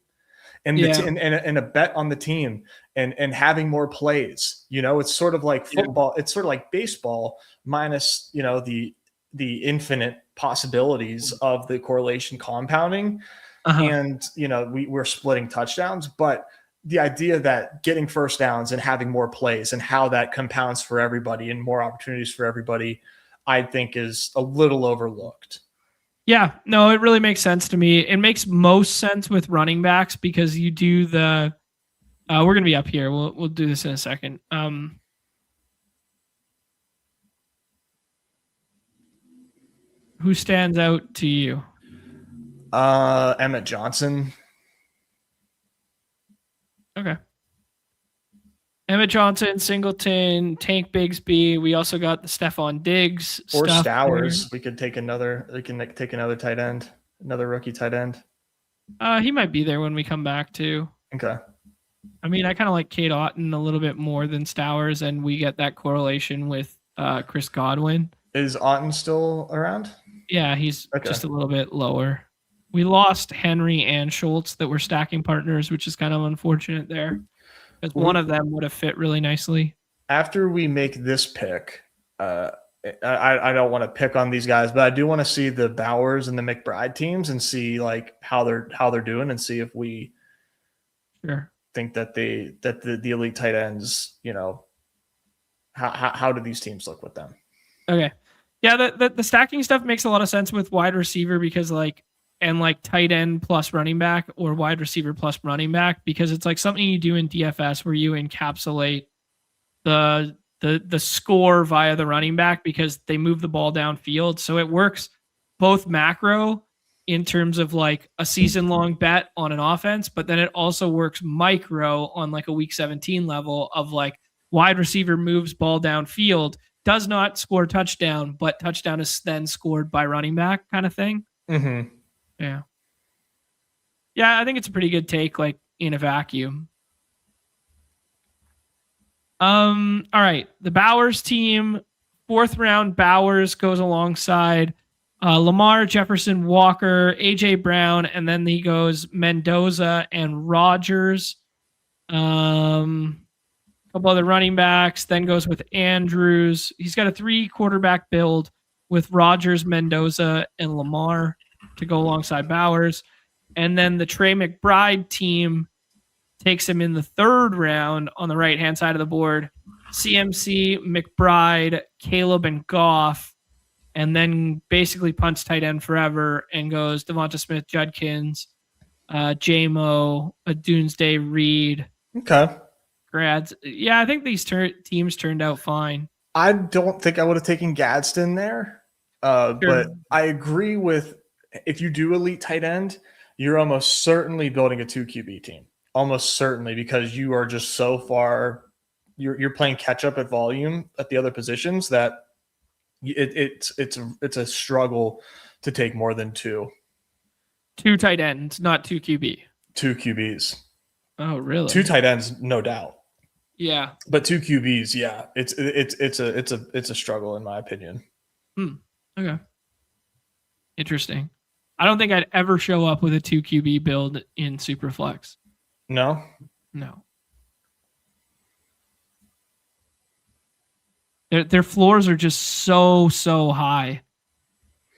and and a bet on the team and having more plays. It's sort of like football. It's sort of like baseball minus, the infinite possibilities of the correlation compounding. Uh-huh. And, we're splitting touchdowns, but the idea that getting first downs and having more plays and how that compounds for everybody and more opportunities for everybody, I think is a little overlooked. Yeah, no, it really makes sense to me. It makes most sense with running backs because you do the we're going to be up here. We'll do this in a second. Who stands out to you? Emmett Johnson. Okay. Emmett Johnson, Singleton, Tank Bigsby. We also got the Stephon Diggs or Stowers. There. We can take another tight end, another rookie tight end. He might be there when we come back too. Okay. I mean, I kind of like Cade Otton a little bit more than Stowers, and we get that correlation with Chris Godwin. Is Otton still around? Yeah, he's just a little bit lower. We lost Henry and Schultz that were stacking partners, which is kind of unfortunate there. Because one of them would have fit really nicely. After we make this pick, I don't want to pick on these guys, but I do want to see the Bowers and the McBride teams and see like how they're doing and see if we think that the elite tight ends, how do these teams look with them? Okay, yeah, the stacking stuff makes a lot of sense with wide receiver because tight end plus running back or wide receiver plus running back, because it's like something you do in DFS where you encapsulate the score via the running back because they move the ball downfield. So it works both macro in terms of like a season long bet on an offense, but then it also works micro on like a week 17 level of like wide receiver moves ball downfield, does not score touchdown, but touchdown is then scored by running back kind of thing. Mm-hmm. Yeah. Yeah, I think it's a pretty good take, like in a vacuum. All right. The Bowers team, 4th round Bowers goes alongside Lamar, Jefferson, Walker, AJ Brown, and then he goes Mendoza and Rodgers. A couple other running backs, then goes with Andrews. He's got a 3 quarterback build. with Rogers, Mendoza, and Lamar to go alongside Bowers. And then the Trey McBride team takes him in the 3rd round on the right-hand side of the board. CMC, McBride, Caleb, and Goff, and then basically punts tight end forever and goes Devonta Smith, Judkins, J-Mo, a Doomsday Reed. Okay. Grads. Yeah, I think these teams turned out fine. I don't think I would have taken Gadsden there, but I agree with if you do elite tight end, you're almost certainly building a 2 QB team. Almost certainly, because you are just so far, you're playing catch up at volume at the other positions that it's a struggle to take more than 2. 2 tight ends, not 2 QB. 2 QBs. Oh, really? 2 tight ends, no doubt. Yeah, but 2 QBs, yeah, it's a struggle in my opinion. Okay, interesting. I don't think I'd ever show up with a 2 QB build in Superflex. No. Their floors are just so high.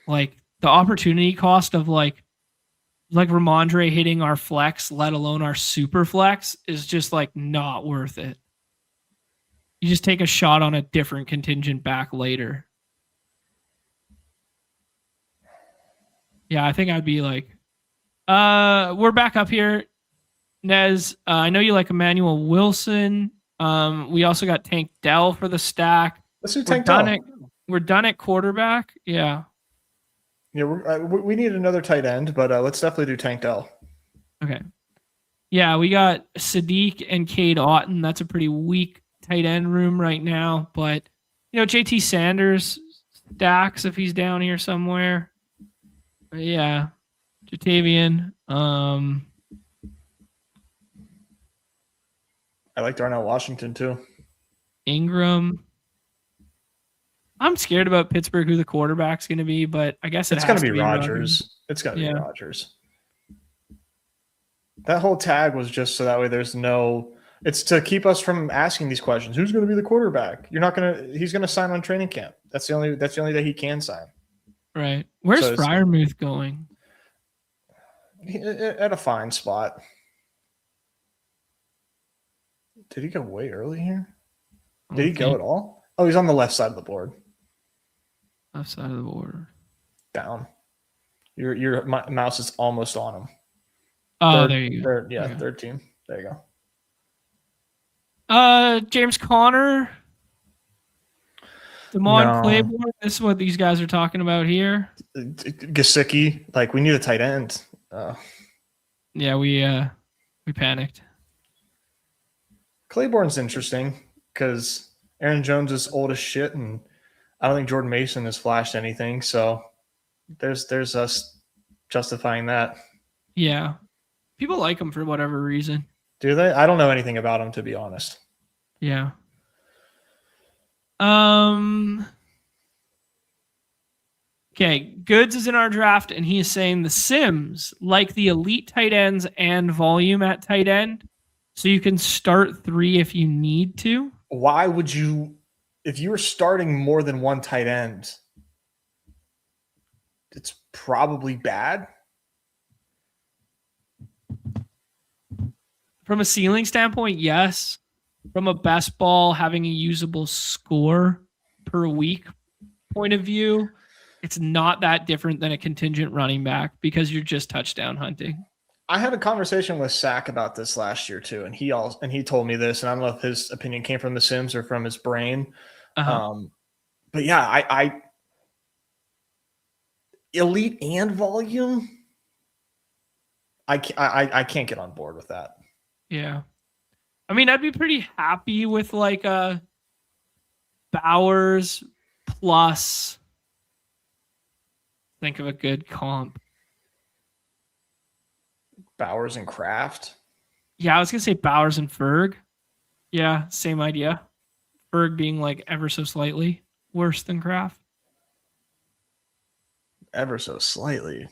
Like the opportunity cost of like Ramondre hitting our flex, let alone our super flex, is just like not worth it. You just take a shot on a different contingent back later. Yeah, I think I'd be like, we're back up here. Nez, I know you like Emmanuel Wilson. We also got Tank Dell for the stack. Let's do Tank Dell. We're done at quarterback. Yeah. Yeah, we need another tight end, but let's definitely do Tank Dell. Okay. Yeah, we got Sadiq and Cade Otton. That's a pretty weak tight end room right now, but JT Sanders stacks if he's down here somewhere. But yeah, Jatavian. I like Darnell Washington too. Ingram. I'm scared about Pittsburgh who the quarterback's going to be, but I guess it's going to be Rodgers. It's going to be Rodgers. That whole tag was just so that way there's no. It's to keep us from asking these questions. Who's going to be the quarterback? You're not going to. He's going to sign on training camp. That's the only day he can sign. Right. Where's Freiermuth going? At a fine spot. Did he go way early here? Did he go at all? Oh, he's on the left side of the board. Left side of the board. Down. Your mouse is almost on him. Oh, there you go. Third team. There you go. James Conner. Claiborne. This is what these guys are talking about here. Gesicki. We need a tight end. Yeah, we panicked. Claiborne's interesting because Aaron Jones is old as shit, and I don't think Jordan Mason has flashed anything. So there's us justifying that. Yeah, people like him for whatever reason. Do they? I don't know anything about him, to be honest. Yeah. Okay, Goods is in our draft, and he is saying the Sims like the elite tight ends and volume at tight end, so you can start 3 if you need to. Why would you, if you were starting more than one tight end, it's probably bad. From a ceiling standpoint, yes. From a best ball having a usable score per week point of view, it's not that different than a contingent running back because you're just touchdown hunting. I had a conversation with Sack about this last year too, and he told me this, and I don't know if his opinion came from the Sims or from his brain. But yeah, I elite and volume, I can't get on board with that. Yeah. I mean, I'd be pretty happy with like a Bowers plus. Think of a good comp. Bowers and Kraft. Yeah, I was gonna say Bowers and Ferg. Yeah, same idea. Ferg being like ever so slightly worse than Kraft. Ever so slightly.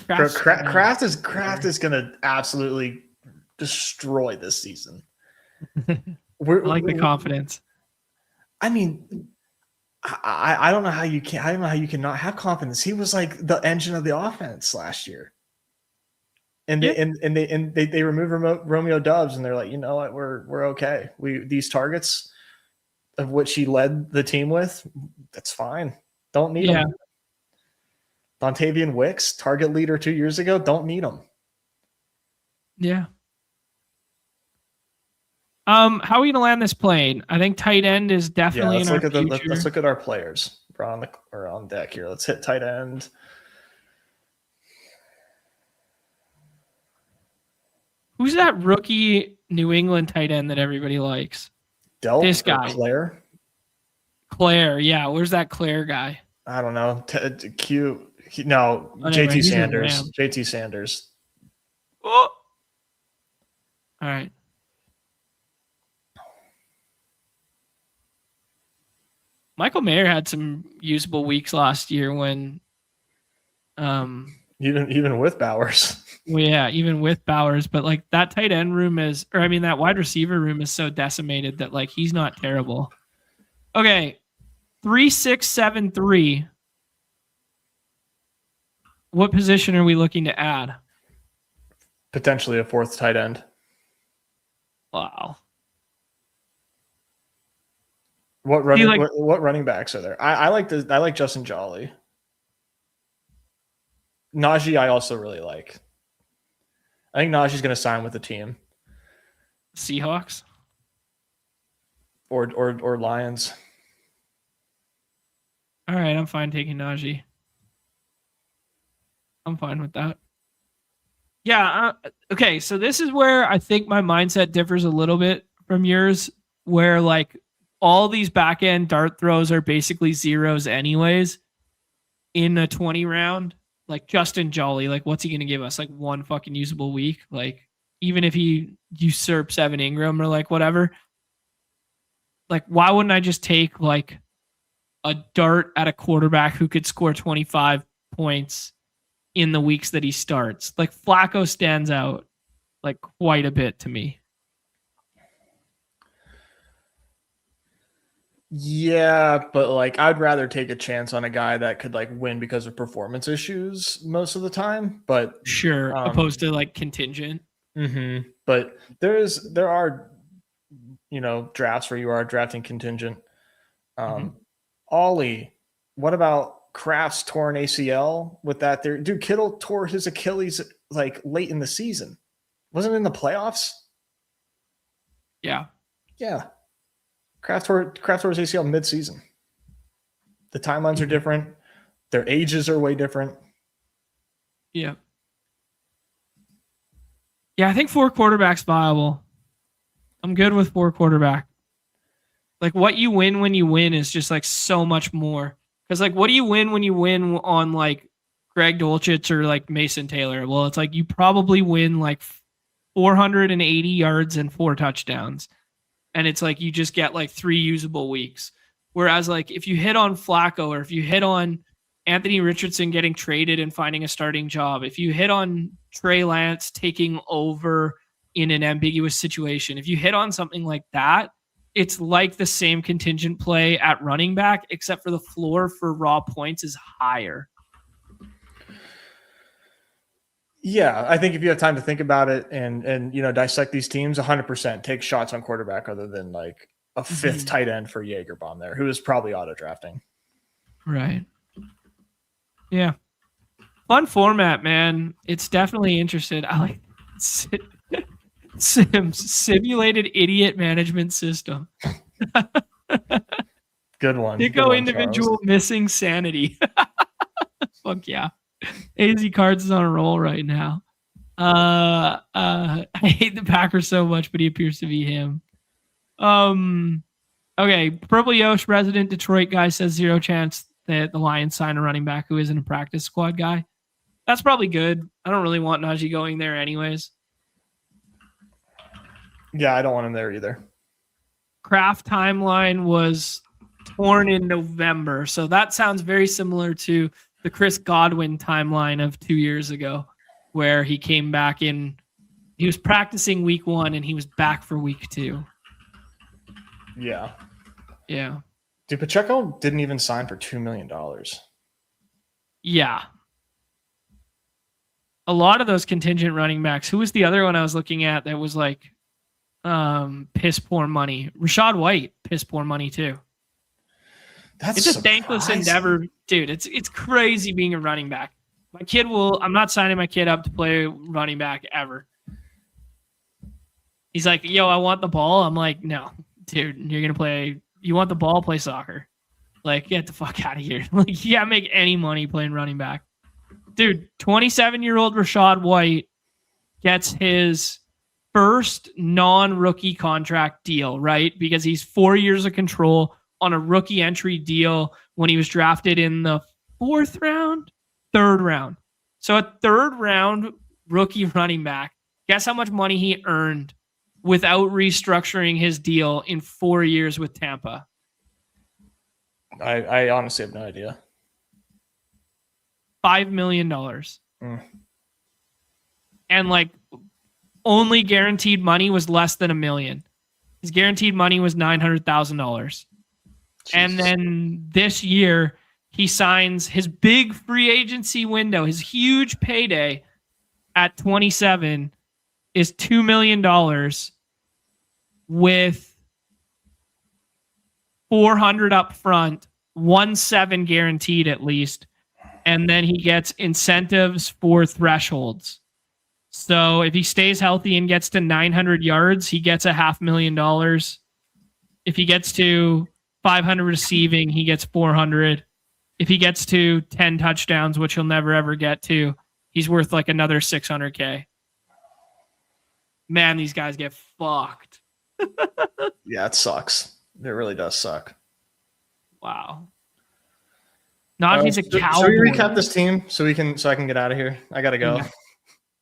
Kraft is gonna absolutely destroy this season. I like the confidence. I mean, I don't know how you can. I don't know how you can not have confidence. He was like the engine of the offense last year, and Yeah. they remove Romeo Doubs, and they're like, you know what, we're okay. These targets of which he led the team with, that's fine. Don't need them. Dontavian Wicks, target leader 2 years ago, don't need him. Yeah. How are we gonna land this plane? I think tight end is definitely let's in look our at future. let's look at our players. We're on deck here. Let's hit tight end. Who's that rookie New England tight end that everybody likes? Delp This guy. Claire. Yeah, where's that Claire guy? I don't know. JT Sanders. JT Sanders. Oh. All right. Michael Mayer had some usable weeks last year when even with Bowers. Yeah, even with Bowers, but like that tight end room that wide receiver room is so decimated that like he's not terrible. Okay. 3-6-7-3. What position are we looking to add? Potentially a fourth tight end. Wow. What running backs are there? I like Justin Jolly. Najee I also really like. I think Najee's going to sign with the team. Seahawks or Lions. All right, I'm fine taking Najee. I'm fine with that. Yeah. Okay. So this is where I think my mindset differs a little bit from yours, where like all these back end dart throws are basically zeros anyways in a 20 round. Like Justin Jolly, like what's he going to give us? Like one fucking usable week? Like even if he usurps Evan Ingram or like whatever, like why wouldn't I just take like a dart at a quarterback who could score 25 points in the weeks that he starts? Like Flacco stands out like quite a bit to me. Yeah, but like I'd rather take a chance on a guy that could like win because of performance issues most of the time. But sure, opposed to like contingent. Mm-hmm. But there are drafts where you are drafting contingent. Ollie, what about Kraft's torn ACL with that there? Dude, Kittle tore his Achilles like late in the season. Wasn't it in the playoffs? Yeah. Yeah. Kraft tore his ACL mid-season. The timelines are different. Their ages are way different. Yeah. Yeah, I think 4 quarterbacks viable. I'm good with 4 quarterback. Like what you win when you win is just like so much more. Because like what do you win when you win on like Greg Dulcich or like Mason Taylor? Well, it's like you probably win like 480 yards and 4 touchdowns. And it's like you just get like 3 usable weeks. Whereas like if you hit on Flacco or if you hit on Anthony Richardson getting traded and finding a starting job, if you hit on Trey Lance taking over in an ambiguous situation, if you hit on something like that, it's like the same contingent play at running back, except for the floor for raw points is higher. Yeah, I think if you have time to think about it and dissect these teams, 100% take shots on quarterback other than like a 5th tight end for Jaegerbaum there, who is probably auto drafting. Right. Yeah. Fun format, man. It's definitely interesting. I like simulated idiot management system. Good one. Go individual Charles. Missing sanity. Fuck yeah. AZ Cards is on a roll right now. I hate the Packers so much, but he appears to be him. Okay, Purple Yosh, resident Detroit guy, says 0 chance that the Lions sign a running back who isn't a practice squad guy. That's probably good. I don't really want Najee going there anyways. Yeah, I don't want him there either. Kraft timeline was torn in November, so that sounds very similar to the Chris Godwin timeline of 2 years ago, where he came back in. He was practicing week 1 and he was back for week 2. Yeah. Yeah. Dude, Pacheco didn't even sign for $2 million. Yeah. A lot of those contingent running backs. Who was the other one I was looking at that was like piss poor money? Rachaad White, piss poor money too. It's a thankless endeavor, dude. It's crazy being a running back. I'm not signing my kid up to play running back ever. He's like, yo, I want the ball. I'm like, no, dude, you want the ball, play soccer. Like, get the fuck out of here. Like, you can't make any money playing running back. Dude, 27-year-old Rachaad White gets his first non-rookie contract deal, right? Because he's 4 years of control on a rookie entry deal when he was drafted in the third round. So a third round rookie running back. Guess how much money he earned without restructuring his deal in 4 years with Tampa? I honestly have no idea. $5 million. And like only guaranteed money was less than $1 million. His guaranteed money was $900,000. And then this year he signs his big free agency window, his huge payday at 27 is $2 million with $400 up front, 1.7 guaranteed at least. And then he gets incentives for thresholds. So if he stays healthy and gets to 900 yards, he gets $500,000. If he gets to 500 receiving, he gets 400. If he gets to 10 touchdowns, which he'll never ever get to, he's worth like another 600K. Man, these guys get fucked. Yeah, it sucks. It really does suck. Wow. Not if he's a cowboy. Should we recap this team so I can get out of here? I gotta go.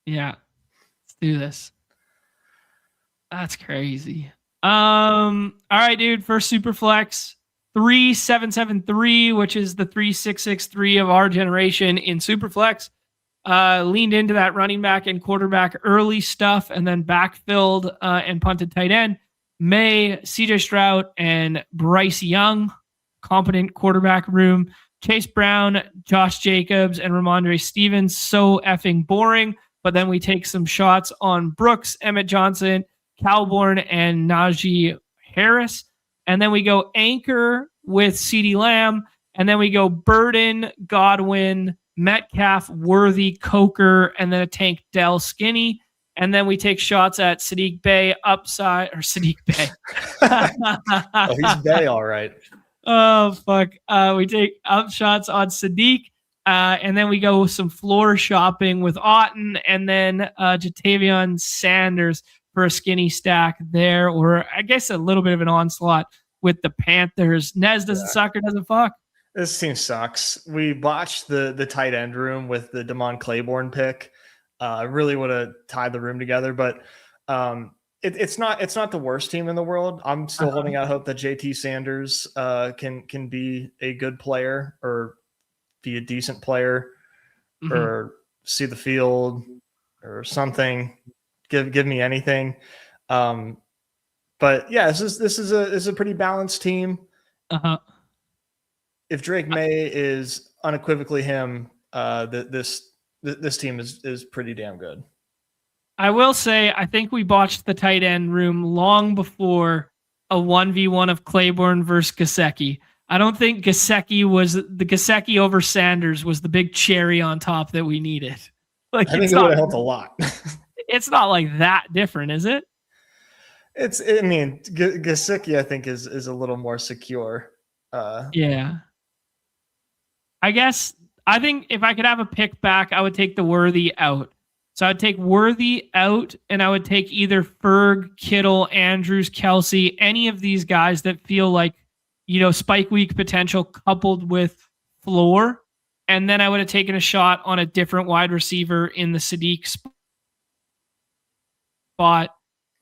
Yeah. Let's do this. That's crazy. All right, dude. First Superflex 3773, which is the 3663 of our generation in Superflex. Leaned into that running back and quarterback early stuff, and then backfilled and punted tight end. May, CJ Stroud, and Bryce Young. Competent quarterback room. Chase Brown, Josh Jacobs, and Ramondre Stevens. So effing boring. But then we take some shots on Brooks, Emmett Johnson, Calborn, and Najee Harris. And then we go anchor with CeeDee Lamb. And then we go Burden, Godwin, Metcalf, Worthy, Coker, and then a tank Dell Skinny. And then we take shots at Sadiq Bey upside, or Sadiq Bey. Oh, he's Bey, all right. Oh, fuck. We take up shots on Sadiq. And then we go some floor shopping with Otten, and then Jatavion Sanders for a skinny stack there, or I guess a little bit of an onslaught with the Panthers. Nez doesn't suck or doesn't fuck. This team sucks. We botched the tight end room with the Damon Claiborne pick. I really would have tied the room together, but it's not the worst team in the world. I'm still holding out hope that JT Sanders can be a good player or be a decent player or see the field or something. Give me anything. But yeah, this is a pretty balanced team. If Drake May is unequivocally him, this team is pretty damn good. I will say, I think we botched the tight end room long before a 1v1 of Claiborne versus Gesicki. I don't think Gesicki over Sanders was the big cherry on top that we needed. Like, I think it would have helped a lot. It's not like that different, is it? Gesicki, I think, is a little more secure. Yeah. I think if I could have a pick back, I would take the Worthy out. So I would take Worthy out, and I would take either Ferg, Kittle, Andrews, Kelsey, any of these guys that feel like, spike week potential coupled with floor. And then I would have taken a shot on a different wide receiver in the Sadiq spot.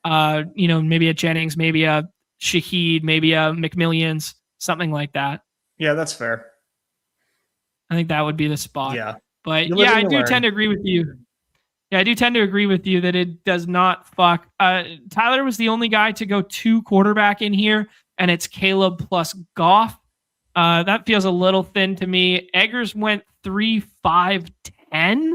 Maybe a Jennings, maybe a Shaheed, maybe a McMillions, something like that. Yeah, that's fair. I think that would be the spot. Yeah. But yeah, I do tend to agree with you. Yeah, I do tend to agree with you that it does not fuck. Tyler was the only guy to go 2 quarterback in here, and it's Caleb plus Goff. That feels a little thin to me. Eggers went 3-5-10.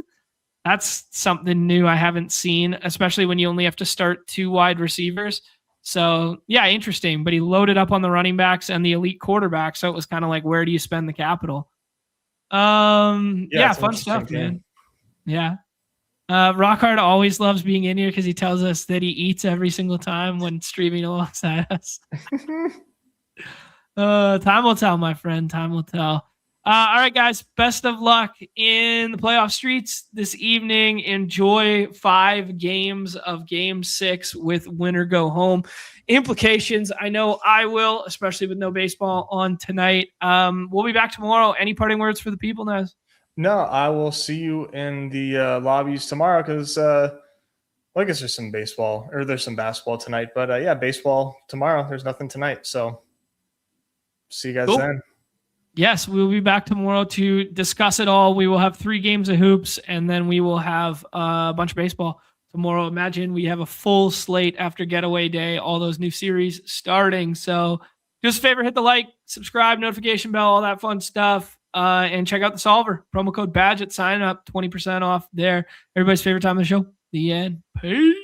That's something new I haven't seen, especially when you only have to start 2 wide receivers. So yeah, interesting. But he loaded up on the running backs and the elite quarterback. So it was kind of like, where do you spend the capital? Yeah, fun stuff, man. Yeah. Rockhard always loves being in here because he tells us that he eats every single time when streaming alongside us. Time will tell, my friend. Time will tell. All right, guys. Best of luck in the playoff streets this evening. Enjoy 5 games of Game 6 with winner go home. Implications, I know I will, especially with no baseball on tonight. We'll be back tomorrow. Any parting words for the people, Nez? No, I will see you in the lobbies tomorrow because I guess there's some baseball or there's some basketball tonight. But yeah, baseball tomorrow. There's nothing tonight. So see you guys then. Yes, we will be back tomorrow to discuss it all. We will have 3 games of hoops, and then we will have a bunch of baseball tomorrow. Imagine we have a full slate after Getaway Day, all those new series starting. So do us a favor, hit the like, subscribe, notification bell, all that fun stuff, and check out the Solver. Promo code BADGE at sign up, 20% off there. Everybody's favorite time of the show, the end. Peace.